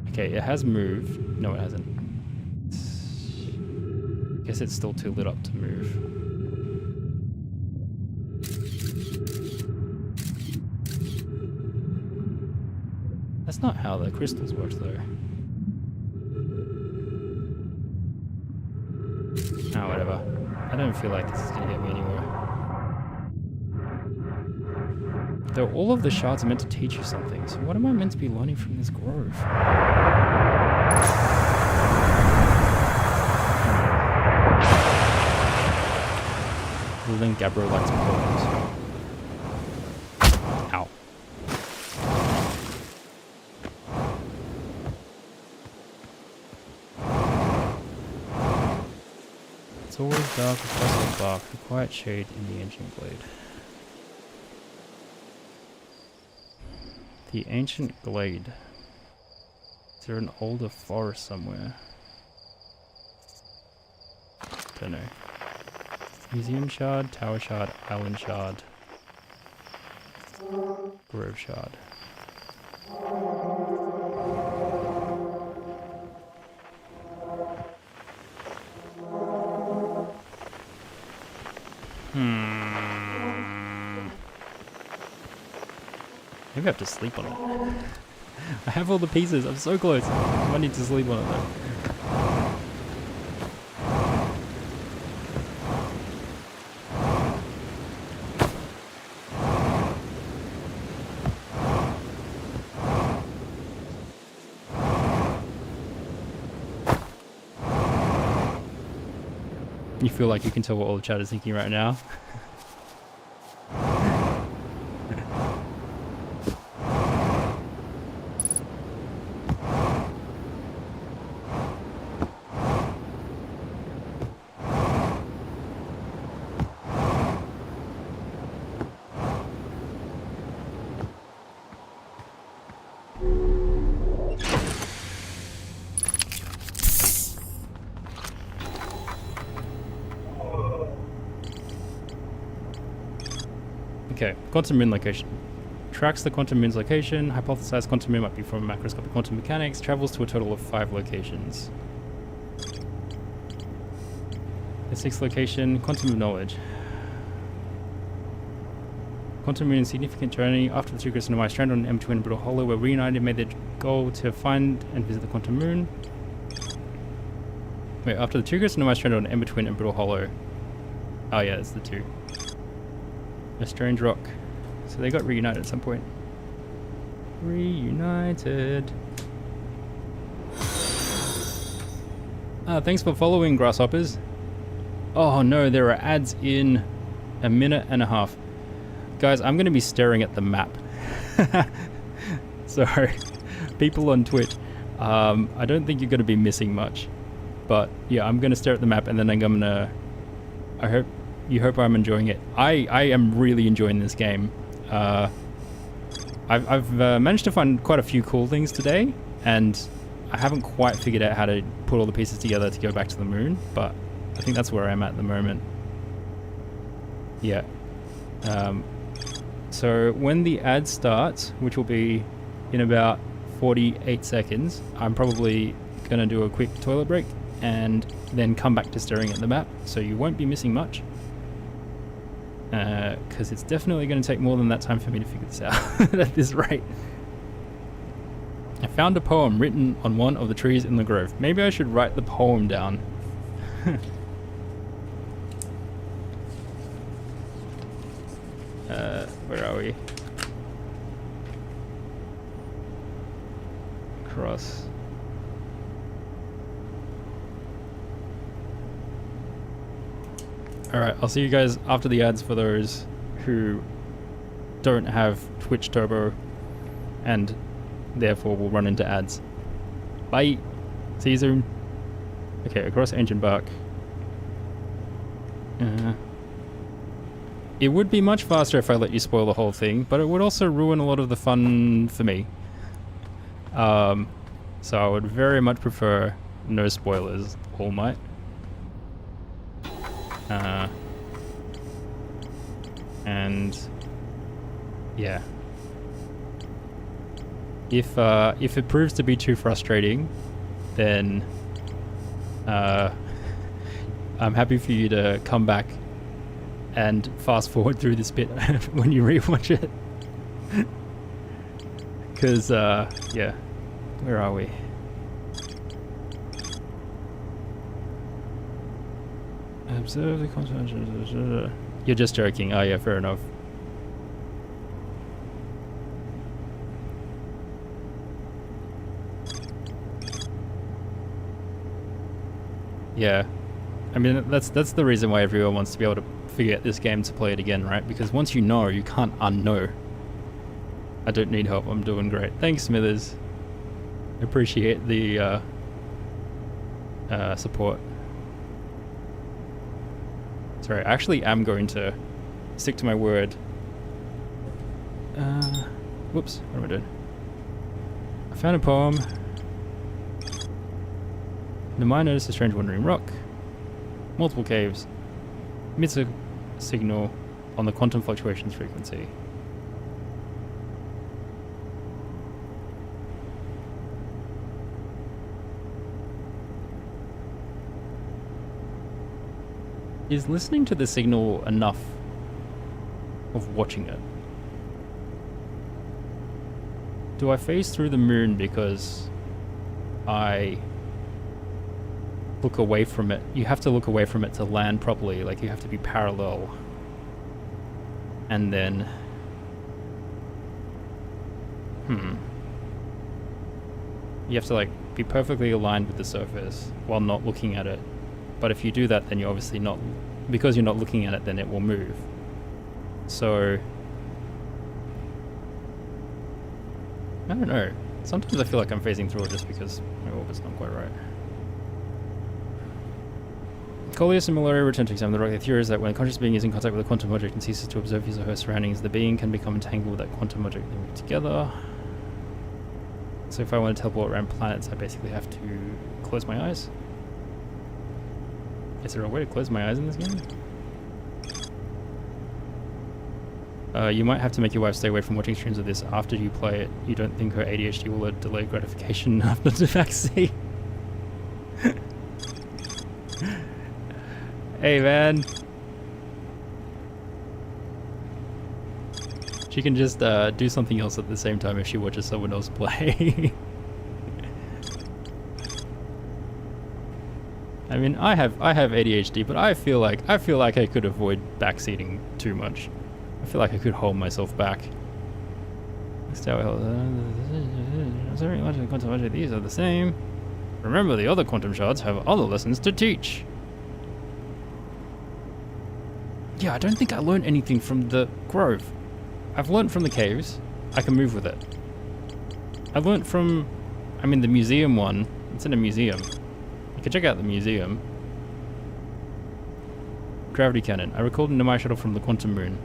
Okay, it has moved. No, it hasn't. Guess it's still too lit up to move. That's not how the crystals work, though. Oh, whatever. I don't feel like this is gonna get me anywhere. Though all of the shards are meant to teach you something, so what am I meant to be learning from this grove? Then Gabriel likes poems. Ow. It's always dark across the bark, the quiet shade in the ancient glade. The ancient glade. Is there an older forest somewhere? Don't know. Museum shard, tower shard, island shard, grove shard. Maybe I have to sleep on it. I have all the pieces, I'm so close. I might need to sleep on it though. You feel like you can tell what all the chat is thinking right now? Okay, quantum moon location. Tracks the quantum moon's location, hypothesized quantum moon might be from macroscopic quantum mechanics, travels to a total of 5 locations. The 6th location, quantum of knowledge. Quantum moon significant journey. After the two crystals and stranded on M2 and Brittle Hollow were reunited, made their goal to find and visit the quantum moon. Wait, after the two crystals and stranded on Ember Twin and Brittle Hollow. Oh yeah, it's the two. A strange rock. So they got reunited at some point. Reunited. Thanks for following, grasshoppers. Oh no, there are ads in a minute and a half. Guys, I'm going to be staring at the map. So, people on Twitch, I don't think you're going to be missing much. But yeah, I'm going to stare at the map and then I'm going to... I hope you hope I'm enjoying it. I am really enjoying this game. I've managed to find quite a few cool things today, and I haven't quite figured out how to put all the pieces together to go back to the moon, but I think that's where I'm at the moment. Yeah. So when the ad starts, which will be in about 48 seconds, I'm probably going to do a quick toilet break and then come back to staring at the map, so you won't be missing much. Because it's definitely going to take more than that time for me to figure this out at this rate. I found a poem written on one of the trees in the grove. Maybe I should write the poem down. Where are we? Cross. Alright, I'll see you guys after the ads for those who don't have Twitch Turbo and therefore will run into ads. Bye! See you soon. Okay, across Ancient Bark. It would be much faster if I let you spoil the whole thing, but it would also ruin a lot of the fun for me. So I would very much prefer no spoilers, All Might. And yeah, if it proves to be too frustrating, then I'm happy for you to come back and fast forward through this bit when you rewatch it. Because yeah, where are we? Observe the consequences. You're just joking. Oh yeah, fair enough. Yeah, I mean that's the reason why everyone wants to be able to figure out this game to play it again, right? Because once you know, you can't unknow. I don't need help. I'm doing great. Thanks, Smithers. Appreciate the support. Sorry, I actually am going to stick to my word. Whoops, what am I doing? I found a poem. The mine noticed a strange wandering rock. Multiple caves. Emits a signal on the quantum fluctuations frequency. Is listening to the signal enough of watching it? Do I phase through the moon because I look away from it? You have to look away from it to land properly, like you have to be parallel. And then... You have to like be perfectly aligned with the surface while not looking at it. But if you do that, then you're obviously not... Because you're not looking at it, then it will move. So... I don't know. Sometimes I feel like I'm phasing through it just because my orbit's not quite right. Coleus and Malaria return to examine the rock. Their theory is that when a conscious being is in contact with a quantum object and ceases to observe his or her surroundings, the being can become entangled with that quantum object and move together. So if I want to teleport around planets, I basically have to close my eyes. Is there a way to close my eyes in this game? You might have to make your wife stay away from watching streams of this after you play it. You don't think her ADHD will delay gratification after the vaccine? Hey man. She can just do something else at the same time if she watches someone else play. I mean, I have ADHD, but I feel like I could avoid backseating too much. I feel like I could hold myself back. These are the same. Remember, the other quantum shards have other lessons to teach. Yeah, I don't think I learned anything from the grove. I've learned from the caves. I can move with it. I learned from... I mean, the museum one. It's in a museum. You can check out the museum. Gravity cannon. I recalled a Nemai shuttle from the quantum moon.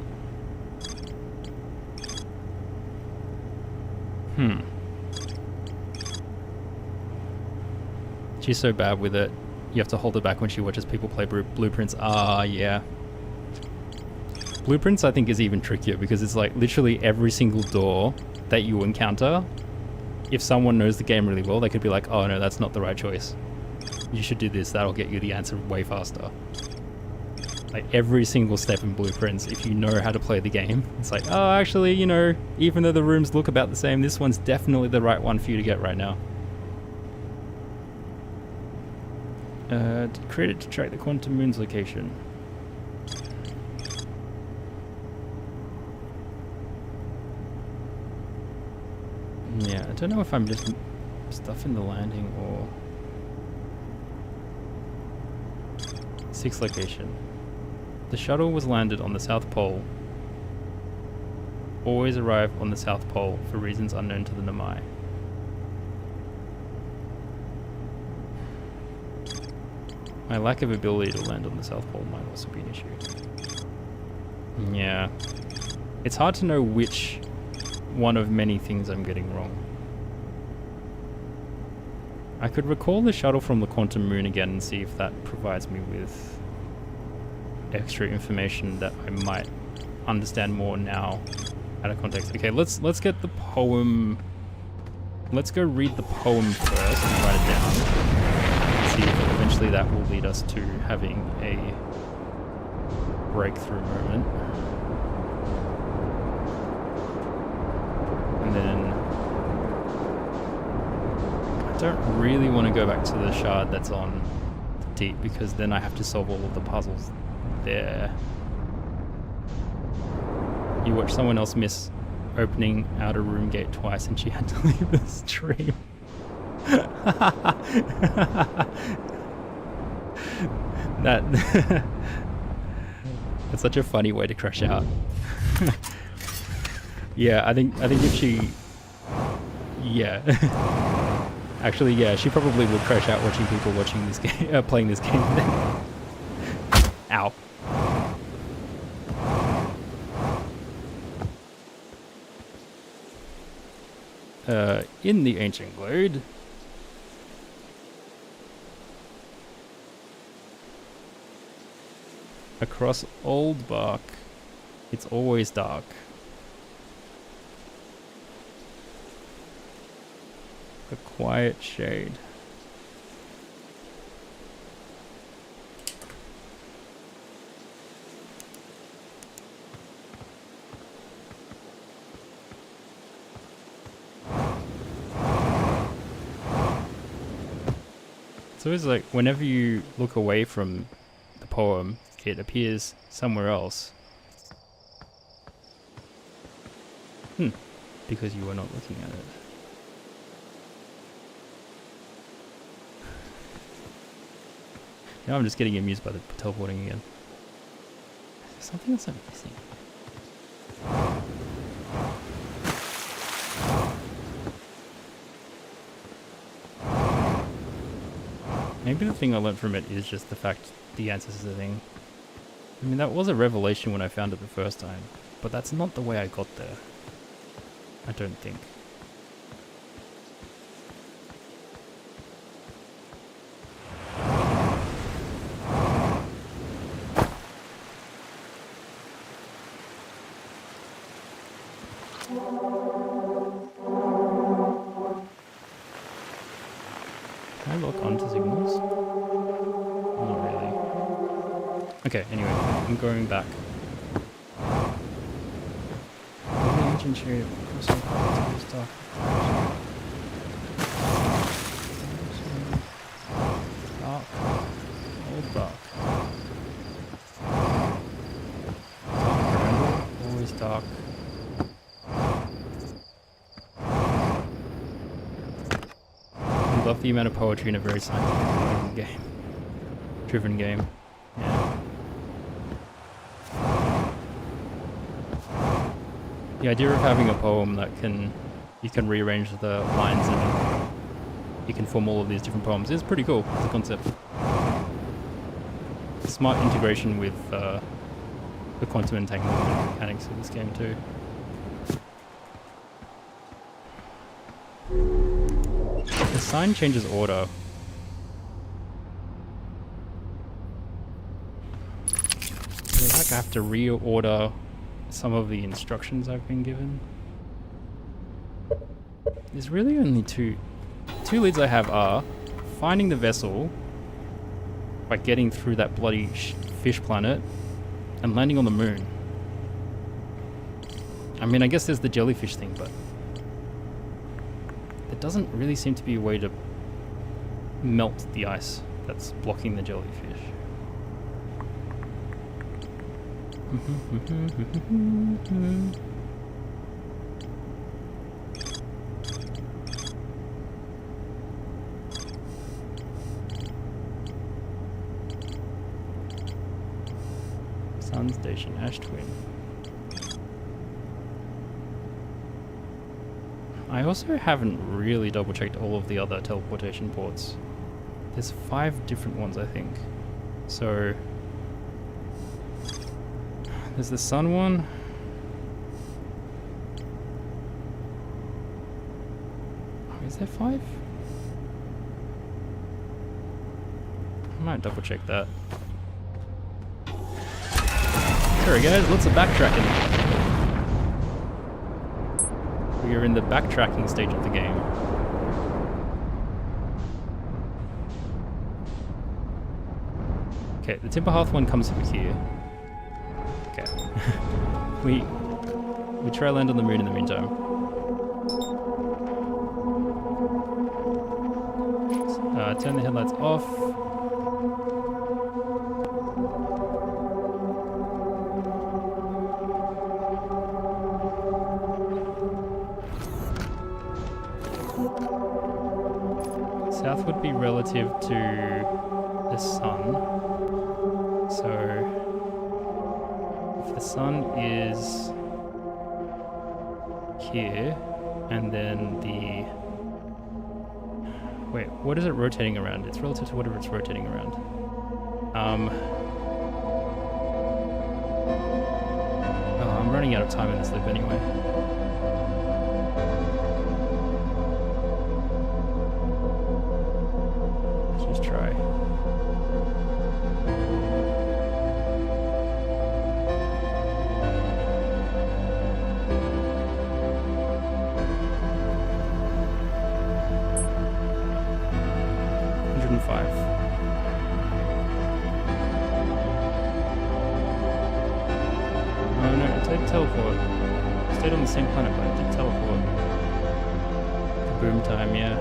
She's so bad with it. You have to hold her back when she watches people play Blueprints. Ah, yeah. Blueprints, I think, is even trickier because it's like literally every single door that you encounter. If someone knows the game really well, they could be like, oh no, that's not the right choice. You should do this. That'll get you the answer way faster. Like every single step in Blueprints, if you know how to play the game, it's like, oh, actually, you know, even though the rooms look about the same, this one's definitely the right one for you to get right now. Create it to track the quantum moon's location. Yeah, I don't know if I'm just stuffing the landing or... 6th location. The shuttle was landed on the South Pole. Always arrive on the South Pole for reasons unknown to the Nomai. My lack of ability to land on the South Pole might also be an issue. Yeah. It's hard to know which one of many things I'm getting wrong. I could recall the shuttle from the Quantum Moon again and see if that provides me with extra information that I might understand more now out of context. Okay, let's get the poem. Let's go read the poem first and write it down. See if eventually that will lead us to having a breakthrough moment. And then I don't really want to go back to the shard that's on the deep, because then I have to solve all of the puzzles there. You watch someone else miss opening outer room gate twice and she had to leave the stream. That's such a funny way to crash out. Yeah, I think if she, yeah, actually, yeah, she probably would crash out watching people watching this game, playing this game. Ow. In the ancient glade. Across old bark, it's always dark. A quiet shade. So it's like whenever you look away from the poem, it appears somewhere else. Because you were not looking at it. Now I'm just getting amused by the teleporting again. There's something else I'm missing. Maybe the thing I learned from it is just the fact the ancestor thing. I mean, that was a revelation when I found it the first time, but that's not the way I got there. I don't think. Can I lock onto signals? Not really. Okay, anyway, I'm going back. The ancient chariot crossing paths to dark. Dark. Old dark. Dark, remember? Always dark. Love the amount of poetry in a very scientific driven game. Yeah. The idea of having a poem that you can rearrange the lines and you can form all of these different poems is pretty cool as a concept. Smart integration with the quantum entanglement mechanics of this game too. The sign changes order. I like I have to reorder some of the instructions I've been given. There's really only two leads I have are finding the vessel by getting through that bloody fish planet and landing on the moon. I mean, I guess there's the jellyfish thing, but there doesn't really seem to be a way to melt the ice that's blocking the jellyfish. Sun Station, Ash Twin. I also haven't really double checked all of the other teleportation ports. There's 5 different ones, I think. So there's the sun one. Oh, is there 5? I might double check that. Sorry guys, lots of backtracking. We are in the backtracking stage of the game. Okay, the Timber Hearth one comes from here. Okay. we try land on the moon in the meantime. Turn the headlights off. South would be relative to the sun. So if the sun is here, and then the... Wait, what is it rotating around? It's relative to whatever it's rotating around. Oh, I'm running out of time in this loop anyway. Let's just try. Oh no, it did teleport. It stayed on the same planet, but it did teleport. Boom time, yeah.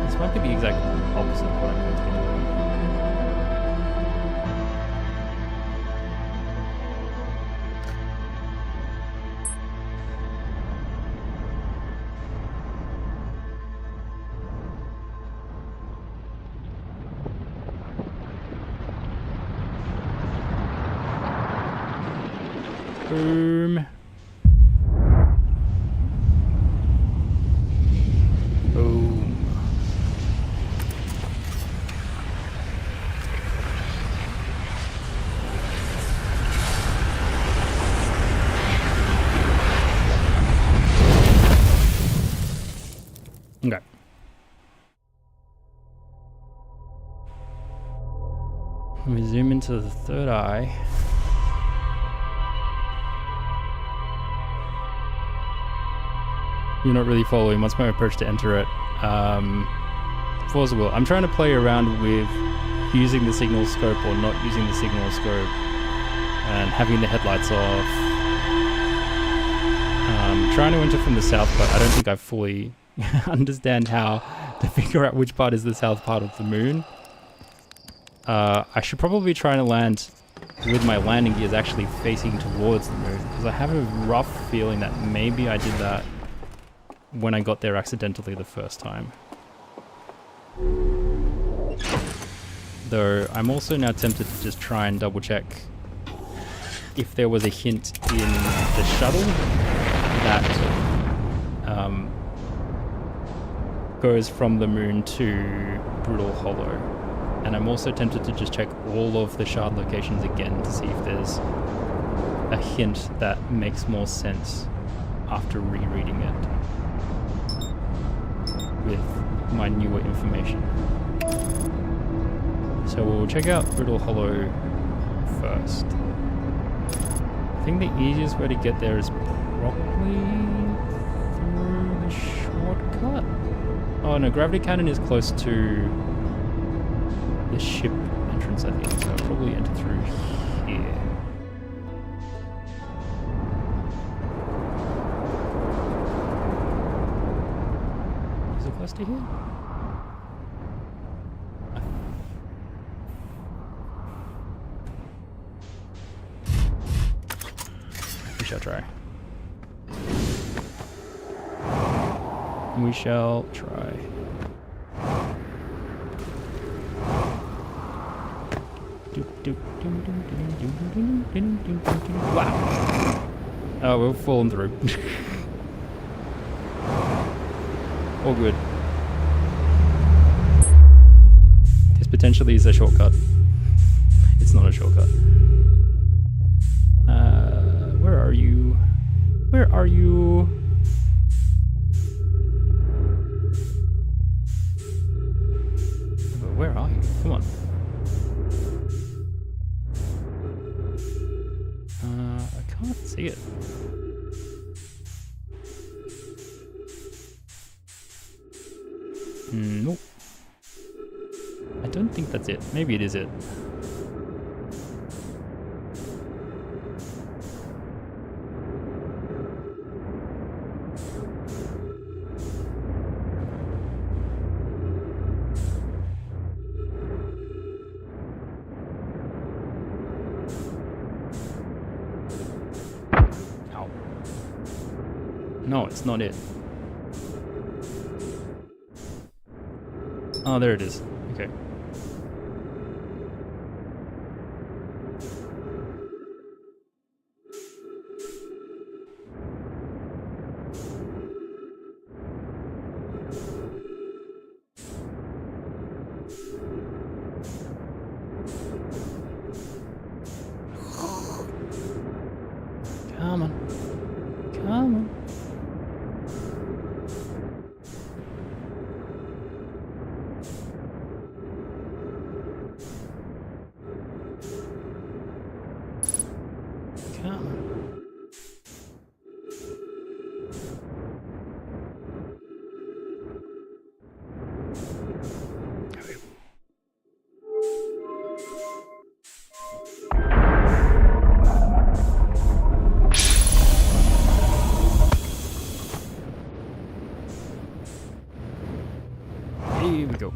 This might be the exact opposite of what I'm going to be doing. Boom. Boom. Okay. Let me zoom into the third eye. You're not really following. What's my approach to enter it? Plausible. I'm trying to play around with using the signal scope or not using the signal scope and having the headlights off. Trying to enter from the south, but I don't think I fully understand how to figure out which part is the south part of the moon. I should probably try to land with my landing gears actually facing towards the moon, because I have a rough feeling that maybe I did that when I got there accidentally the first time. Though I'm also now tempted to just try and double check if there was a hint in the shuttle that goes from the moon to Brutal Hollow. And I'm also tempted to just check all of the shard locations again to see if there's a hint that makes more sense after rereading it with my newer information. So we'll check out Brutal Hollow first. think the easiest way to get there is probably through the shortcut. Oh no, Gravity Cannon is close to the ship entrance, I think, so I'll probably enter through here. Is it close to here? We shall try. We shall try. Wow. Oh, we've fallen through. All good. This potentially is a shortcut. It's not a shortcut. Where are you? Where are you? Where are you? Come on. I can't see it. Nope. I don't think that's it. Maybe it is it. Ow. No, it's not it. Oh, there it is. Okay. Come on. Come on. Here we go.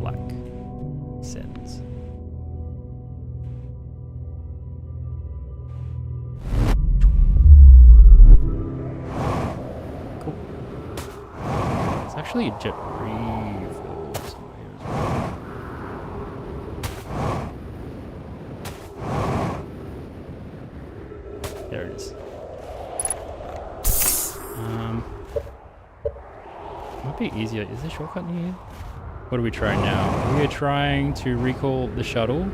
Black sends. Cool. It's actually a jet refuel somewhere as well. There it is. Might be easier. Is there a shortcut near here? What are we trying now? We are trying to recall the shuttle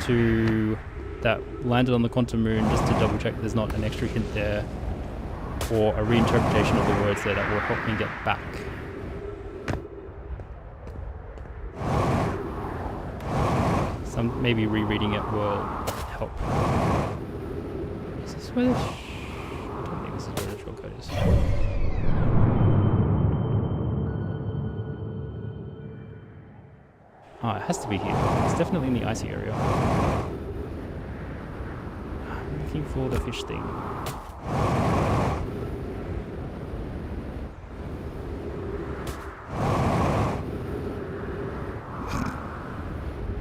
to that landed on the quantum moon just to double check there's not an extra hint there or a reinterpretation of the words there that will help me get back. Maybe rereading it will help. Is this where the I don't think this is where the shortcut is. Oh, it has to be here. It's definitely in the icy area. I'm looking for the fish thing.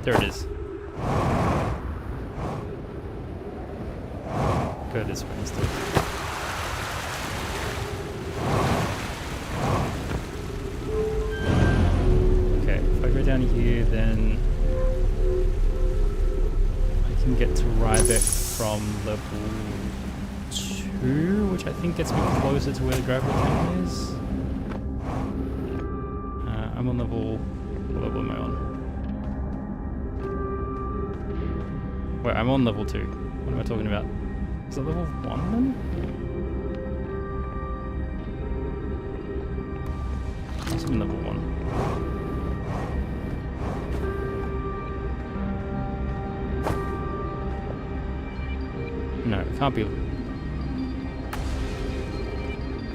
There it is. Go this way instead. Okay, if I go down here, then I can get to Rybeck from level 2, which I think gets me closer to where the gravity cannon is. I'm on level... What level am I on? Wait, I'm on level 2. What am I talking about? Is it level 1 then? It's in level 1. No, it can't be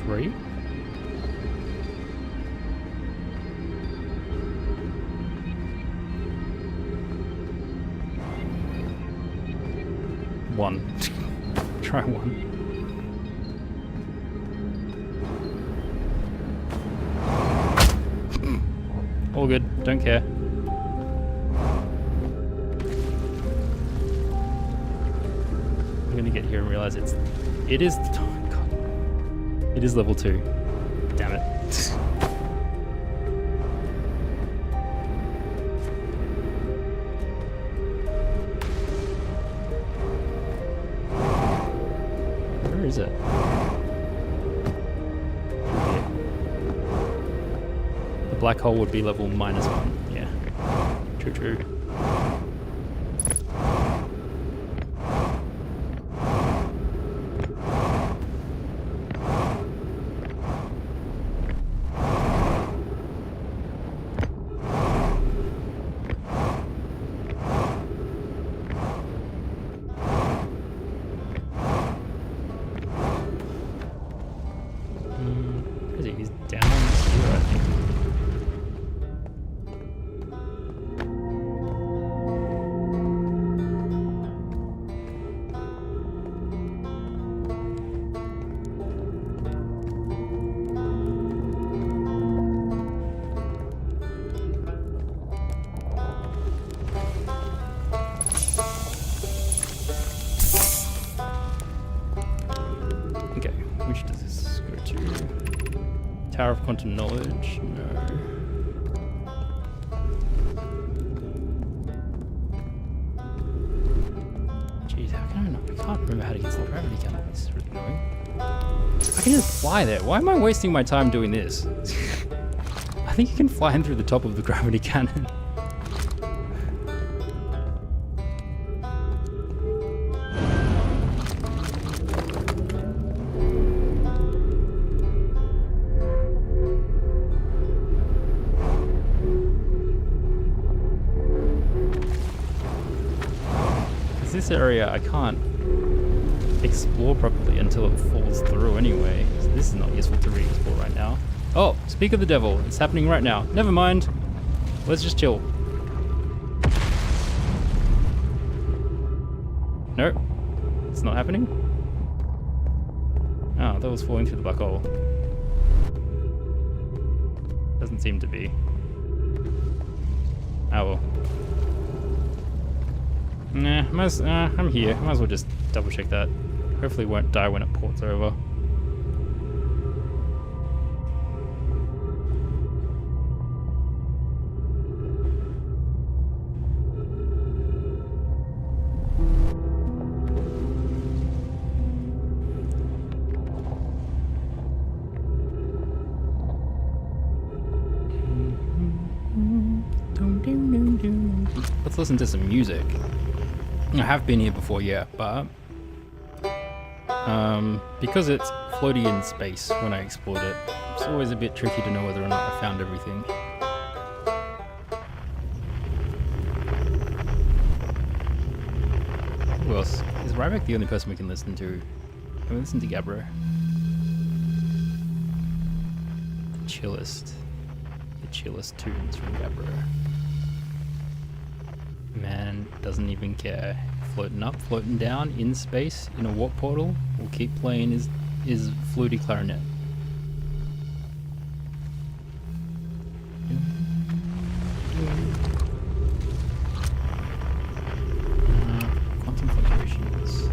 3? One. Try 1. All good, don't care. I'm gonna get here and realize it is, oh God. It is level 2. Damn it. Where is it? The black hole would be level -1. Yeah. True. He's down here, I think. Okay, which does this go to? Tower of Quantum Knowledge? No. Jeez, how can I not? I can't remember how to get to the gravity cannon. This is really annoying. I can just fly there. Why am I wasting my time doing this? I think you can fly in through the top of the gravity cannon. This area I can't explore properly until it falls through anyway. So this is not useful to re-explore right now. Oh, speak of the devil, it's happening right now. Never mind. Let's just chill. Nope. It's not happening. Oh, that was falling through the black hole. Doesn't seem to be. Oh well. Nah, I'm here. I might as well just double check that. Hopefully it won't die when it ports over. Let's listen to some music. I have been here before, yeah, but because it's floaty in space when I explored it, it's always a bit tricky to know whether or not I found everything. Who else? Is Ryback the only person we can listen to? Can we listen to Gabbro? The chillest tunes from Gabbro. Man doesn't even care. Floating up, floating down, in space, in a warp portal, will keep playing his fluty clarinet. Quantum fluctuations.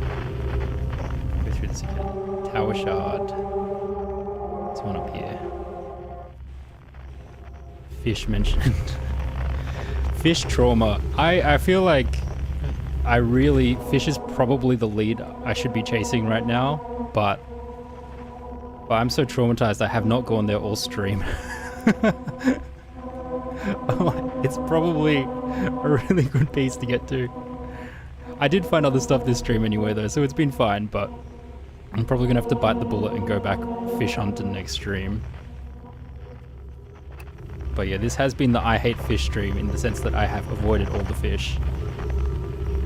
Go through this again. Tower shard. There's one up here. Fish mentioned. Fish trauma. I feel like Fish is probably the lead I should be chasing right now, but I'm so traumatized I have not gone there all stream. It's probably a really good piece to get to. I did find other stuff this stream anyway though, so it's been fine, but I'm probably gonna have to bite the bullet and go back fish hunting next stream. But yeah, this has been the I hate fish stream in the sense that I have avoided all the fish.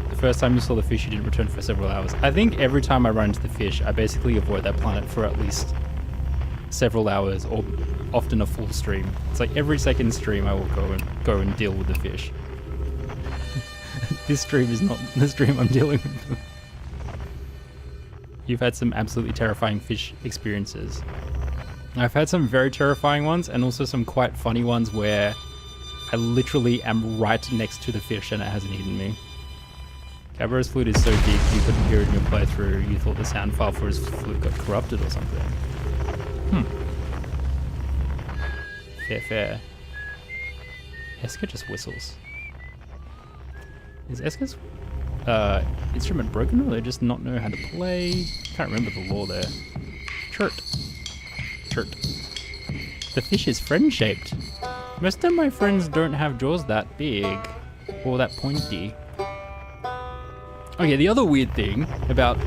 The first time you saw the fish, you didn't return for several hours. I think every time I run into the fish, I basically avoid that planet for at least several hours, or often a full stream. It's like every second stream I will go and deal with the fish. This stream is not the stream I'm dealing with them. You've had some absolutely terrifying fish experiences. I've had some very terrifying ones and also some quite funny ones where I literally am right next to the fish and it hasn't eaten me. Cabro's flute is so deep you couldn't hear it in your playthrough. You thought the sound file for his flute got corrupted or something. Fair. Eska just whistles. Is Eska's instrument broken, or they just not know how to play? Can't remember the law there. Chirp. The fish is friend-shaped. Most of my friends don't have jaws that big or that pointy. Oh yeah, the other weird thing about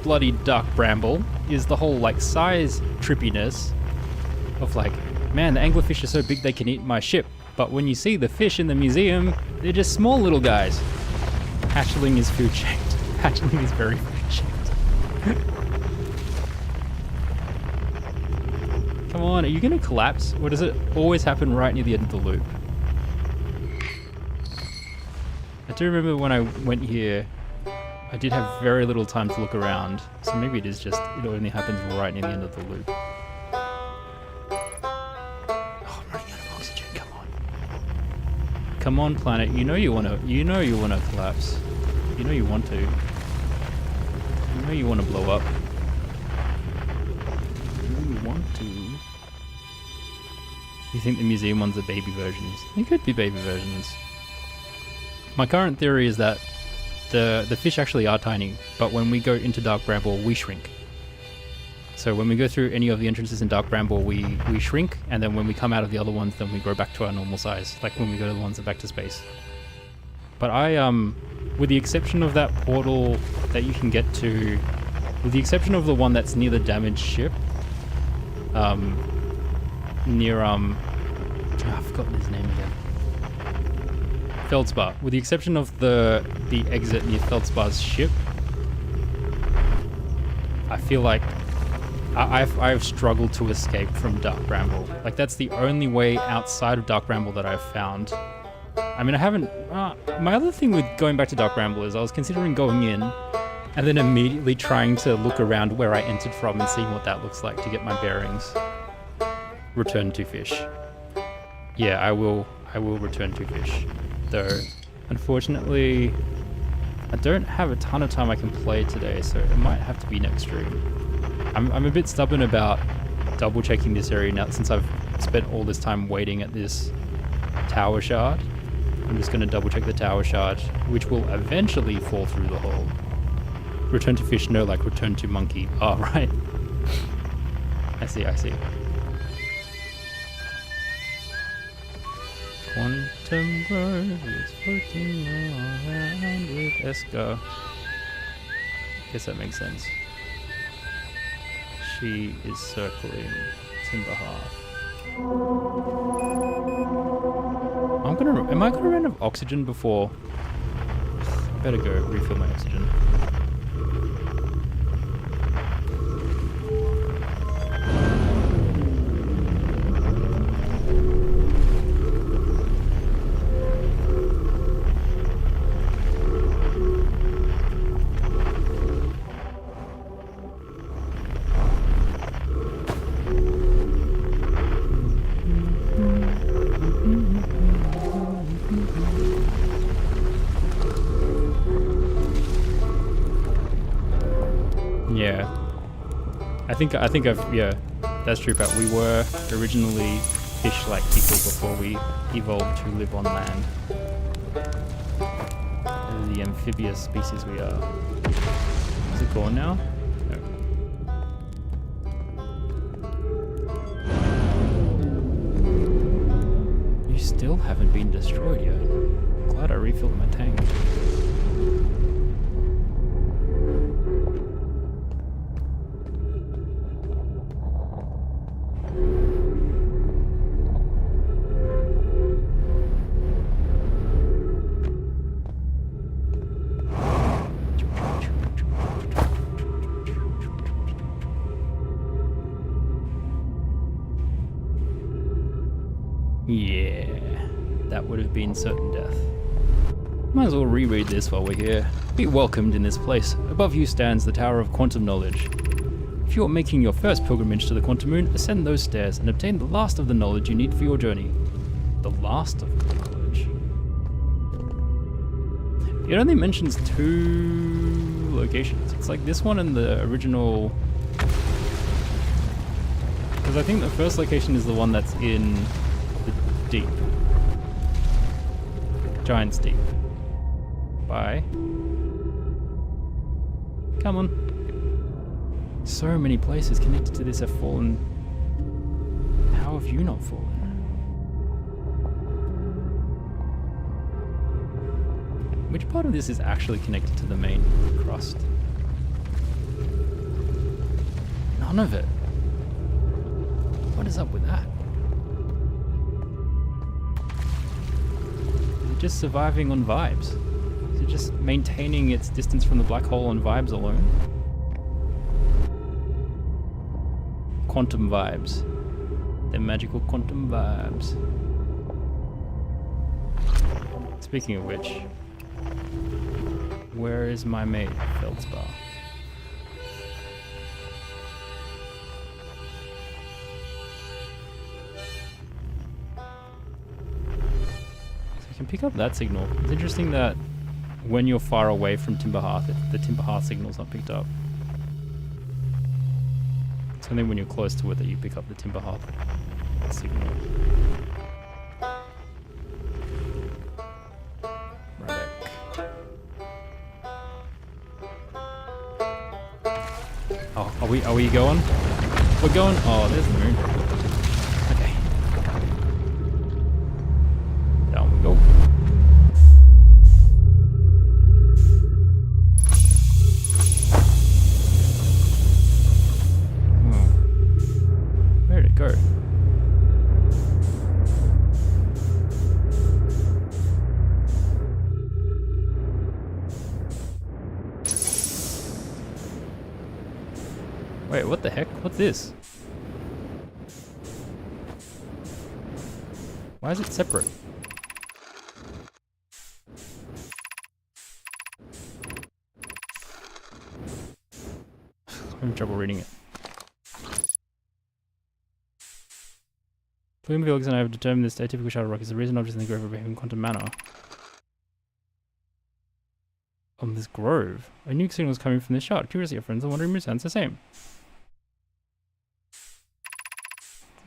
bloody Dark Bramble is the whole like size trippiness of like, man, the anglerfish are so big they can eat my ship, but when you see the fish in the museum, they're just small little guys. Hatchling is food-shaped. Hatchling is very food-shaped. Come on, are you gonna collapse? Or does it always happen right near the end of the loop? I do remember when I went here, I did have very little time to look around, so maybe it is just, it only happens right near the end of the loop. Oh, I'm running out of oxygen, come on. Come on, planet, you know you wanna collapse. You know you want to. You know you wanna blow up. You know you want to. You think the museum ones are baby versions? They could be baby versions. My current theory is that the fish actually are tiny, but when we go into Dark Bramble, we shrink. So when we go through any of the entrances in Dark Bramble, we shrink, and then when we come out of the other ones, then we grow back to our normal size, like when we go to the ones that back to space. But with the exception of that portal that you can get to, with the exception of the one that's near the damaged ship, near I've forgotten his name again. Feldspar. With the exception of the exit near Feldspar's ship, I feel like I've struggled to escape from Dark Bramble. Like that's the only way outside of Dark Bramble that I've found. I mean, I haven't. My other thing with going back to Dark Bramble is I was considering going in and then immediately trying to look around where I entered from and seeing what that looks like to get my bearings. Return to fish. Yeah, I will return to fish. Though, unfortunately, I don't have a ton of time I can play today, so it might have to be next stream. I'm a bit stubborn about double checking this area now since I've spent all this time waiting at this tower shard. I'm just going to double check the tower shard, which will eventually fall through the hole. Return to fish, no, like return to monkey. Oh, right. I see. Quantum Grove is floating around with Eska. Guess that makes sense. She is circling Timberhearth. Am I gonna run out of oxygen before? I better go refill my oxygen. I think yeah, that's true, Pat. We were originally fish-like people before we evolved to live on land. The amphibious species we are. Is it gone now? No. You still haven't been destroyed yet. Glad I refilled my tank. Yeah, that would have been certain death. Might as well reread this while we're here. Be welcomed in this place. Above you stands the Tower of Quantum Knowledge. If you are making your first pilgrimage to the Quantum Moon, ascend those stairs and obtain the last of the knowledge you need for your journey. The last of the knowledge. It only mentions 2 locations. It's like this one and the original. Because I think the first location is the one that's in the deep. Giant's Deep. Bye. Come on. So many places connected to this have fallen. How have you not fallen? Which part of this is actually connected to the main crust? None of it. What is up with that? Is it just surviving on vibes? Is it just maintaining its distance from the black hole on vibes alone? Quantum vibes. They're magical quantum vibes. Speaking of which, where is my mate, Feldspar? So I can pick up that signal. It's interesting that when you're far away from Timber Hearth, the Timber Hearth signal's not picked up. It's only when you're close to it that you pick up the Timber Hearth signal. Oh, are we going? We're going? Oh, there's the moon. Okay. Down we go. Where'd it go? Wait, what the heck? What's this? Why is it separate? I'm having trouble reading it. Plume Felix and I have determined this atypical shadow rock is the reason objects in the grove are behaving in quantum manner. On this grove? A new signal is coming from this shard. Curiously, our friends are wondering if it sounds the same.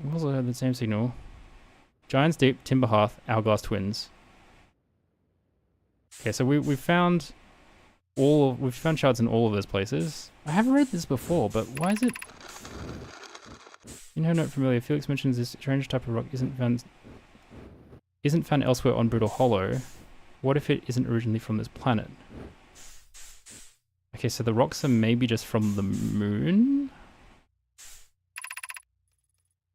We also have the same signal. Giant's Deep, Timber Hearth, Hourglass Twins. Okay, so we've found shards in all of those places. I haven't read this before, but why is it? In her note familiar, Felix mentions this strange type of rock isn't found elsewhere on Brutal Hollow. What if it isn't originally from this planet? Okay, so the rocks are maybe just from the moon?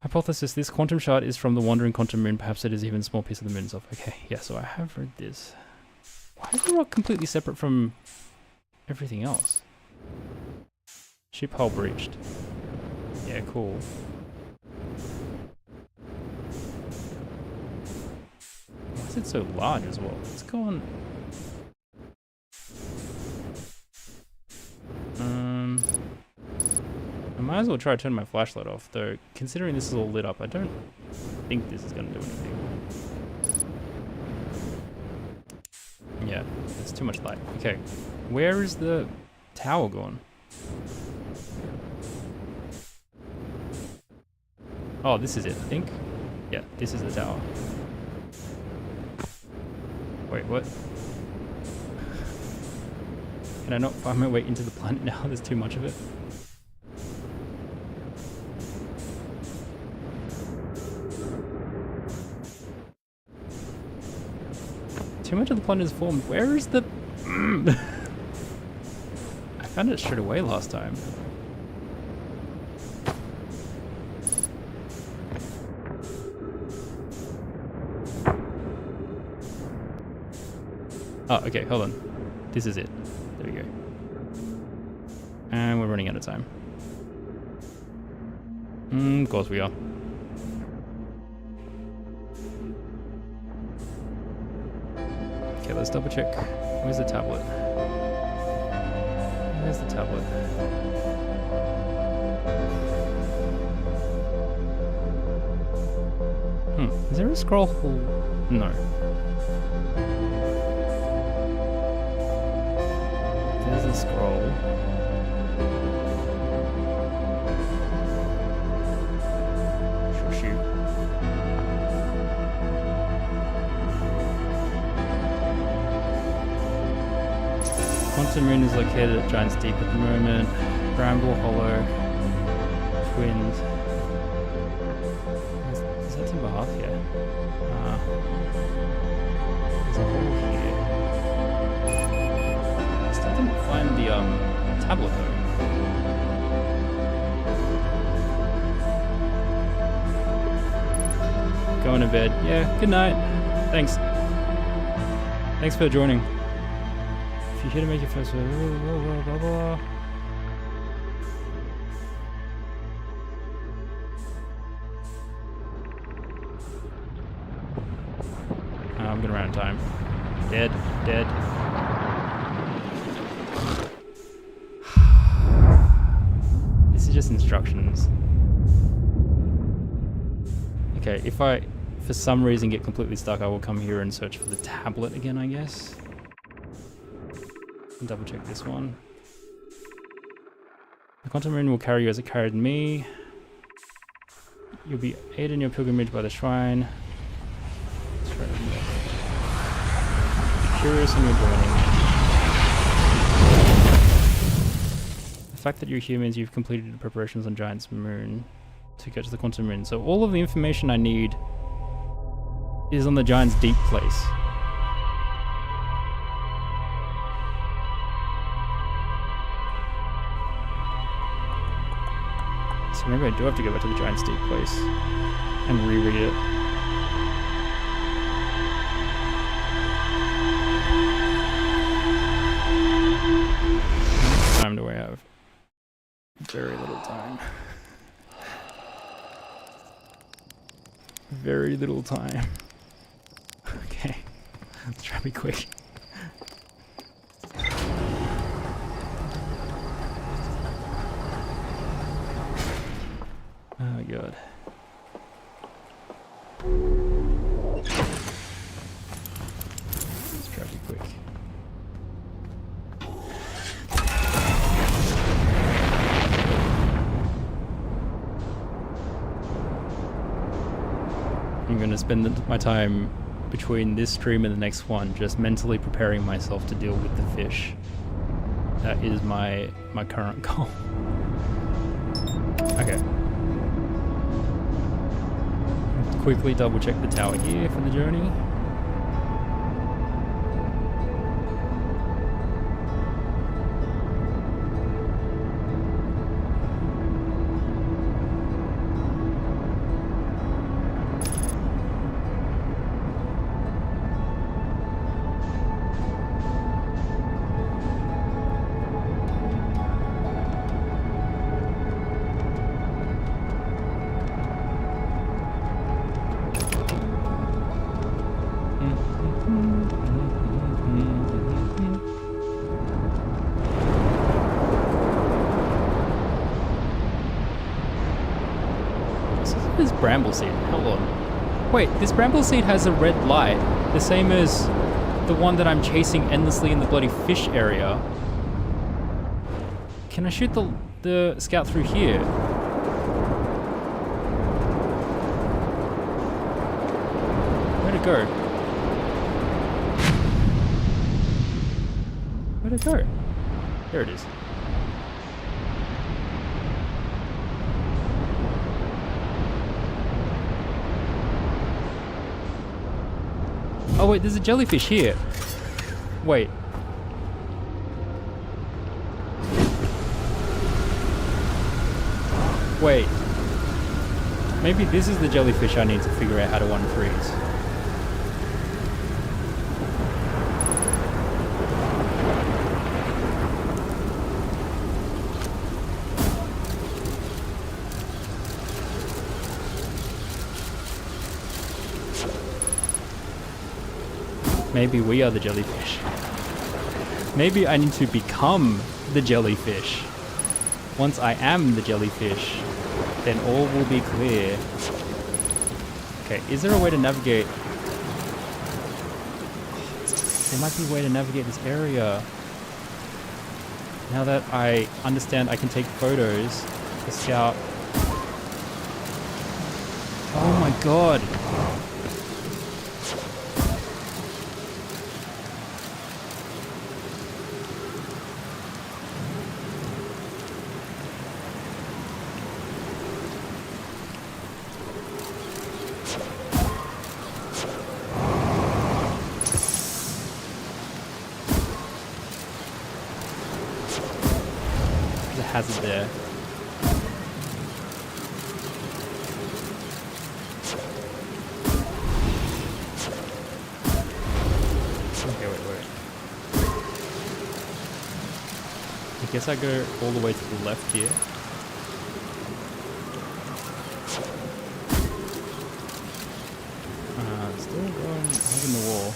Hypothesis, this quantum shard is from the wandering quantum moon. Perhaps it is even a small piece of the moon itself. Okay, yeah, so I have read this. Why is the rock completely separate from everything else? Ship hull breached. Yeah, cool. Why is it so large as well? Let's go on. I might as well try to turn my flashlight off, though considering this is all lit up, I don't think this is going to do anything. Yeah, it's too much light. Okay, where is the tower gone? Oh, this is it, I think. Yeah, this is the tower. Wait, what? Can I not find my way into the planet now? There's too much of it. Too much of the planet is formed. Where is the... I found it straight away last time. Oh, okay, hold on. This is it. There we go. And we're running out of time. Of course we are. Okay, let's double check. Where's the tablet? Where's the tablet? Is there a scroll? No. There's a scroll. Shoot. Quantum Moon is located at Giant's Deep at the moment. Bramble Hollow. Twins. Is that Timber Hearth? Yeah. There's a hole here. I still didn't find the tablet though. Going to bed. Yeah, good night. Thanks. Thanks for joining. If you're here to make your first... Blah, blah, blah. I'm gonna run out of time. Dead. This is just instructions. Okay, if I, for some reason, get completely stuck, I will come here and search for the tablet again, I guess. Double check this one. The Quantum Moon will carry you as it carried me. You'll be aided in your pilgrimage by the shrine. Curious on your journey. The fact that you're here means you've completed the preparations on Giant's Moon to get to the Quantum Moon. So all of the information I need is on the Giant's Deep place. So maybe I do have to go back to the Giant's Deep place and reread it. How much time do I have? Very little time. Very little time. Okay, let's try to be quick. Oh god. Let's try to be quick. I'm going to spend my time between this stream and the next one just mentally preparing myself to deal with the fish. That is my current goal. Okay. Quickly double check the tower here for the journey. This bramble seed. Hold on. Wait, this bramble seed has a red light, the same as the one that I'm chasing endlessly in the bloody fish area. Can I shoot the scout through here? Where'd it go? Where'd it go? There it is. Oh wait, there's a jellyfish here. Wait. Wait. Maybe this is the jellyfish I need to figure out how to unfreeze. Maybe we are the jellyfish. Maybe I need to become the jellyfish. Once I am the jellyfish, then all will be clear. Okay, is there a way to navigate? There might be a way to navigate this area. Now that I understand I can take photos to scout. Oh my god. Hazard there. Okay, wait. I guess I go all the way to the left here. Still going hugging the wall.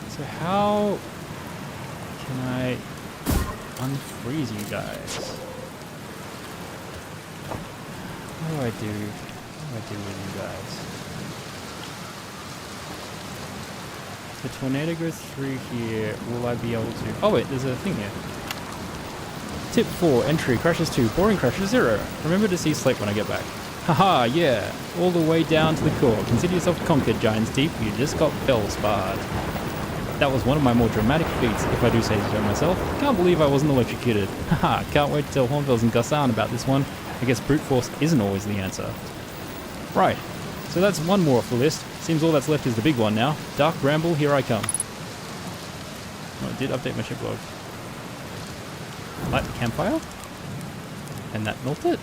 So how can I unfreeze you guys? What do I do? What do I do with you guys? The tornado goes through here. Will I be able to? Oh wait, there's a thing here. Tip 4, entry, crashes 2, boring crashes 0. Remember to see Slate when I get back. Haha, yeah. All the way down to the core. Consider yourself conquered, Giant's Deep. You just got bell-sparred. That was one of my more dramatic feats, if I do say so myself. Can't believe I wasn't electrocuted. Haha, can't wait to tell Hornfels and Gussan about this one. I guess brute force isn't always the answer. Right, so that's one more off the list. Seems all that's left is the big one now. Dark Bramble, here I come. Oh, I did update my ship log. Light the campfire? And that melted?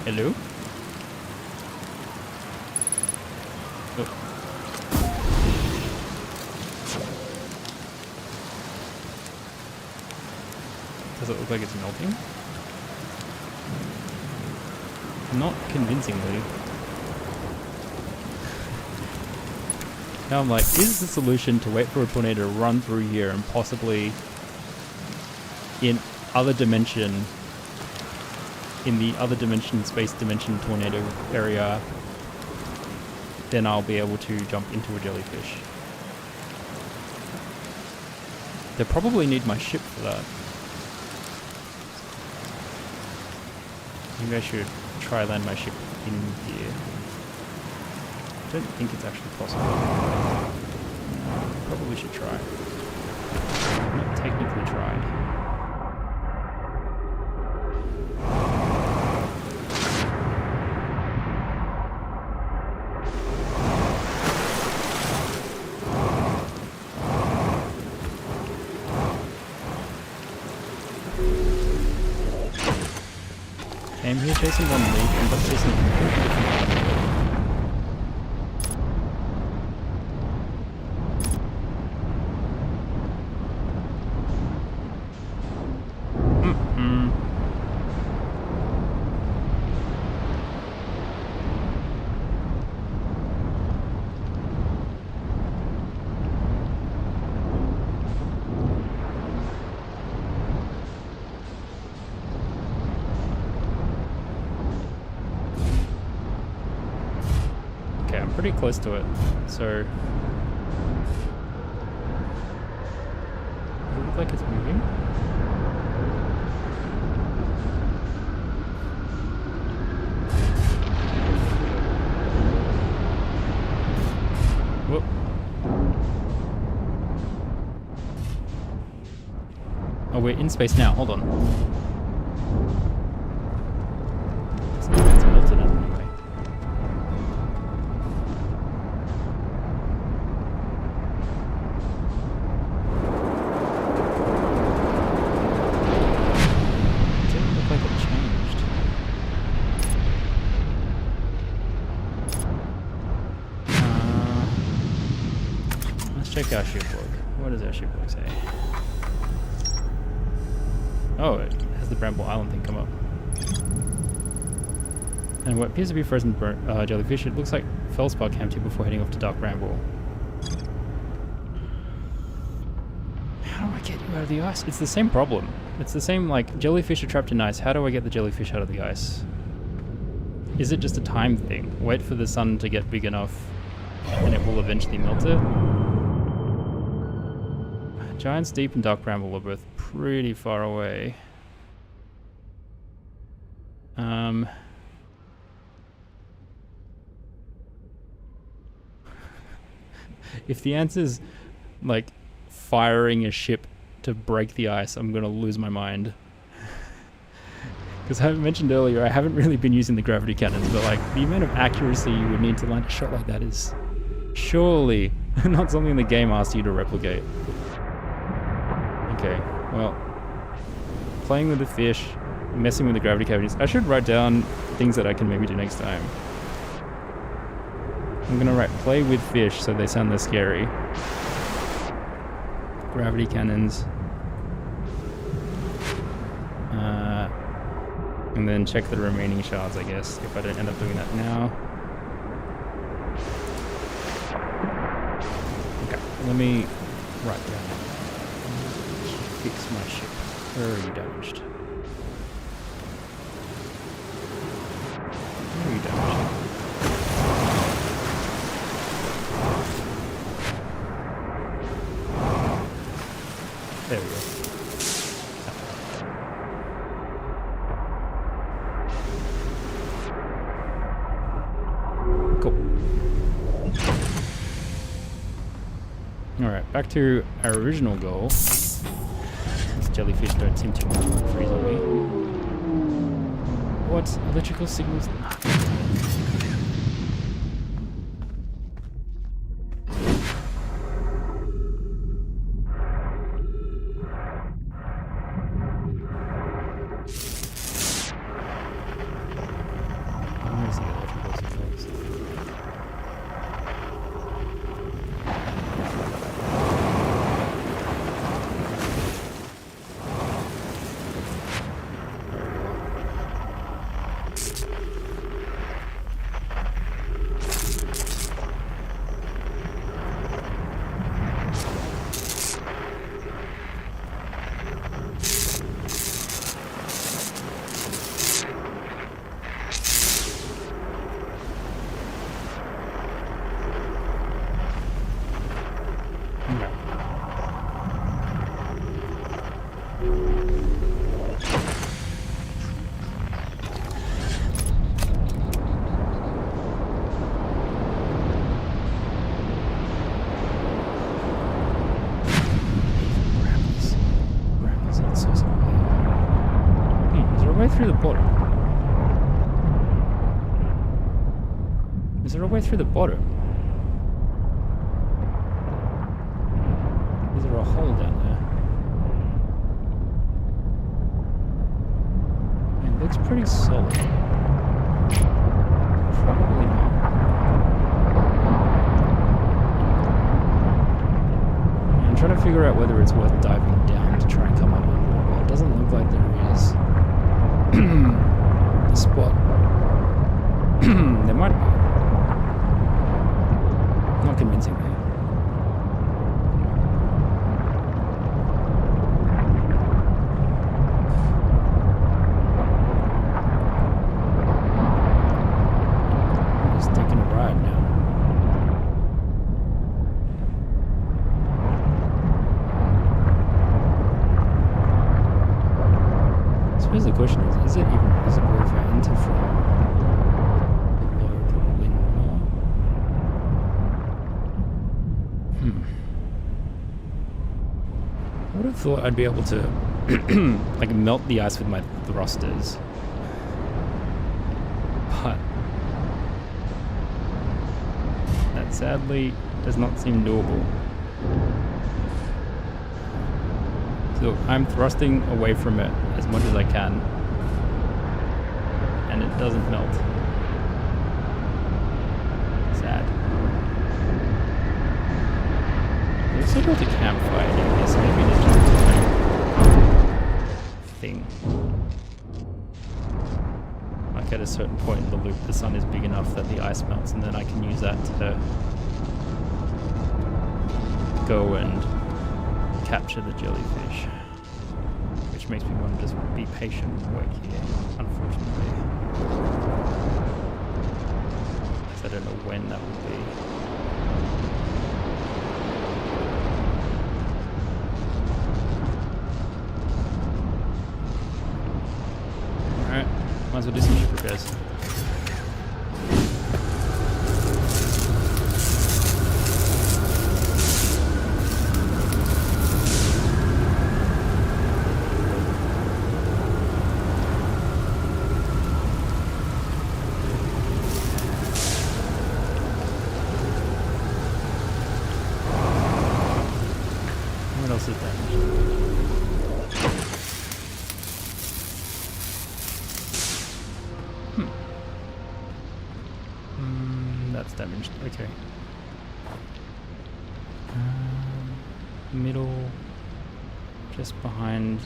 Hello? Oh. Does it look like it's melting? Not convincingly. Now I'm like, is the solution to wait for a tornado to run through here and possibly in other dimension, in the other dimension, space dimension tornado area, then I'll be able to jump into a jellyfish. They probably need my ship for that. Maybe I should try land my ship in here. I don't think it's actually possible. Probably should try. Not technically try. I'm here chasing one lead, and that's chasing a completely different one. Pretty close to it, so does it look like it's moving? Whoop. Oh, we're in space now, hold on. It's melted out anyway. Check our ship log. What does our ship log say? Oh, it has the Bramble Island thing come up. And what appears to be frozen jellyfish, it looks like Felspar camped here before heading off to Dark Bramble. How do I get you out of the ice? It's the same problem. It's the same, like, jellyfish are trapped in ice. How do I get the jellyfish out of the ice? Is it just a time thing? Wait for the sun to get big enough and it will eventually melt it? Giants Deep and Dark Bramble are both pretty far away. If the answer's like firing a ship to break the ice, I'm gonna lose my mind. Because I mentioned earlier, I haven't really been using the gravity cannons, but like the amount of accuracy you would need to land a shot like that is surely not something the game asks you to replicate. Okay, well, playing with the fish, messing with the gravity cavities. I should write down things that I can maybe do next time. I'm gonna write play with fish so they sound less scary. Gravity cannons. And then check the remaining shards, I guess, if I don't end up doing that now. Okay, let me write down. Fix my ship. Where are you damaged? Where are you damaged? There we go. Alright, back to our original goal. These jellyfish don't seem to want to freeze on me. What? Electrical signals? Where's the electrical signals? Through the bottom. Is there a way through the bottom? Is there a hole down there? It looks pretty solid. Probably not. I'm trying to figure out whether it's worth diving down to try and come up with more. It doesn't look like there is. The spot. There might be. Not convincing me. I'm just taking a ride now. I suppose the question is it even visible if I enter from below? Probably not. I would have thought I'd be able to like melt the ice with my thrusters. But that sadly does not seem doable. So I'm thrusting away from it as much as I can, and it doesn't melt. Sad. I also built a campfire near this, maybe just ping. Like at a certain point in the loop, the sun is big enough that the ice melts, and then I can use that to go and capture the jellyfish. Which makes me want to just be patient and wait here, unfortunately. Because I don't know when that will be. Alright, might as well do some ship repairs. What else is damaged? That's damaged. Okay. Middle, just behind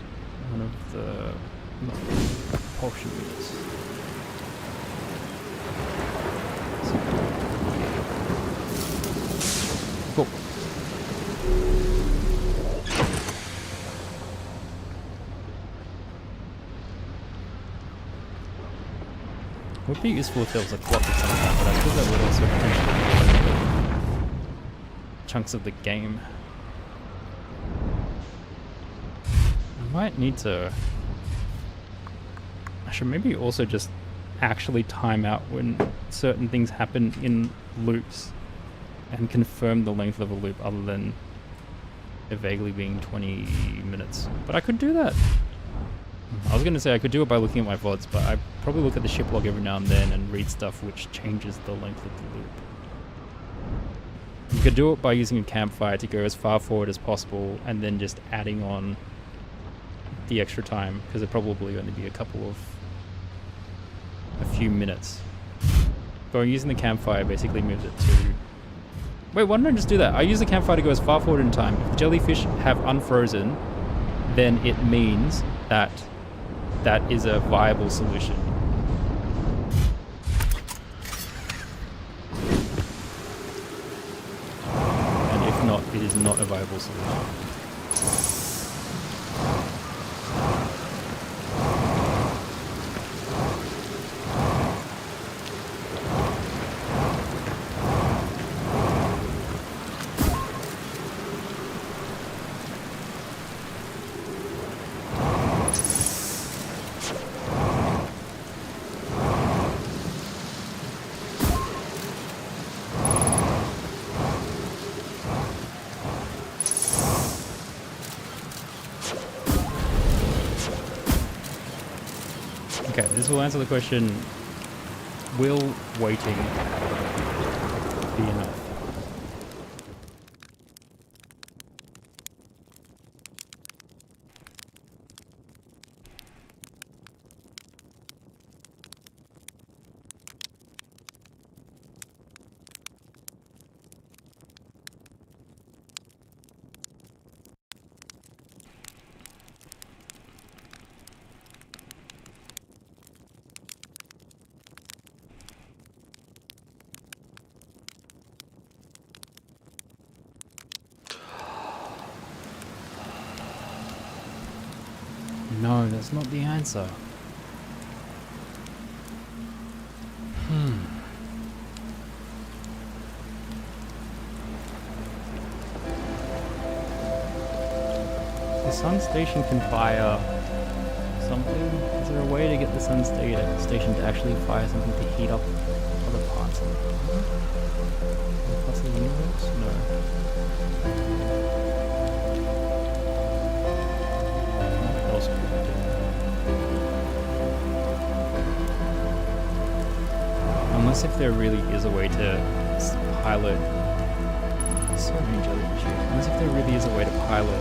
one of the propulsion units. Cool. Would be useful if there was a clock or something like that, but I suppose that would also potentially be chunks of the game. I might need to... I should maybe also just actually time out when certain things happen in loops and confirm the length of a loop other than it vaguely being 20 minutes. But I could do that. I was going to say I could do it by looking at my VODs, but I probably look at the ship log every now and then and read stuff which changes the length of the loop. You could do it by using a campfire to go as far forward as possible and then just adding on the extra time, because it'd probably only be a few minutes. But using the campfire basically moves it to... Wait, why don't I just do that? I use the campfire to go as far forward in time. If the jellyfish have unfrozen, then it means that that is a viable solution. And if not, it is not a viable solution. Okay, this will answer the question, will waiting be enough? No, that's not the answer. The sun station can fire something. Is there a way to get the sun station to actually fire something to heat up other parts of it? Other parts of the universe? No. Unless if there really is a way to pilot... So many jellyfish. Unless if there really is a way to pilot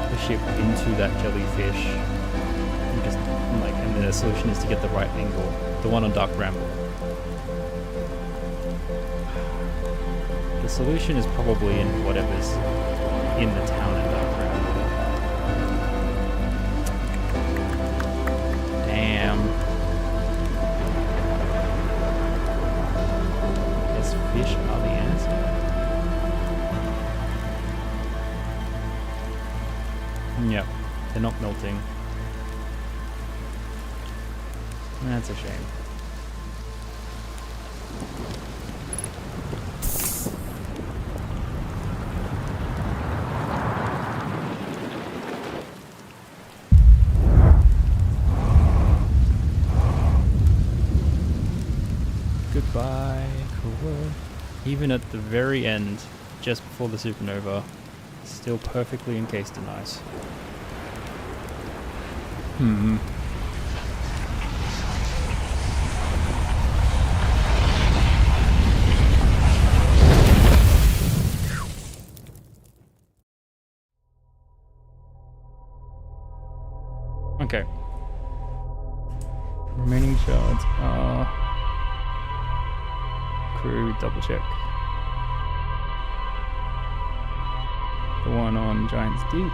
the ship into that jellyfish. And just, like, and the solution is to get the right angle. The one on Dark Bramble. The solution is probably in whatever's in the town in Dark Bramble. Yep, they're not melting. That's a shame. Goodbye, Kura. Even at the very end, just before the supernova, still perfectly encased in ice. Okay. Remaining shards are crew double check. The one on Giant's Deep.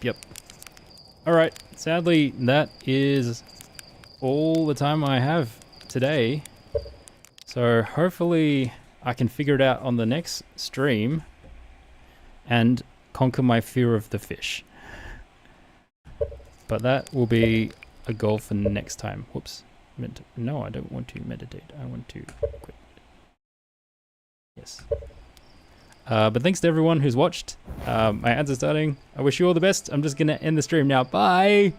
Yep. Alright, sadly, that is all the time I have today. So hopefully I can figure it out on the next stream and conquer my fear of the fish. But that will be a goal for next time. Whoops. No, I don't want to meditate. I want to quit. Yes. But thanks to everyone who's watched. My ads are starting. I wish you all the best. I'm just going to end the stream now. Bye!